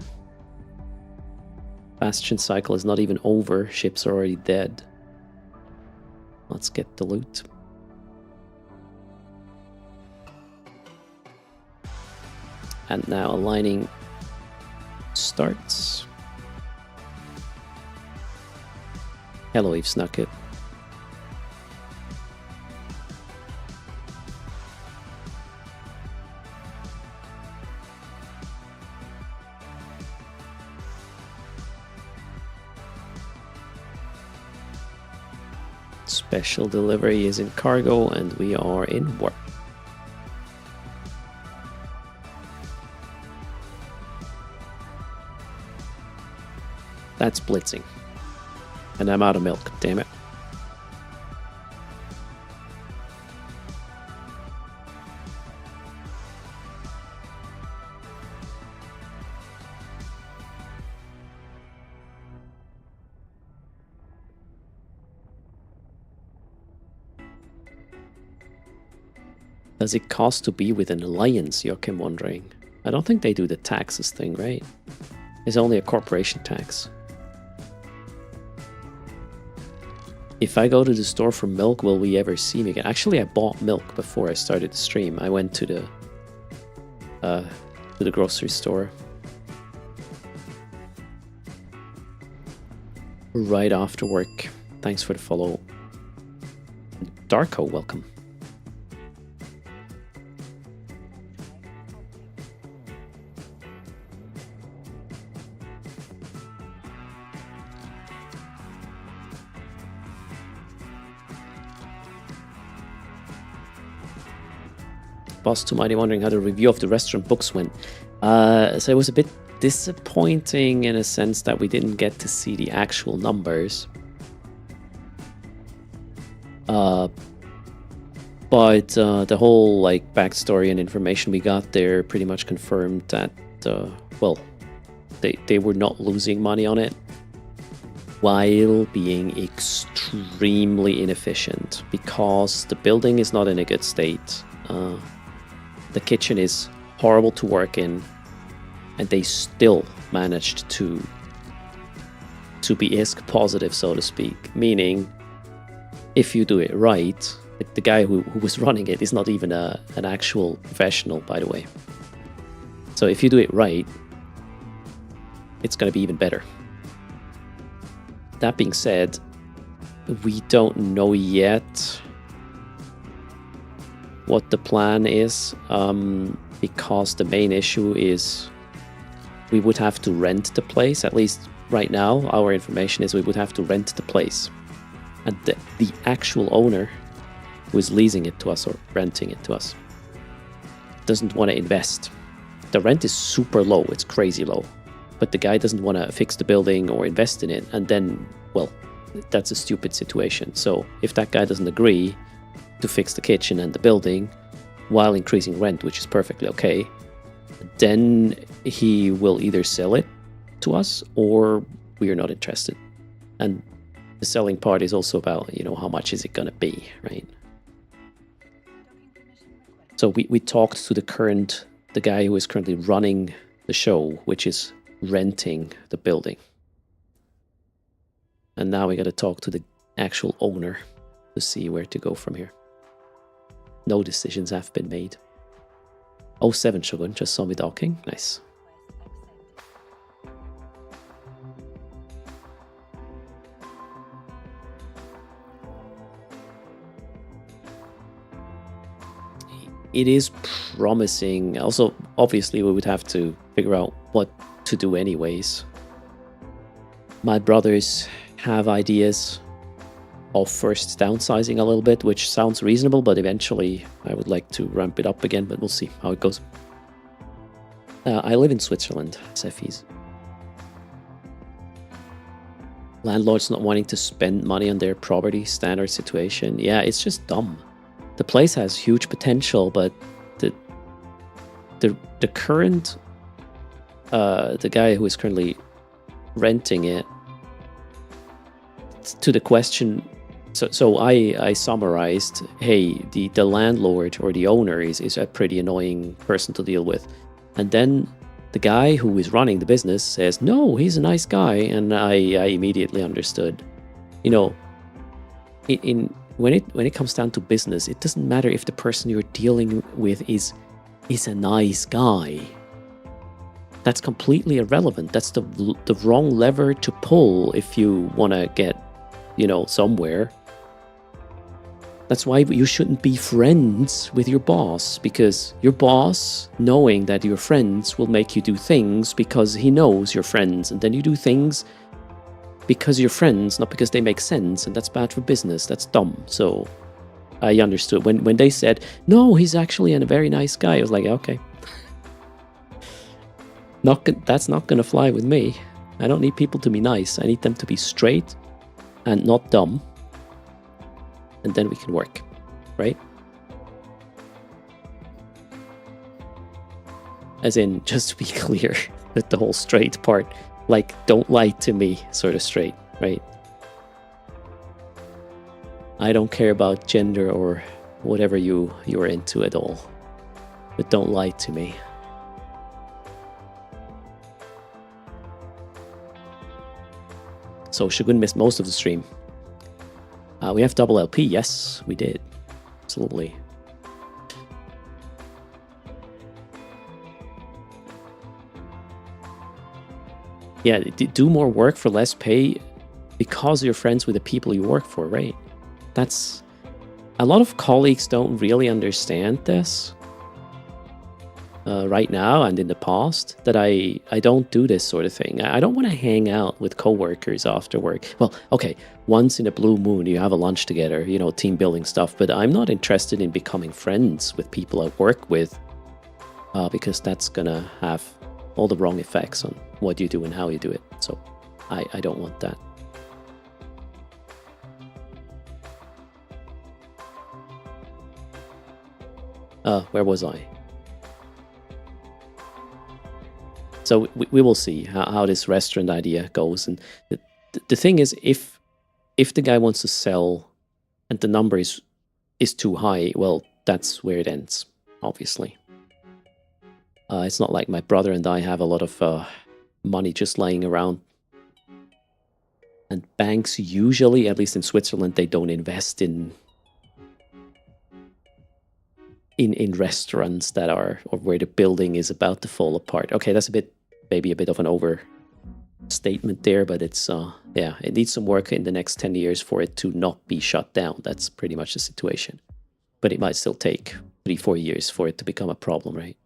Bastion cycle is not even over. Ships are already dead. Let's get the loot. And now aligning starts. Hello, Eve snuck it. Special delivery is in cargo and we are in warp. That's blitzing. And I'm out of milk, damn it. Does it cost to be with an alliance, Joachim wondering? I don't think they do the taxes thing, right? It's only a corporation tax. If I go to the store for milk, will we ever see me again? Actually, I bought milk before I started the stream. I went to the grocery store right after work. Thanks for the follow. Darko, welcome. Boss Too Mighty wondering how the review of the restaurant books went. So it was a bit disappointing in a sense that we didn't get to see the actual numbers. But the whole like backstory and information we got there pretty much confirmed that well, they were not losing money on it while being extremely inefficient because the building is not in a good state. The kitchen is horrible to work in, and they still managed to be ISK positive, so to speak. Meaning, if you do it right, the guy who was running it is not even an actual professional, by the way. So if you do it right, it's going to be even better. That being said, we don't know yet what the plan is, because the main issue is we would have to rent the place. At least right now, our information is we would have to rent the place. And the actual owner who is leasing it to us or renting it to us doesn't want to invest. The rent is super low, it's crazy low. But the guy doesn't want to fix the building or invest in it. And then, well, that's a stupid situation. So if that guy doesn't agree to fix the kitchen and the building, while increasing rent, which is perfectly okay, then he will either sell it to us or we are not interested. And the selling part is also about, you know, how much is it going to be, right? So we talked to the guy who is currently running the show, which is renting the building. And now we got to talk to the actual owner to see where to go from here. No decisions have been made. 07 Shogun just saw me docking. Nice. It is promising. Also, obviously, we would have to figure out what to do anyways. My brothers have ideas of first downsizing a little bit, which sounds reasonable, but eventually I would like to ramp it up again, but we'll see how it goes. I live in Switzerland, Sefis. Landlords not wanting to spend money on their property, standard situation. Yeah, it's just dumb. The place has huge potential, but the current the guy who is currently renting it, to the question, so I summarized, hey, the landlord or the owner is a pretty annoying person to deal with, and then the guy who is running the business says, no, he's a nice guy, and I immediately understood, you know, when it comes down to business, it doesn't matter if the person you're dealing with is a nice guy. That's completely irrelevant. That's the wrong lever to pull if you want to get, you know, somewhere. That's why you shouldn't be friends with your boss, because your boss, knowing that you're friends, will make you do things because he knows you're friends, and then you do things because you're friends, not because they make sense, and that's bad for business. That's dumb. So I understood when they said, no, he's actually a very nice guy. I was like, okay, that's not gonna fly with me. I don't need people to be nice. I need them to be straight and not dumb, and then we can work, right? As in, just to be clear, with the whole straight part, like, don't lie to me sort of straight, right? I don't care about gender or whatever you're into at all, but don't lie to me. So Shogun missed most of the stream. We have double LP. Yes, we did. Absolutely. Yeah, do more work for less pay because you're friends with the people you work for, right? That's... A lot of colleagues don't really understand this right now and in the past, that I don't do this sort of thing. I don't want to hang out with coworkers after work. Well, okay, once in a blue moon you have a lunch together, you know, team building stuff, but I'm not interested in becoming friends with people I work with because that's gonna have all the wrong effects on what you do and how you do it. So I don't want that. Where was I? So we will see how this restaurant idea goes. And the thing is, if the guy wants to sell and the number is too high, well, that's where it ends, obviously. It's not like my brother and I have a lot of money just lying around. And banks usually, at least in Switzerland, they don't invest in restaurants that are, or where the building is about to fall apart. Okay, that's maybe a bit of an overstatement there, but it's, yeah, it needs some work in the next 10 years for it to not be shut down. That's pretty much the situation. But it might still take 3-4 years for it to become a problem, right?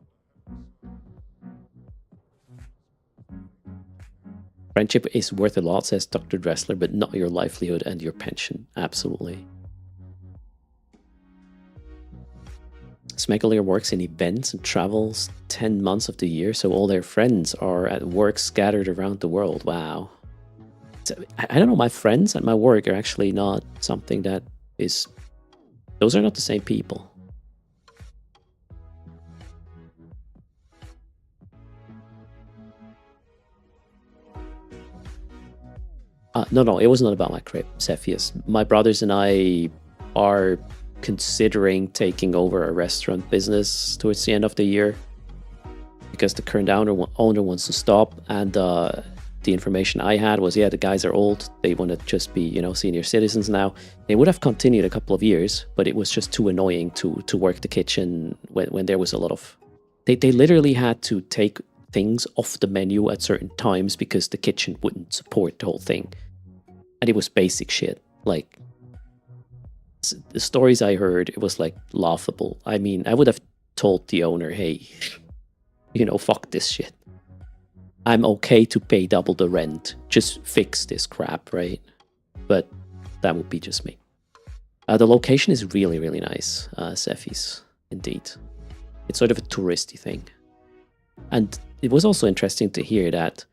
Friendship is worth a lot, says Dr. Dressler, but not your livelihood and your pension. Absolutely. Smegalier works in events and travels 10 months of the year, so all their friends are at work scattered around the world. Wow. So, I don't know, my friends at my work are actually not something that is... Those are not the same people. No, it was not about my crib, Cepheus. My brothers and I are considering taking over a restaurant business towards the end of the year because the current owner wants to stop. And the information I had was, the guys are old. They want to just be, senior citizens now. They would have continued a couple of years, but it was just too annoying to work the kitchen when there was a lot of... They literally had to take things off the menu at certain times because the kitchen wouldn't support the whole thing. And it was basic shit. Like, the stories I heard, it was like laughable. I mean, I would have told the owner, hey, fuck this shit. I'm okay to pay double the rent. Just fix this crap, right? But that would be just me. The location is really, really nice, Cepheus, indeed. It's sort of a touristy thing. And it was also interesting to hear that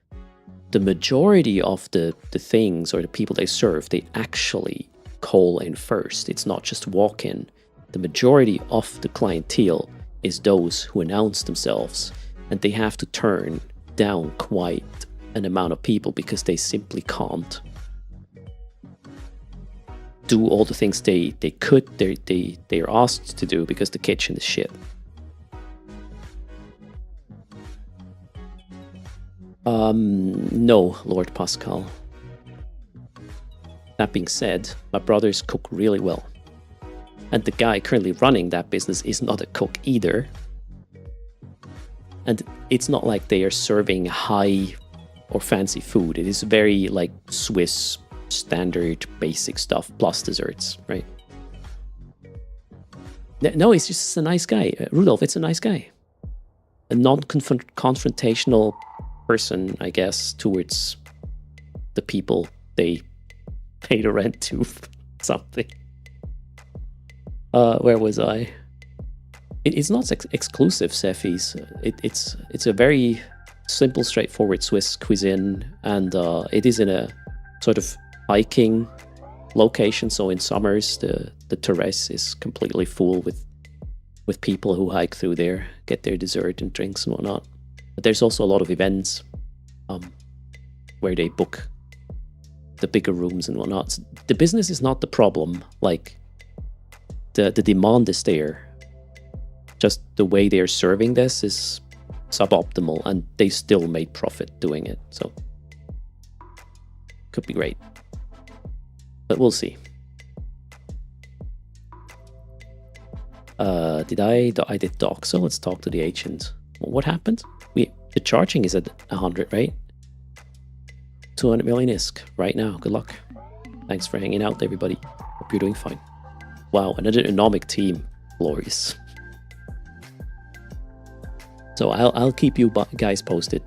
the majority of the things or the people they serve, they actually call in first. It's not just walk in. The majority of the clientele is those who announce themselves, and they have to turn down quite an amount of people because they simply can't do all the things they're asked to do because the kitchen is shit. No, Lord Pascal. That being said, my brothers cook really well. And the guy currently running that business is not a cook either. And it's not like they are serving high or fancy food. It is very like Swiss standard basic stuff plus desserts, right? No, he's just a nice guy. Rudolph, it's a nice guy. A non-confrontational person, I guess, towards the people they pay the rent to. Something. Where was I? It's not exclusive, Cepheus. It's a very simple, straightforward Swiss cuisine, and it is in a sort of hiking location. So in summers, the terrace is completely full with people who hike through there, get their dessert and drinks and whatnot. But there's also a lot of events where they book the bigger rooms and whatnot. So the business is not the problem. Like the demand is there. Just the way they're serving this is suboptimal, and they still made profit doing it. So could be great, but we'll see. I did dock, so let's talk to the agent. What happened? The charging is at 100, right? 200 million ISK right now. Good luck. Thanks for hanging out, everybody. Hope you're doing fine. Wow, another economic team. Glorious. So I'll keep you guys posted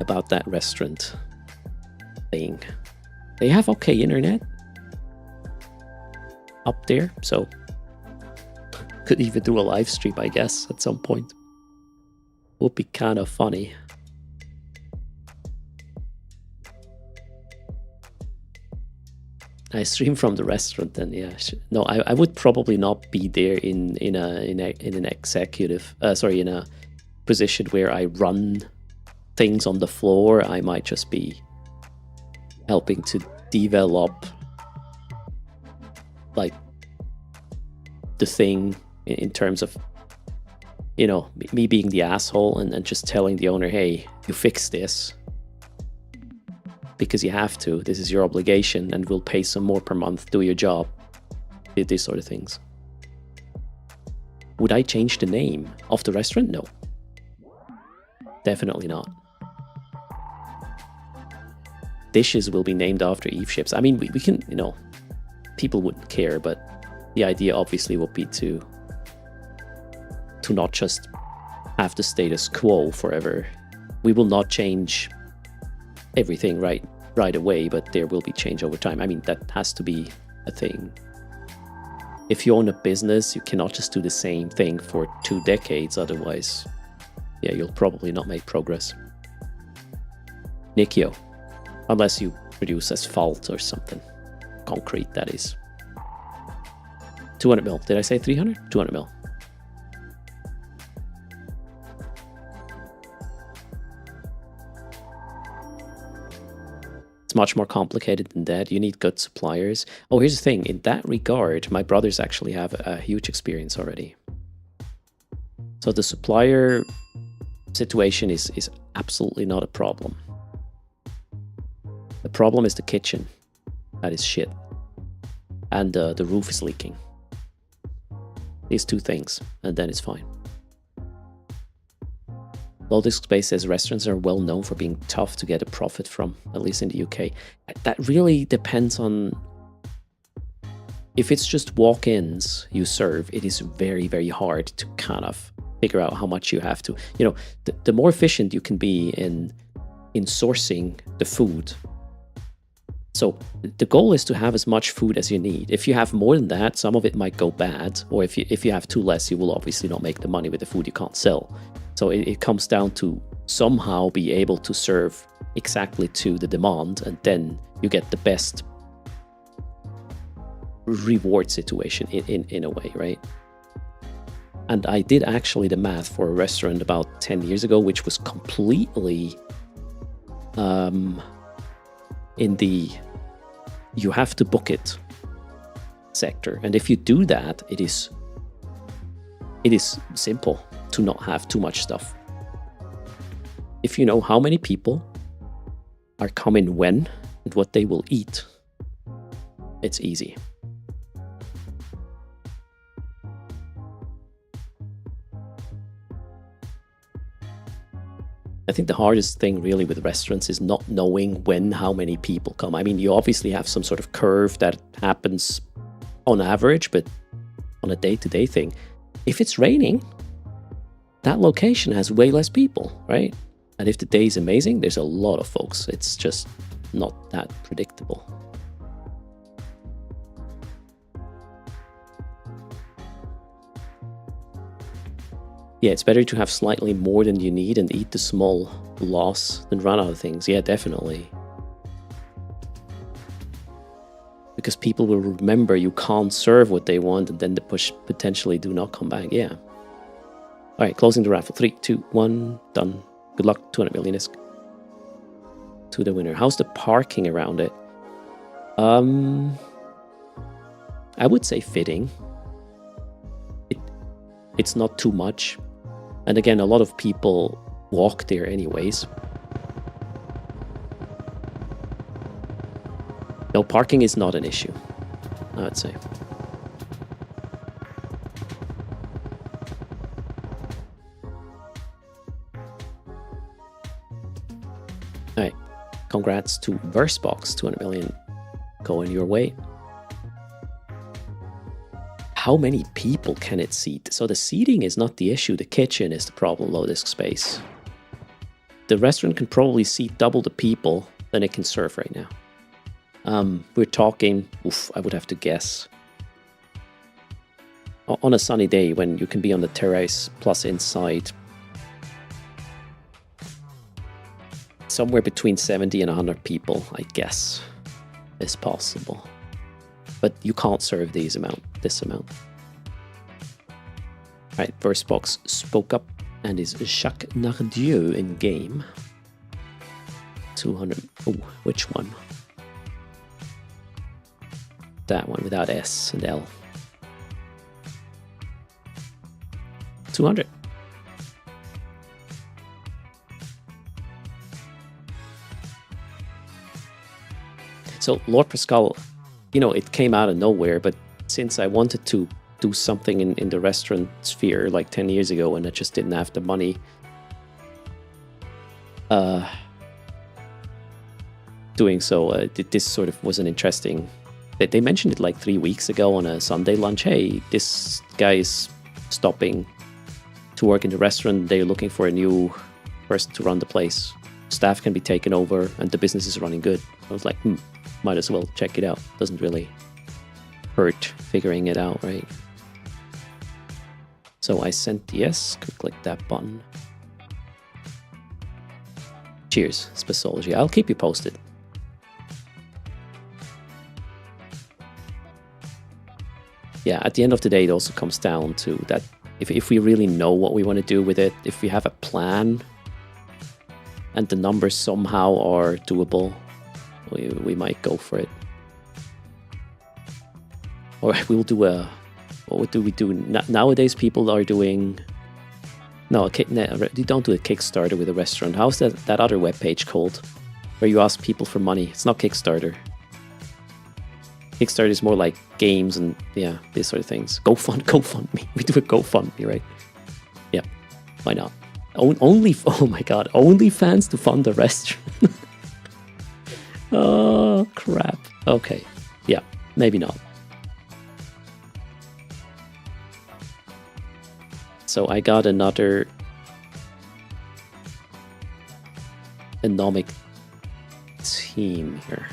about that restaurant thing. They have okay internet up there, so could even do a live stream, I guess, at some point. Would be kind of funny. I stream from the restaurant, then yeah. No, I would probably not be there in an executive, in a position where I run things on the floor. I might just be helping to develop like the thing in terms of, me being the asshole and just telling the owner, hey, you fix this because you have to. This is your obligation, and we'll pay some more per month. Do your job. These sort of things. Would I change the name of the restaurant? No. Definitely not. Dishes will be named after Eve ships. I mean, we can, people wouldn't care, but the idea obviously would be to not just have the status quo forever. We will not change everything right away, but there will be change over time. I mean, that has to be a thing. If you own a business, you cannot just do the same thing for 2 decades, otherwise, yeah, you'll probably not make progress. Nikio, unless you produce asphalt or something. Concrete, that is. 200 mil. Did I say 300? 200 mil. much more complicated than that. You need good suppliers. Oh, here's the thing. In that regard, my brothers actually have a huge experience already. So the supplier situation is absolutely not a problem. The problem is the kitchen. That is shit. And the roof is leaking. These two things, and then it's fine. Low Disk Space says restaurants are well known for being tough to get a profit from, at least in the UK. That really depends on... If it's just walk-ins you serve, it is very, very hard to kind of figure out how much you have to... You know, the more efficient you can be in sourcing the food. So the goal is to have as much food as you need. If you have more than that, some of it might go bad. Or if you have too less, you will obviously not make the money with the food you can't sell. So it comes down to somehow be able to serve exactly to the demand, and then you get the best reward situation in a way, right? And I did actually the math for a restaurant about 10 years ago, which was completely in the you have to book it sector. And if you do that, it is simple to not have too much stuff. If you know how many people are coming when and what they will eat, it's easy. I think the hardest thing really with restaurants is not knowing when how many people come. I mean, you obviously have some sort of curve that happens on average, but on a day-to-day thing, if it's raining, that location has way less people, right? And if the day is amazing, there's a lot of folks. It's just not that predictable. Yeah, it's better to have slightly more than you need and eat the small loss than run out of things. Yeah, definitely. Because people will remember you can't serve what they want, and then the push potentially do not come back. Yeah. All right, closing the raffle. 3, 2, 1, done. Good luck, 200 million ISK to the winner. How's the parking around it? I would say fitting. It's not too much. And again, a lot of people walk there anyways. No, parking is not an issue, I would say. Alright, congrats to Versebox, 200 million going your way. How many people can it seat? So the seating is not the issue, the kitchen is the problem, Low Disk Space. The restaurant can probably seat double the people than it can serve right now. We're talking, I would have to guess. On a sunny day when you can be on the terrace plus inside, somewhere between 70 and 100 people, I guess, is possible. But you can't serve this amount. Right, Versebox spoke up and is Jacques Nardieu in game. 200. Oh, which one? That one without S and L. 200. So Lord Pascal, you know, it came out of nowhere, but since I wanted to do something in the restaurant sphere like 10 years ago and I just didn't have the money, doing so, this sort of was an interesting... They mentioned it like 3 weeks ago on a Sunday lunch. Hey, this guy is stopping to work in the restaurant. They're looking for a new person to run the place. Staff can be taken over and the business is running good. I was like, might as well check it out. Doesn't really hurt figuring it out, right? So I sent yes, click that button. Cheers, Spaceology. I'll keep you posted. Yeah, at the end of the day, it also comes down to that if we really know what we want to do with it, if we have a plan and the numbers somehow are doable, we might go for it. Or we'll do a... What do we do? Nowadays people are doing... No, you don't do a Kickstarter with a restaurant. How's that other webpage called? Where you ask people for money. It's not Kickstarter. Kickstarter is more like games and, yeah, these sort of things. GoFundMe. We do a GoFundMe, right? Yeah, why not? Oh my god, OnlyFans to fund a restaurant. Oh, crap. Okay, yeah, maybe not. So I got another economic team here.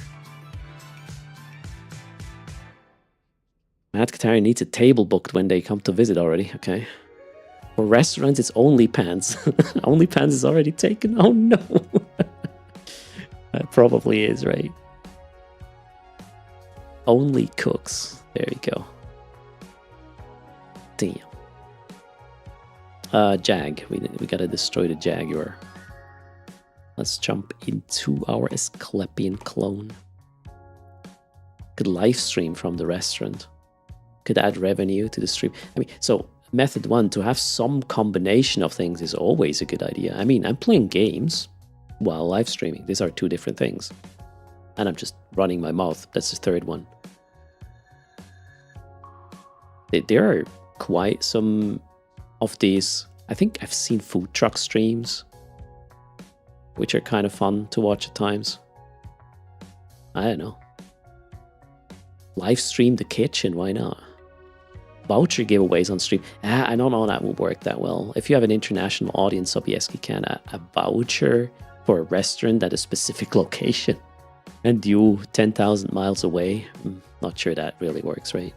Mad Qatari needs a table booked when they come to visit already. Okay. For restaurants, it's OnlyPants. OnlyPants is already taken. Oh no. That probably is, right? Only cooks. There you go. Damn. Jag. We gotta destroy the Jaguar. Let's jump into our Asclepian clone. Could live stream from the restaurant. Could add revenue to the stream. I mean, so method 1, to have some combination of things is always a good idea. I mean, I'm playing games while live streaming. These are two different things. And I'm just running my mouth. That's the third one. There are quite some of these. I think I've seen food truck streams, which are kind of fun to watch at times. I don't know. Live stream the kitchen, why not? Voucher giveaways on stream. I don't know that will work that well. If you have an international audience, Sobieski can a voucher for a restaurant at a specific location and you 10,000 miles away. Not sure that really works, right?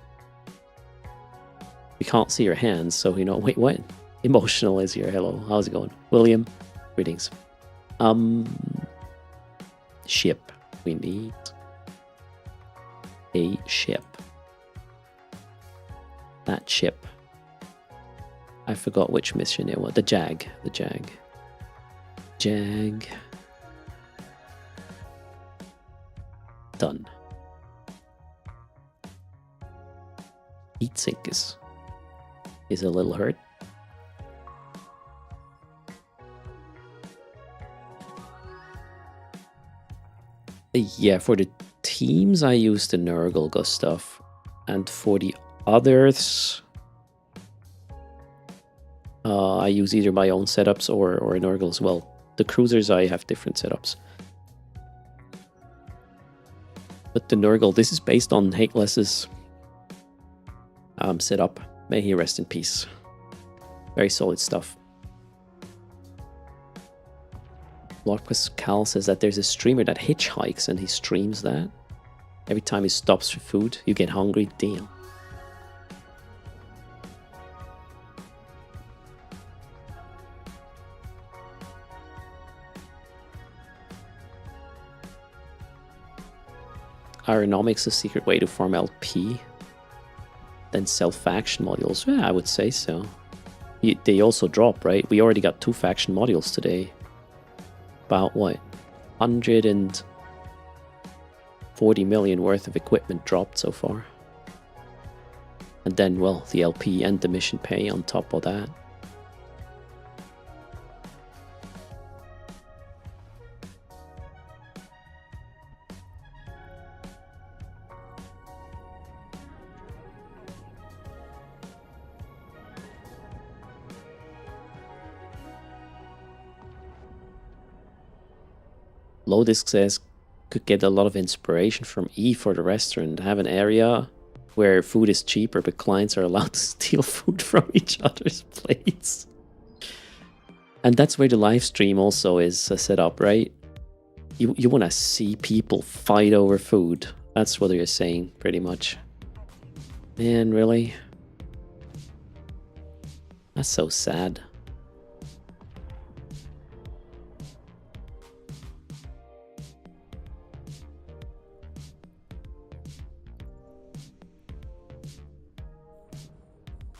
We can't see your hands, so you know. Wait, what? Emotional is here. Hello, how's it going, William? Greetings. Ship. We need a ship. That ship. I forgot which mission it was. The Jag. The Jag. Jag. Done. Heatsink is a little hurt. Yeah, for the teams I use the Nurgle stuff, and for the others I use either my own setups or Nurgle as well. The cruisers I have different setups. But the Nurgle, this is based on Hateless's setup. May he rest in peace. Very solid stuff. Lorquist Cal says that there's a streamer that hitchhikes and he streams that. Every time he stops for food, you get hungry. Damn. Aeronomics a secret way to farm LP? Then sell faction modules? Yeah, I would say so. They also drop, right? We already got 2 faction modules today. About what? 140 million worth of equipment dropped so far. And then, well, the LP and the mission pay on top of that. Lowdisk says, could get a lot of inspiration from E for the restaurant. Have an area where food is cheaper, but clients are allowed to steal food from each other's plates. And that's where the live stream also is set up, right? You want to see people fight over food. That's what you're saying, pretty much. Man, really? That's so sad.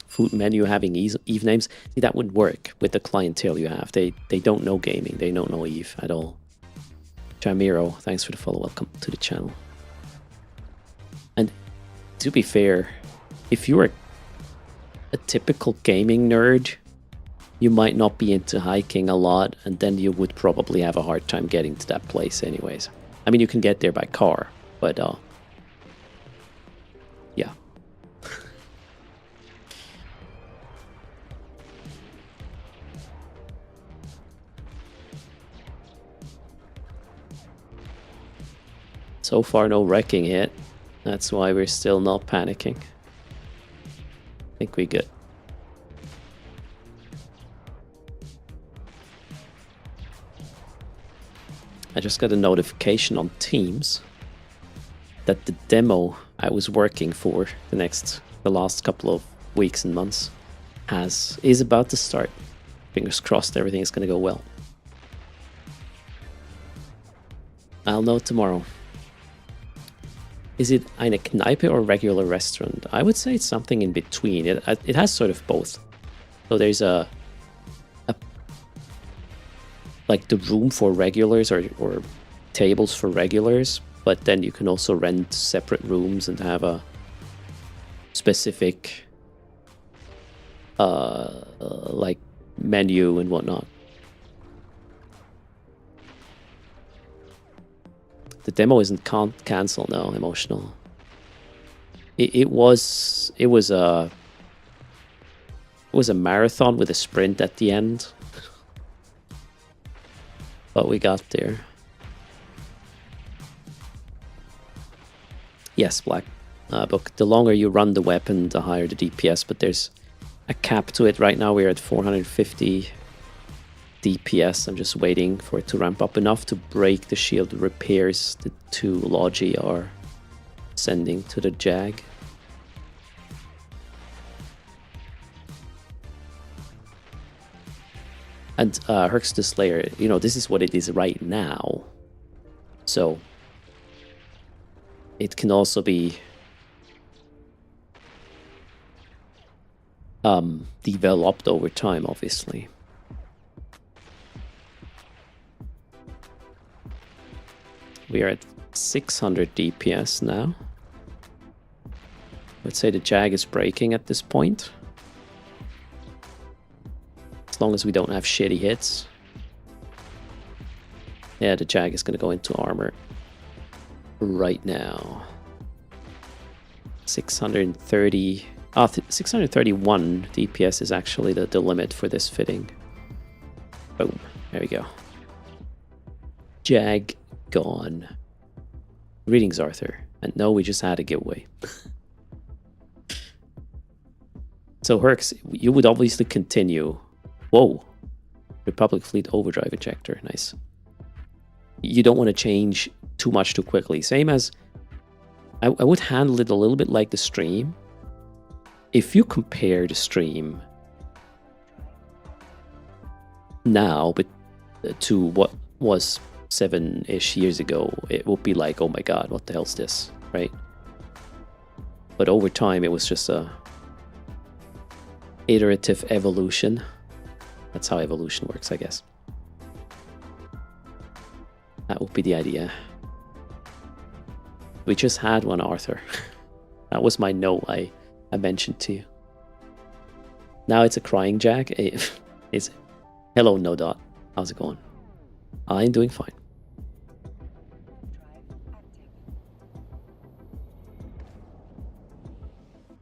Food menu having Eve names. See, that wouldn't work with the clientele you have. They don't know gaming. They don't know Eve at all. Which Ramiro, thanks for the follow. Welcome to the channel. And to be fair, if you're a typical gaming nerd, you might not be into hiking a lot, and then you would probably have a hard time getting to that place anyways. I mean, you can get there by car, but yeah. So far, no wrecking hit. That's why we're still not panicking. I think we're good. I just got a notification on Teams that the demo I was working for the last couple of weeks and months is about to start. Fingers crossed everything is going to go well. I'll know tomorrow. Is it eine Kneipe or regular restaurant? I would say it's something in between. It has sort of both. So there's like the room for regulars or tables for regulars, but then you can also rent separate rooms and have a specific like menu and whatnot. The demo isn't cancelled now. Emotional. It was a marathon with a sprint at the end, but we got there. Yes, Black Book. The longer you run the weapon, the higher the DPS, but there's a cap to it. Right now we're at 450 DPS. I'm just waiting for it to ramp up enough to break the shield repairs the two Logi are sending to the Jag. And Herx the Slayer, you know, this is what it is right now. So it can also be developed over time, obviously. We are at 600 DPS now. Let's say the Jag is breaking at this point. As long as we don't have shitty hits. Yeah, the Jag is going to go into armor right now. 630... 631 DPS is actually the limit for this fitting. Boom. There we go. Jag gone. Greetings, Arthur. And no, we just had a giveaway. So, Herx, you would obviously continue. Whoa. Republic Fleet Overdrive Ejector. Nice. You don't want to change too much too quickly. Same as... I would handle it a little bit like the stream. If you compare the stream now but to what was 7-ish years ago, it would be like, oh my god, what the hell's this, right? But over time, it was just a iterative evolution. That's how evolution works, I guess. That would be the idea. We just had one, Arthur. That was my note I mentioned to you. Now it's a crying Jag. It's hello, No Dot. How's it going? I'm doing fine.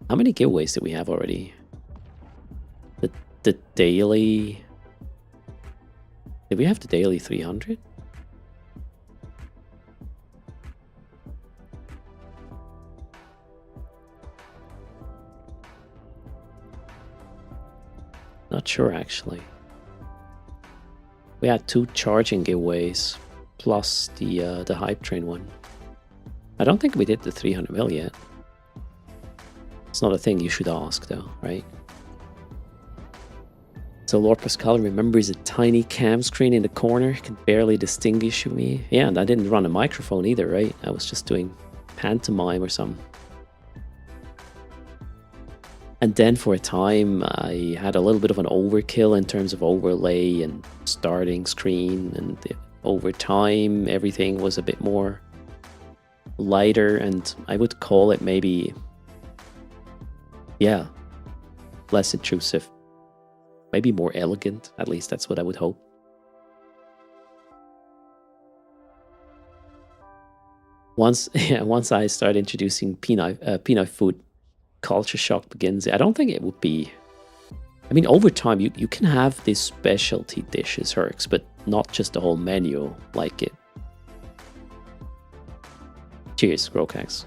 How many giveaways did we have already? The daily... Did we have the daily 300? Not sure, actually. We had 2 charging giveaways, plus the hype train one. I don't think we did the 300 mil yet. It's not a thing you should ask, though, right? So Lord Pascal remembers a tiny cam screen in the corner, can barely distinguish me. Yeah, and I didn't run a microphone either, right? I was just doing pantomime or something. And then for a time, I had a little bit of an overkill in terms of overlay and starting screen and over time everything was a bit more lighter, and I would call it maybe, yeah, less intrusive, maybe more elegant. At least that's what I would hope. Once I start introducing peanut food, culture shock begins. I don't think it would be. I mean, over time you can have these specialty dishes, Herx, but not just the whole menu like it. Cheers, Grokax.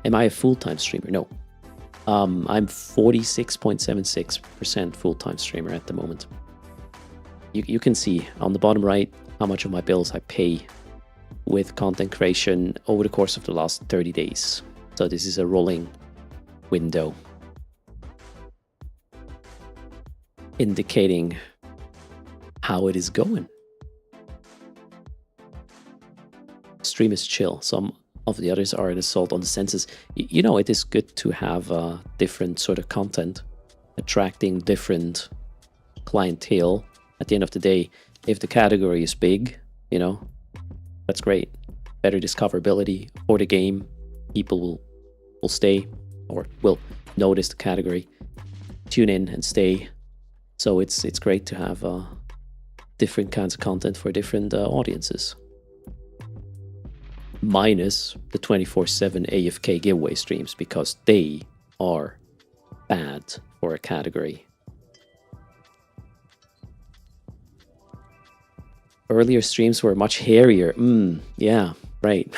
Am I a full-time streamer? No. I'm 46.76% full-time streamer at the moment. You can see on the bottom right how much of my bills I pay with content creation over the course of the last 30 days. So this is a rolling window indicating how it is going. Stream is chill. Some of the others are an assault on the senses. You know, it is good to have different sort of content attracting different clientele. At the end of the day, if the category is big, you know, that's great. Better discoverability for the game. People will stay or will notice the category, tune in and stay. So it's great to have different kinds of content for different audiences. Minus the 24/7 AFK giveaway streams, because they are bad for a category. Earlier streams were much hairier. Yeah, right.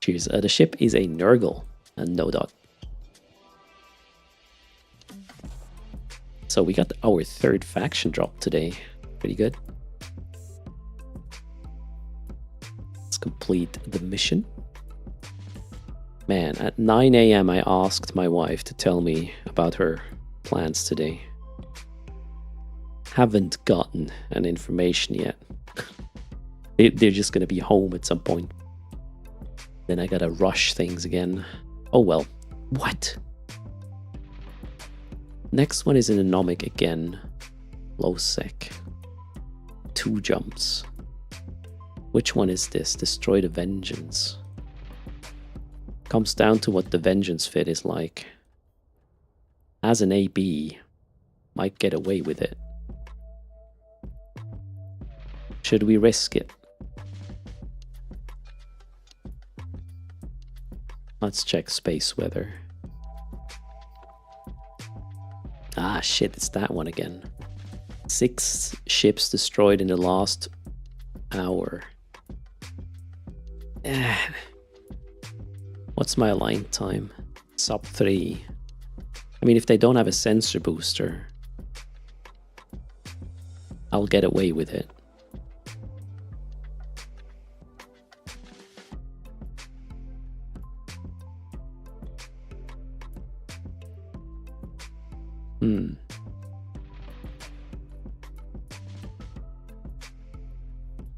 Cheers. The ship is a Nurgle and no dot. So we got our third faction drop today. Pretty good. Let's complete the mission. Man, at 9 a.m. I asked my wife to tell me about her plans today. Haven't gotten an information yet. They're just gonna be home at some point. Then I gotta rush things again. Oh well. What? Next one is an anomic again. Low sec. 2 jumps. Which one is this? Destroy the Vengeance. Comes down to what the Vengeance fit is like. As an AB, might get away with it. Should we risk it? Let's check space weather. Ah, shit, it's that one again. 6 ships destroyed in the last hour. What's my align time? Sub 3. I mean, if they don't have a sensor booster, I'll get away with it.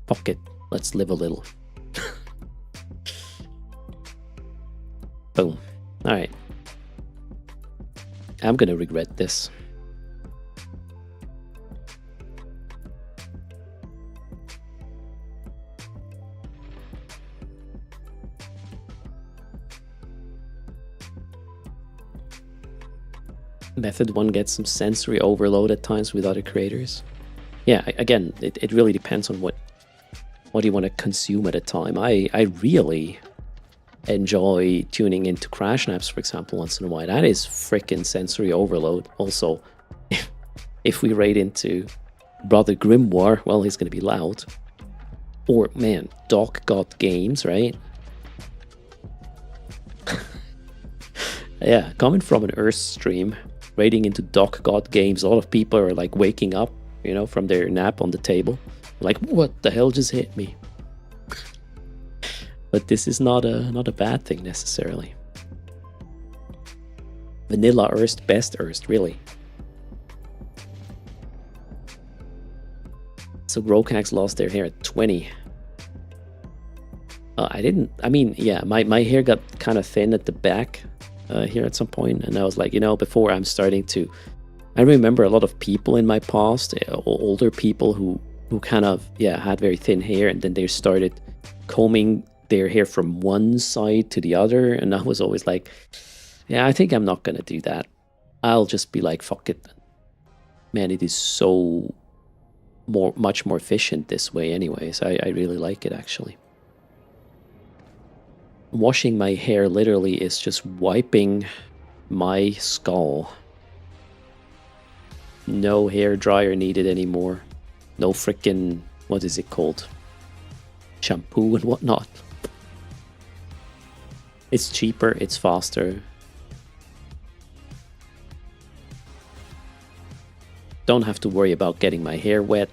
Fuck it. Let's live a little. Boom. Alright. I'm gonna regret this. Method 1 gets some sensory overload at times with other creators. Yeah, again, it really depends on what you want to consume at a time. I really enjoy tuning into Crash Naps, for example, once in a while. That is freaking sensory overload. Also, if we raid into Brother Grimoire, well, he's going to be loud. Or, man, Doc Got Games, right? Yeah, coming from an Earth stream, raiding into Doc Got Games, a lot of people are like waking up, you know, from their nap on the table. Like, what the hell just hit me? But this is not a bad thing necessarily. Vanilla Earth, best Earth, really. So Grokax lost their hair at 20. I mean, yeah, my hair got kind of thin at the back here at some point, and I was like, you know, before I'm starting to I remember a lot of people in my past, older people who kind of had very thin hair, and then they started combing their hair from one side to the other, and I was always like, yeah, I think I'm not gonna do that. I'll just be like, fuck it. Man, it is so much more efficient this way anyways. I really like it, actually. Washing my hair literally is just wiping my skull. No hair dryer needed anymore. No frickin', what is it called? Shampoo and whatnot. It's cheaper, it's faster. Don't have to worry about getting my hair wet.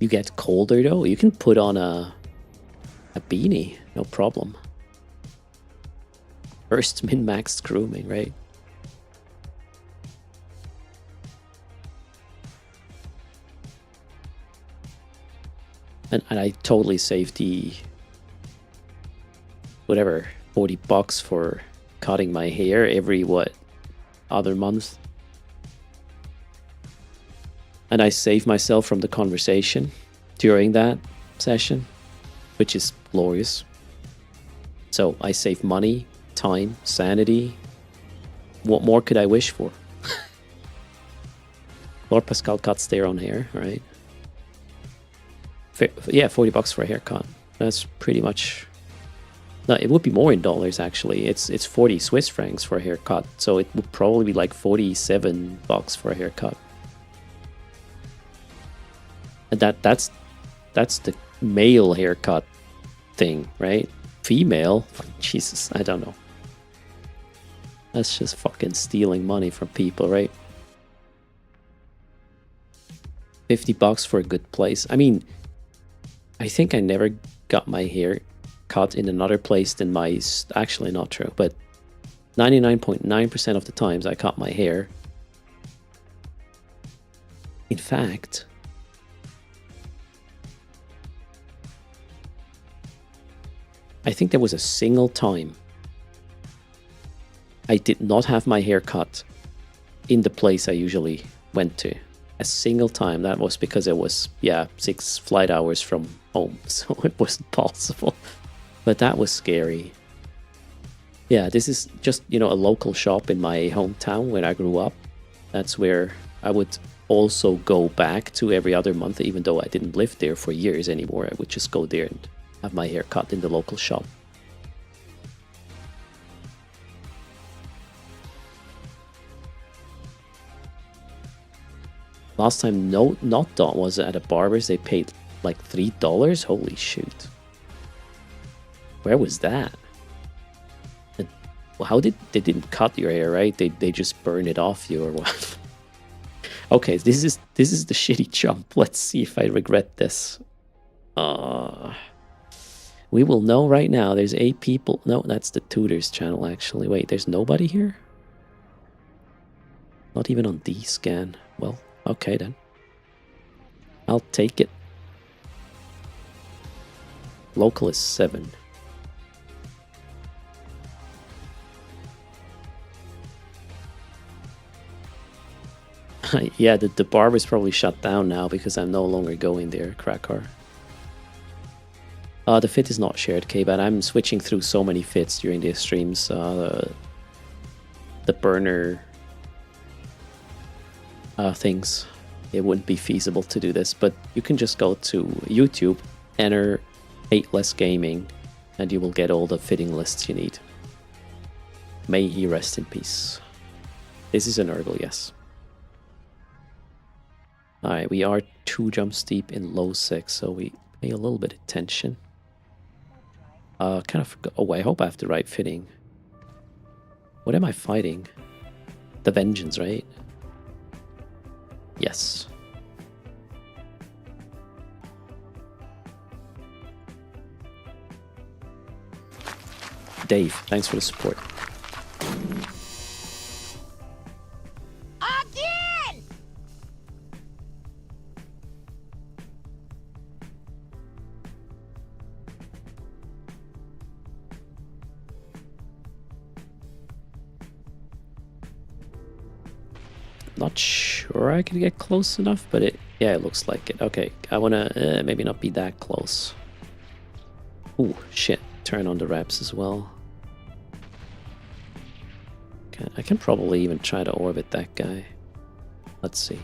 You get colder though, you can put on a beanie, no problem. First min-maxed grooming, right? And I totally saved the whatever, $40 for cutting my hair every other month. And I saved myself from the conversation during that session, which is glorious. So I save money, time, sanity. What more could I wish for? Lord Pascal cuts their own hair, right? Yeah, $40 for a haircut. That's pretty much... No, it would be more in dollars, actually. It's 40 Swiss francs for a haircut, so it would probably be like $47 for a haircut. And that's the male haircut thing, right? Female? Jesus, I don't know. That's just fucking stealing money from people, right? $50 for a good place. I mean, I think I never got my hair cut in another place than my... Actually, not true, but 99.9% of the times I cut my hair. In fact... I think there was a single time I did not have my hair cut in the place I usually went to. A single time. That was because it was, 6 flight hours from home, so it wasn't possible. But that was scary. Yeah, this is just, a local shop in my hometown where I grew up. That's where I would also go back to every other month, even though I didn't live there for years anymore. I would just go there and have my hair cut in the local shop. Last time not done was at a barber's. They paid like $3. Holy shit. Where was that? And, well, how did they didn't cut your hair, right? They just burn it off you or what? Okay, this is the shitty jump. Let's see if I regret this. We will know right now. There's 8 people. No, that's the tutors channel, actually. Wait, there's nobody here? Not even on D-scan. Well, okay then. I'll take it. Local is 7. Yeah, the barber's probably shut down now because I'm no longer going there, Cracker. The fit is not shared, K-Bat. I'm switching through so many fits during the streams. The burner things. It wouldn't be feasible to do this, but you can just go to YouTube, enter 8 Less Gaming, and you will get all the fitting lists you need. May he rest in peace. This is an Urgle, yes. Alright, we are 2 jumps deep in low 6, so we pay a little bit of attention. Kind of forgot. Oh, I hope I have the right fitting. What am I fighting? The Vengeance, right? Yes. Dave, thanks for the support. Again! Not sure I can get close enough, but it looks like it. Okay, I wanna maybe not be that close. Ooh, shit. Turn on the reps as well. Okay, I can probably even try to orbit that guy. Let's see.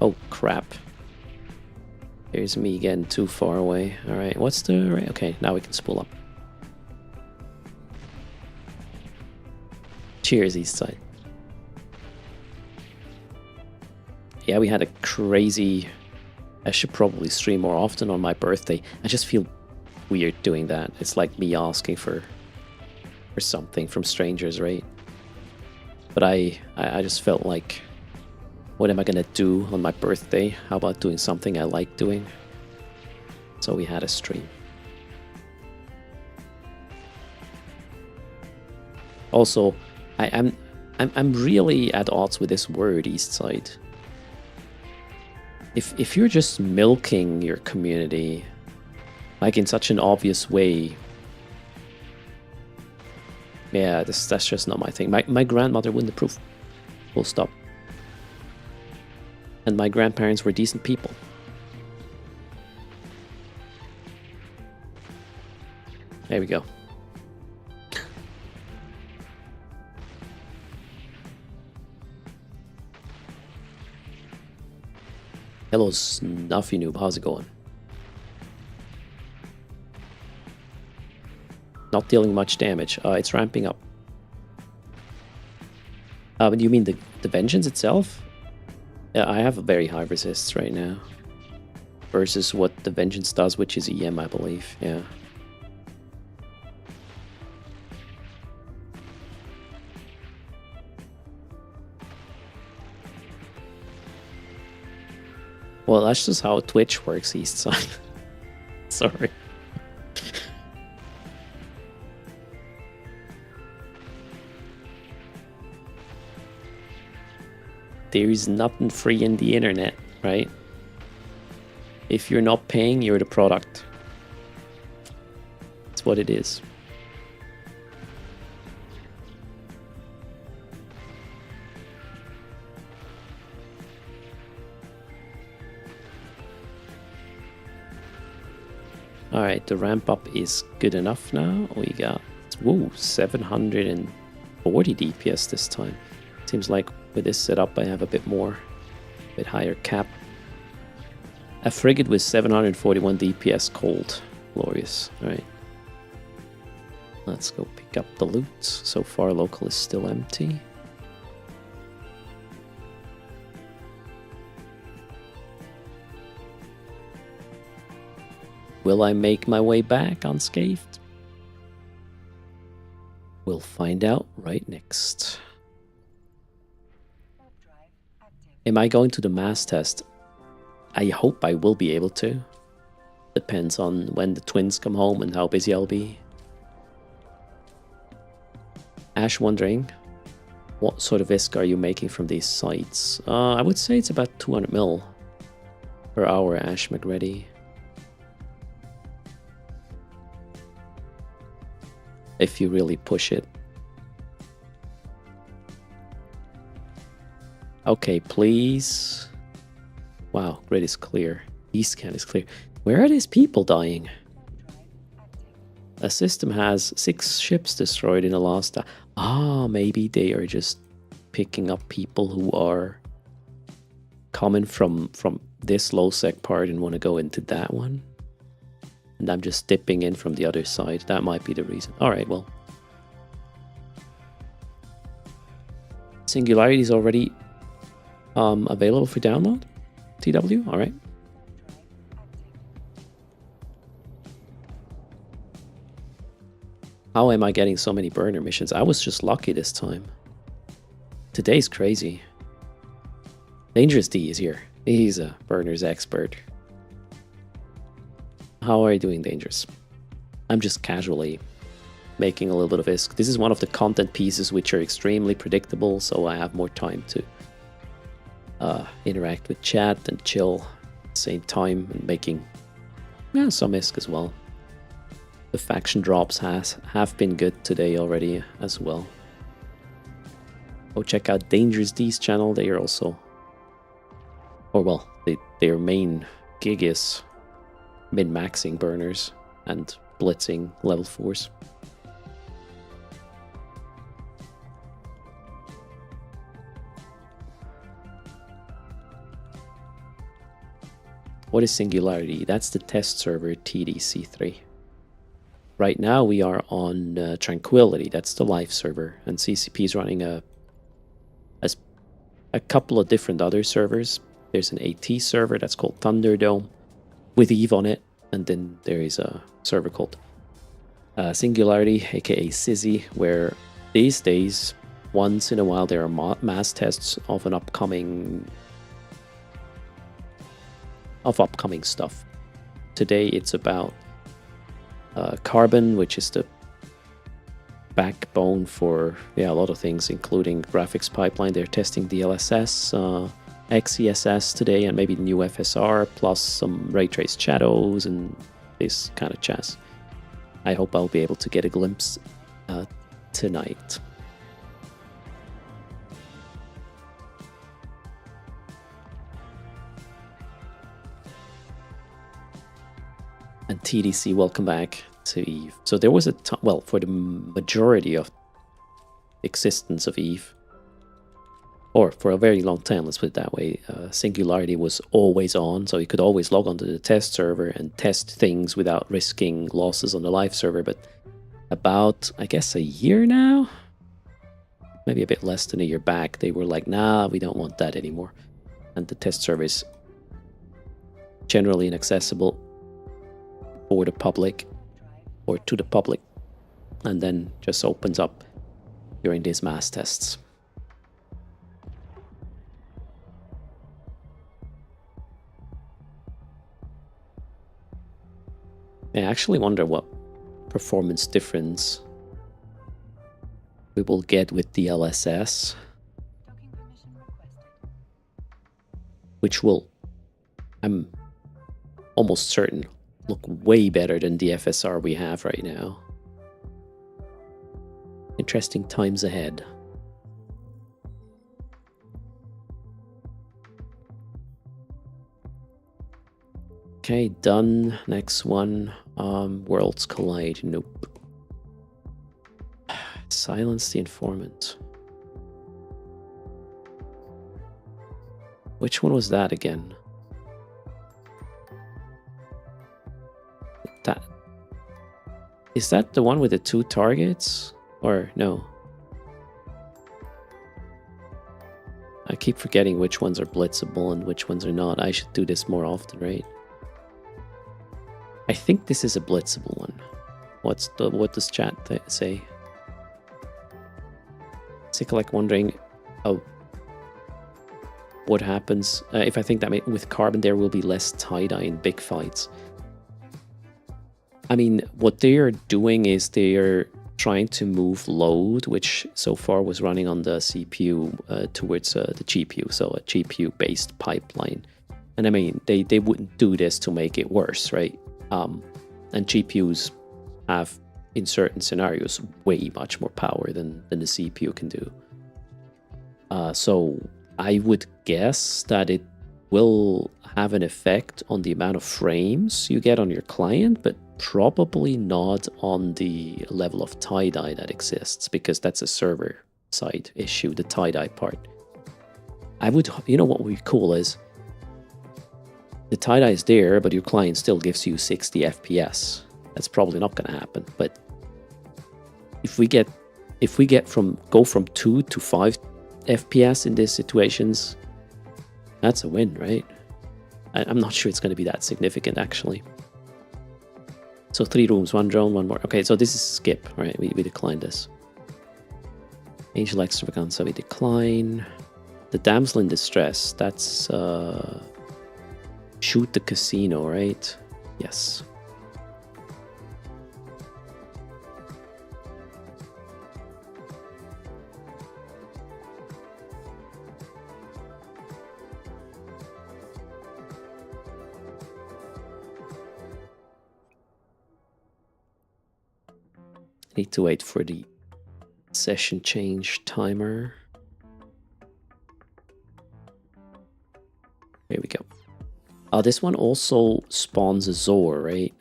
Oh, crap. Here's me getting too far away. Alright, what's the... Right? Okay, now we can spool up. Cheers, East Side. Yeah, we had a crazy... I should probably stream more often on my birthday. I just feel weird doing that. It's like me asking for something from strangers, right? But I just felt like, what am I gonna do on my birthday? How about doing something I like doing? So we had a stream. Also, I'm really at odds with this word, East Side. If you're just milking your community, like in such an obvious way, yeah, that's just not my thing. My grandmother wouldn't approve. Full stop. And my grandparents were decent people. There we go. Hello, Snuffy Noob. How's it going? Not dealing much damage. It's ramping up. Do you mean the Vengeance itself? Yeah, I have a very high resist right now. Versus what the Vengeance does, which is EM, I believe. Yeah. Well, that's just how Twitch works, East Side. Sorry. There's nothing free in the internet, right? If you're not paying, you're the product. That's what it is. Alright, the ramp up is good enough now. We got, whoa, 740 DPS this time. Seems like with this setup I have a bit higher cap. A frigate with 741 DPS cold. Glorious. Alright. Let's go pick up the loot. So far local is still empty. Will I make my way back unscathed? We'll find out right next. Am I going to the mass test? I hope I will be able to. Depends on when the twins come home and how busy I'll be. Ash wondering, what sort of ISK are you making from these sites? I would say it's about 200 mil per hour, Ash McReady. If you really push it. Okay, please. Wow, grid is clear. E-scan is clear. Where are these people dying? A system has 6 ships destroyed in the last... maybe they are just picking up people who are coming from this low-sec part and want to go into that one. And I'm just dipping in from the other side. That might be the reason. Alright, well. Singularity is already available for download? TW? Alright. How am I getting so many burner missions? I was just lucky this time. Today's crazy. Dangerous D is here. He's a burners expert. How are you doing, Dangerous? I'm just casually making a little bit of ISK. This is one of the content pieces which are extremely predictable, so I have more time to interact with chat and chill at the same time and making some ISK as well. The faction drops have been good today already as well. Go check out Dangerous D's channel. They are also, or well, their main gig is min-maxing burners and blitzing level 4s. What is Singularity? That's the test server TDC3. Right now we are on Tranquility, that's the live server, and CCP is running a couple of different other servers. There's an AT server that's called Thunderdome with Eve on it, and then there is a server called Singularity, aka Sizzy, where these days, once in a while, there are mass tests of an upcoming stuff. Today it's about Carbon, which is the backbone for a lot of things, including graphics pipeline. They're testing DLSS, XeSS today, and maybe the new FSR, plus some ray traced shadows and this kind of jazz. I hope I'll be able to get a glimpse tonight. And TDC, welcome back to Eve. So there was a time, well, for the majority of existence of Eve, or for a very long time, let's put it that way, Singularity was always on, so you could always log onto the test server and test things without risking losses on the live server. But about, I guess, a year now, maybe a bit less than a year back, they were like, nah, we don't want that anymore. And the test server is generally inaccessible for the public, or to the public, and then just opens up during these mass tests. I actually wonder what performance difference we will get with DLSS, which will, I'm almost certain, look way better than the FSR we have right now. Interesting times ahead. Okay, done. Next one. Worlds Collide. Nope. Silence the Informant. Which one was that again? That is that the one with the 2 targets? Or no? I keep forgetting which ones are blitzable and which ones are not. I should do this more often, right? I think this is a blitzable one. What does chat say? Sick, like wondering what happens if I think that with Carbon there will be less tie-dye in big fights. I mean, what they are doing is they are trying to move load, which so far was running on the CPU, towards the GPU, so a GPU-based pipeline. And I mean, they wouldn't do this to make it worse, right? And GPUs have, in certain scenarios, way much more power than the CPU can do. So I would guess that it will have an effect on the amount of frames you get on your client, but probably not on the level of tie-dye that exists, because that's a server side issue, the tie-dye part. I would, you know what would be cool is, the tie-dye is there, but your client still gives you 60 FPS. That's probably not going to happen. But if we go from 2 to 5 FPS in these situations, that's a win, right? I'm not sure it's going to be that significant, actually. So 3 rooms, 1 drone, 1 more. Okay, so this is skip, right? We declined this. Angel Extravaganza, we decline. The Damsel in Distress, that's Shoot the Casino, right? Yes. Need to wait for the session change timer. This one also spawns a Zor, right?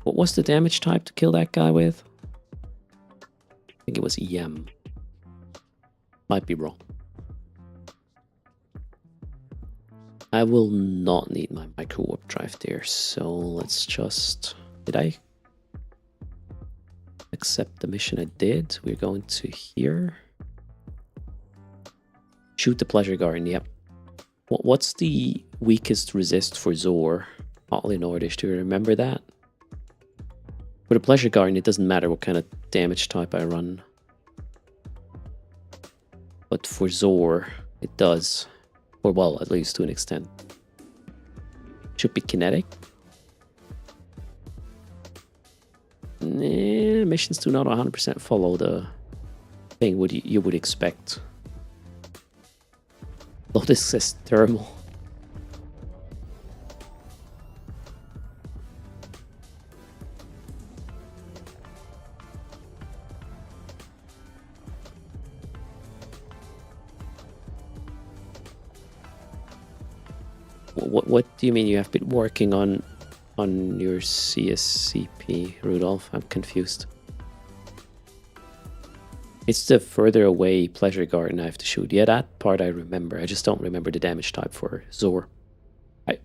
What was the damage type to kill that guy with? I think it was EM. Might be wrong. I will not need my micro warp drive there, so let's just... Did I accept the mission? I did. We're going to here. Shoot the Pleasure Garden, yep. What's the weakest resist for Zor? Hotly Nordish, do you remember that? For the Pleasure Garden, it doesn't matter what kind of damage type I run. But for Zor, it does. Or well, at least to an extent. Should be kinetic. Nah, missions do not 100% follow the thing you would expect. Lotus says thermal. What do you mean you have been working on your CSCP, Rudolph? I'm confused. It's the further away Pleasure Garden I have to shoot. Yeah, that part I remember. I just don't remember the damage type for Zor.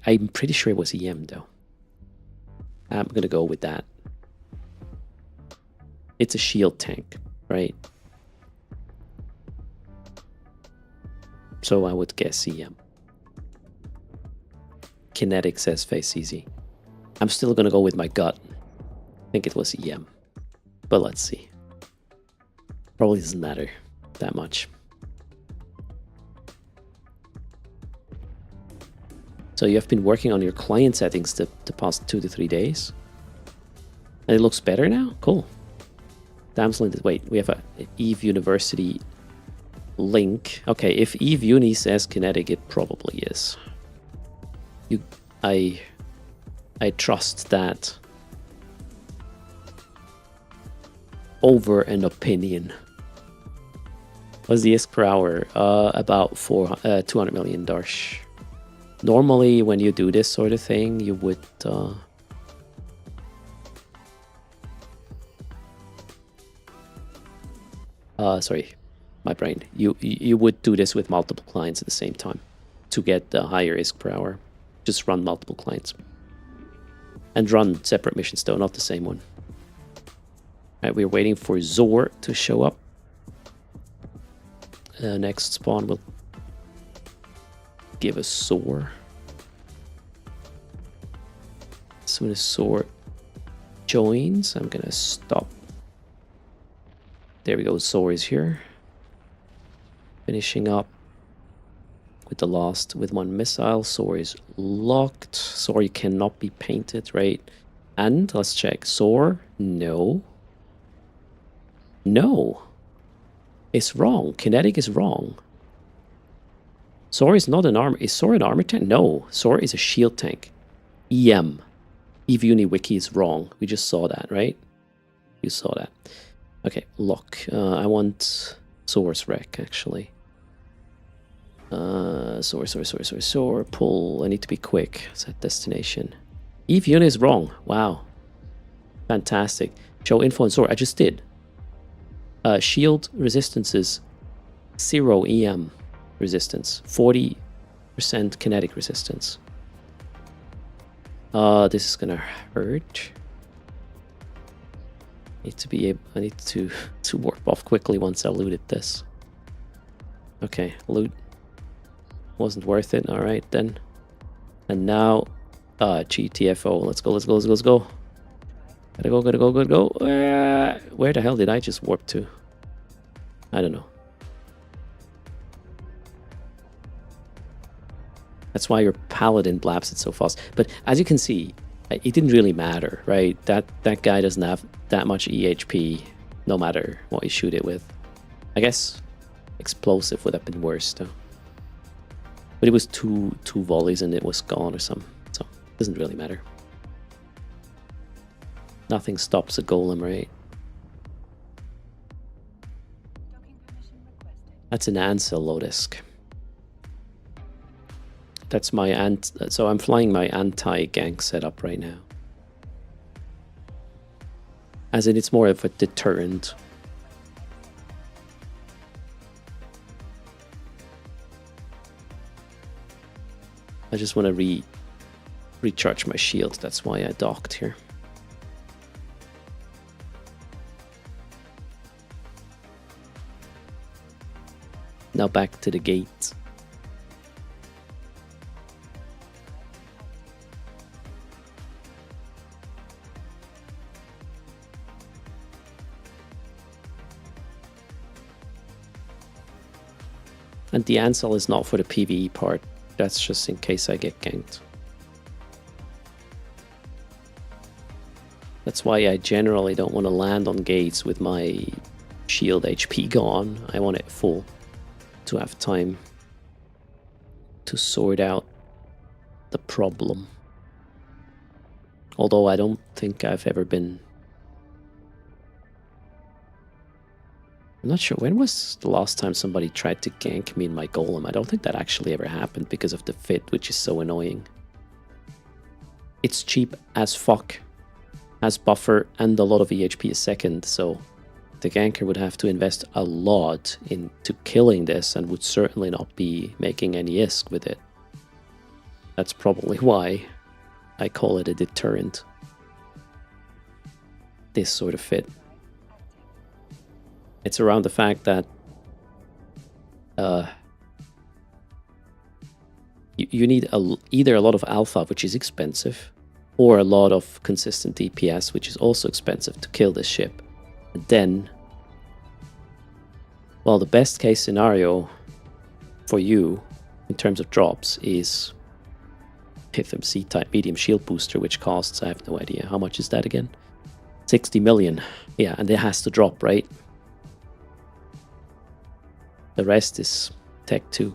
I'm pretty sure it was EM though. I'm gonna go with that. It's a shield tank, right? So I would guess EM. Kinetic says face easy. I'm still gonna go with my gut. I think it was EM. But let's see. Probably doesn't matter that much. So you have been working on your client settings the past 2 to 3 days? And it looks better now? Cool. Damsel in the... Wait, we have a Eve University link. Okay, if Eve Uni says kinetic, it probably is. I trust that over an opinion. What's the ISK per hour? About 200 million Darsh. Normally, when you do this sort of thing, you would sorry, my brain. You would do this with multiple clients at the same time to get the higher ISK per hour. Just run multiple clients. And run separate missions though, not the same one. Alright, we're waiting for Zor to show up. Next spawn will give us Zor. As soon as Zor joins, I'm gonna stop. There we go, Zor is here. Finishing up with the last, with one missile. Zor is locked. Zor cannot be painted, right? And let's check. Zor, no. No. It's wrong. Kinetic is wrong. Zor is not an armor. Is Zor an armor tank? No. Zor is a shield tank. EM. Eve Uni Wiki is wrong. We just saw that, right? You saw that. Okay, lock. I want Zor's wreck, actually. Zor, pull. I need to be quick. Set destination. Eve Uni is wrong. Wow. Fantastic. Show info on Zor. I just did. Shield resistances 0 EM resistance, 40% kinetic resistance. This is gonna hurt. I need to warp off quickly once I looted this. Okay, loot wasn't worth it. All right then. And now, GTFO. Let's go. Gotta go. Where the hell did I just warp to? I don't know. That's why your paladin blabs it so fast. But as you can see, it didn't really matter, right? That guy doesn't have that much EHP, no matter what you shoot it with. I guess explosive would have been worse though. But it was two volleys and it was gone or something, so it doesn't really matter. Nothing stops a golem, right? That's an Ansel Lotus. That's my so I'm flying my anti-gank setup right now. As in, it's more of a deterrent. I just want to recharge my shield. That's why I docked here. Now back to the gate. And the Ansel is not for the PvE part. That's just in case I get ganked. That's why I generally don't want to land on gates with my shield HP gone. I want it full to have time to sort out the problem. Although I don't think I've ever been... I'm not sure, when was the last time somebody tried to gank me in my golem? I don't think that actually ever happened because of the fit, which is so annoying. It's cheap as fuck, has buffer and a lot of EHP a second, so the ganker would have to invest a lot into killing this and would certainly not be making any ISK with it. That's probably why I call it a deterrent. This sort of fit. It's around the fact that you need either a lot of alpha, which is expensive, or a lot of consistent DPS, which is also expensive to kill this ship. And then, well, the best case scenario for you in terms of drops is PFMC type medium shield booster, which costs, I have no idea, how much is that again? 60 million. Yeah, and it has to drop, right? The rest is Tech 2.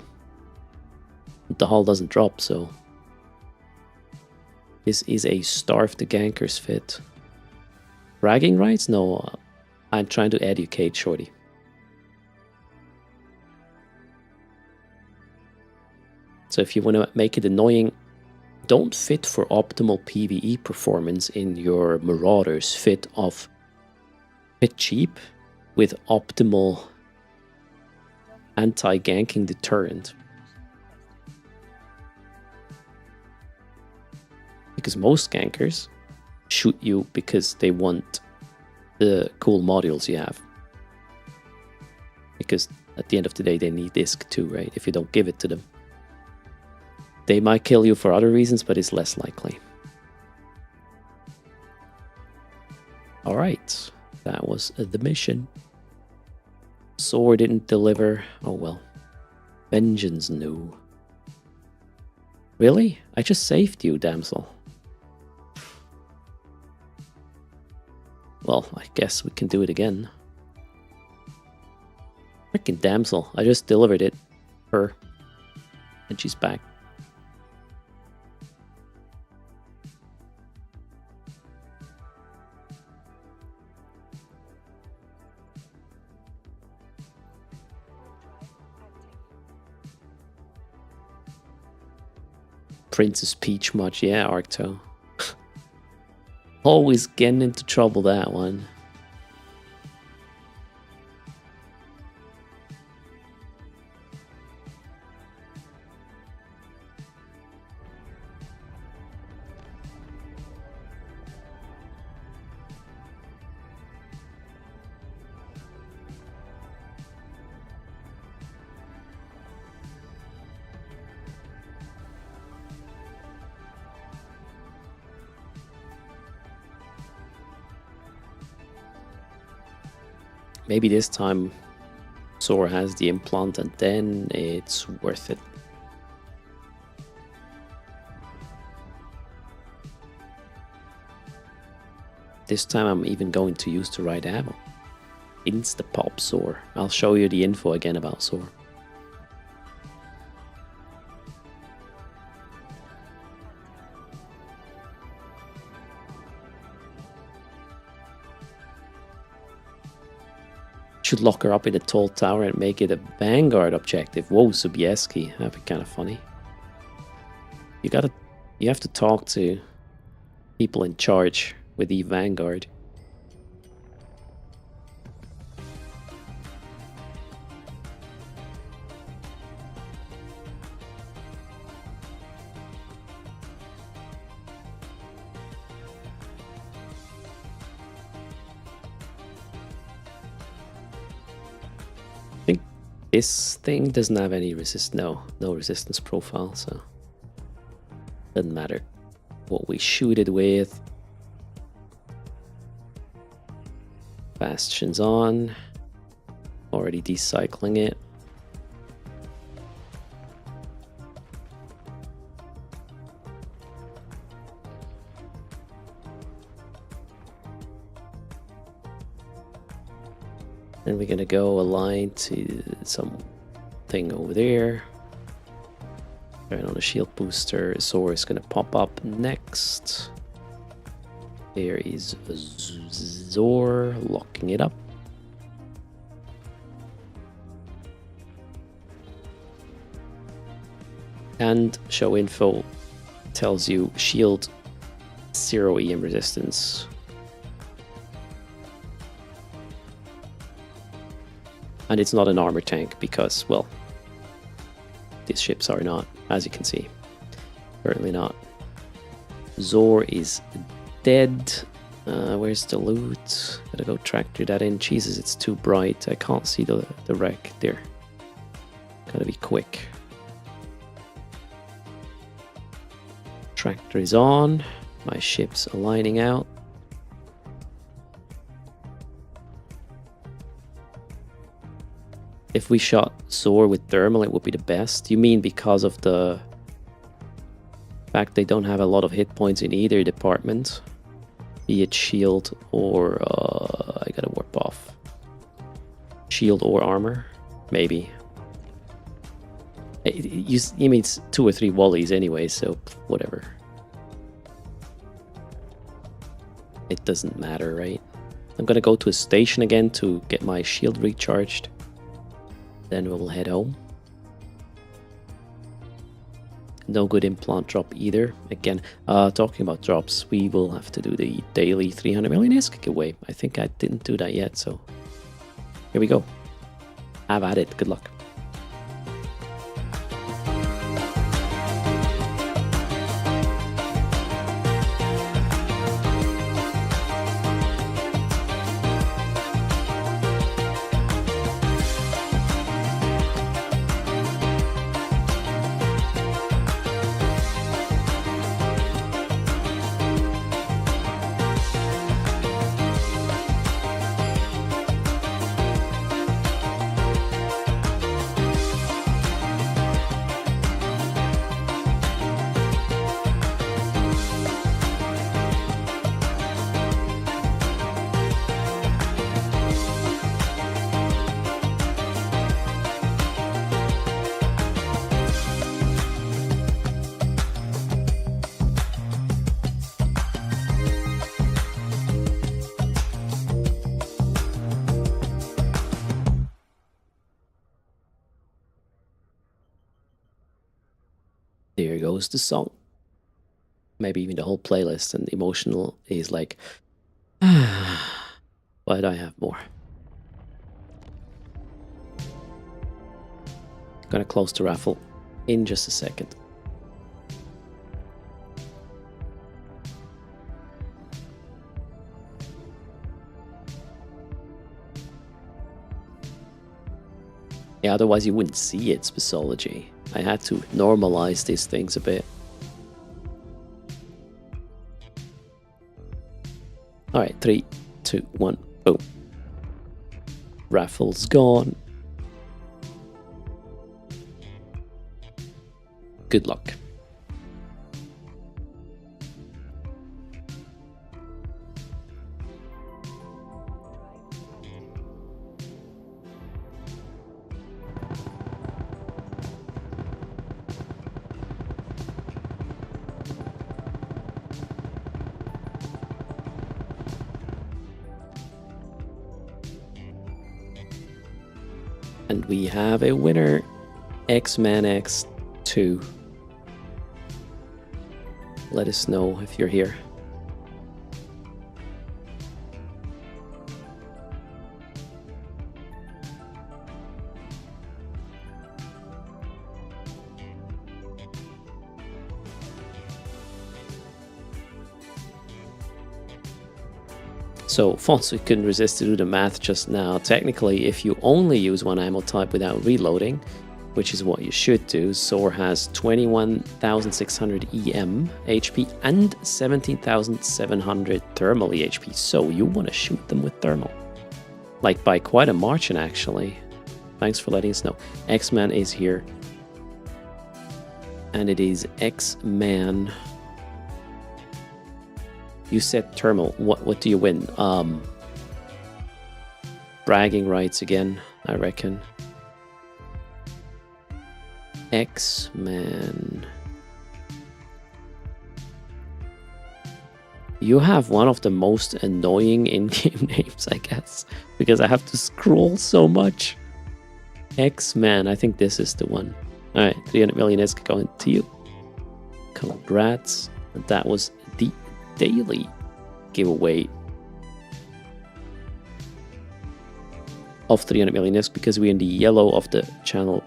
The hull doesn't drop, so this is a starve the gankers fit. Bragging rights? No, I'm trying to educate Shorty. So if you want to make it annoying, don't fit for optimal PvE performance in your Marauders. Fit cheap with optimal anti-ganking deterrent. Because most gankers shoot you because they want the cool modules you have. Because at the end of the day, they need ISK too, right? If you don't give it to them. They might kill you for other reasons, but it's less likely. Alright, that was the mission. Sword didn't deliver. Oh well. Vengeance, no. Really? I just saved you, damsel. Well, I guess we can do it again. Freaking damsel. I just delivered it. Her. And she's back. Princess Peach much, yeah, Arcto. Always getting into trouble, that one. Maybe this time Sora has the implant and then it's worth it. This time I'm even going to use the right ammo. Insta-pop Sora. I'll show you the info again about Sora. Should lock her up in a tall tower and make it a Vanguard objective. Whoa, Sobieski. That'd be kind of funny. You have to talk to people in charge with the Vanguard. I think this thing doesn't have any no resistance profile, so doesn't matter what we shoot it with. Bastion's on. Already decycling it. And we're gonna go align to something over there. Turn on the shield booster. Zor is gonna pop up next. There is Zor locking it up. And show info tells you shield 0 EM resistance. And it's not an armor tank because, well, these ships are not, as you can see. Currently not. Zor is dead. Where's the loot? Gotta go tractor that in. Jesus, it's too bright. I can't see the wreck there. Gotta be quick. Tractor is on. My ship's aligning out. If we shot Zor with thermal, it would be the best. You mean because of the fact they don't have a lot of hit points in either department? Be it shield or... I gotta warp off. Shield or armor? Maybe. You mean 2 or 3 volleys anyway, so whatever. It doesn't matter, right? I'm gonna go to a station again to get my shield recharged. Then we'll head home. No good implant drop either. Again, talking about drops, we will have to do the daily 300 million ISK giveaway. I think I didn't do that yet, so here we go. Have at it. Good luck. There goes the song. Maybe even the whole playlist, and emotional is like, but I have more. Gonna close the raffle in just a second. Yeah, otherwise you wouldn't see it, Spacology. I had to normalize these things a bit. Alright, 3, 2, 1, boom. Raffle's gone. Good luck. And we have a winner, X-Man X2. let us know if you're here. So Fonsu couldn't resist to do the math just now. Technically, if you only use one ammo type without reloading, which is what you should do, Soar has 21,600 EM HP and 17,700 thermal EHP. So you want to shoot them with thermal. Like by quite a margin, actually. Thanks for letting us know. X-Man is here. And it is X-Man. You said thermal. What do you win? Bragging rights again, I reckon. X-Man. You have one of the most annoying in-game names, I guess, because I have to scroll so much. X-Man, I think this is the one. Alright, 300 million is going to you. Congrats. That was the daily giveaway of 300 million ISK, because we're in the yellow of the channel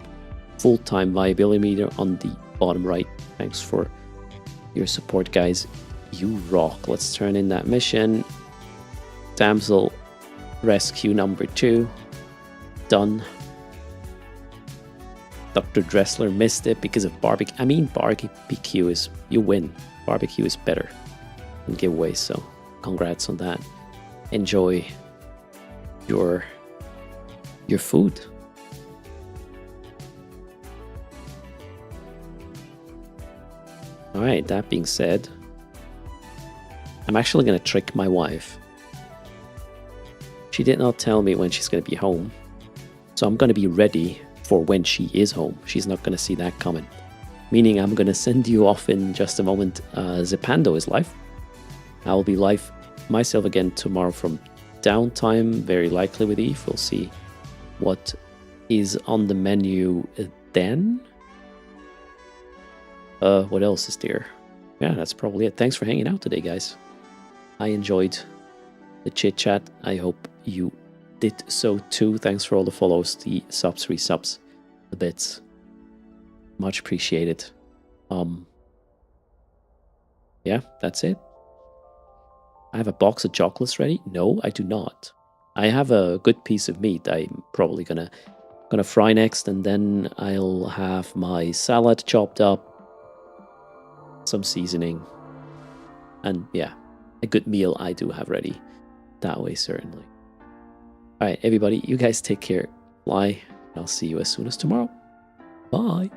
full-time viability meter on the bottom right. Thanks for your support, guys. You rock. Let's turn in that mission. Damsel rescue number 2 done. Dr. Dressler missed it because of barbecue. I mean, barbecue is, you win. Barbecue is better than giveaways, so congrats on that. Enjoy your food. Alright, that being said, I'm actually going to trick my wife. She did not tell me when she's going to be home, so I'm going to be ready for when she is home. She's not going to see that coming. Meaning I'm going to send you off in just a moment. Zepando is live. I will be live myself again tomorrow from downtime, very likely with Eve. We'll see what is on the menu then. What else is there? Yeah, that's probably it. Thanks for hanging out today, guys. I enjoyed the chit chat. I hope you did so too. Thanks for all the follows, the subs, resubs, the bits. Much appreciated. Yeah, that's it. I have a box of chocolates ready. No, I do not. I have a good piece of meat. I'm probably gonna fry next, and then I'll have my salad chopped up, some seasoning, and yeah, a good meal I do have ready that way, certainly. All right, everybody, you guys take care. Fly. I'll see you as soon as tomorrow. Bye.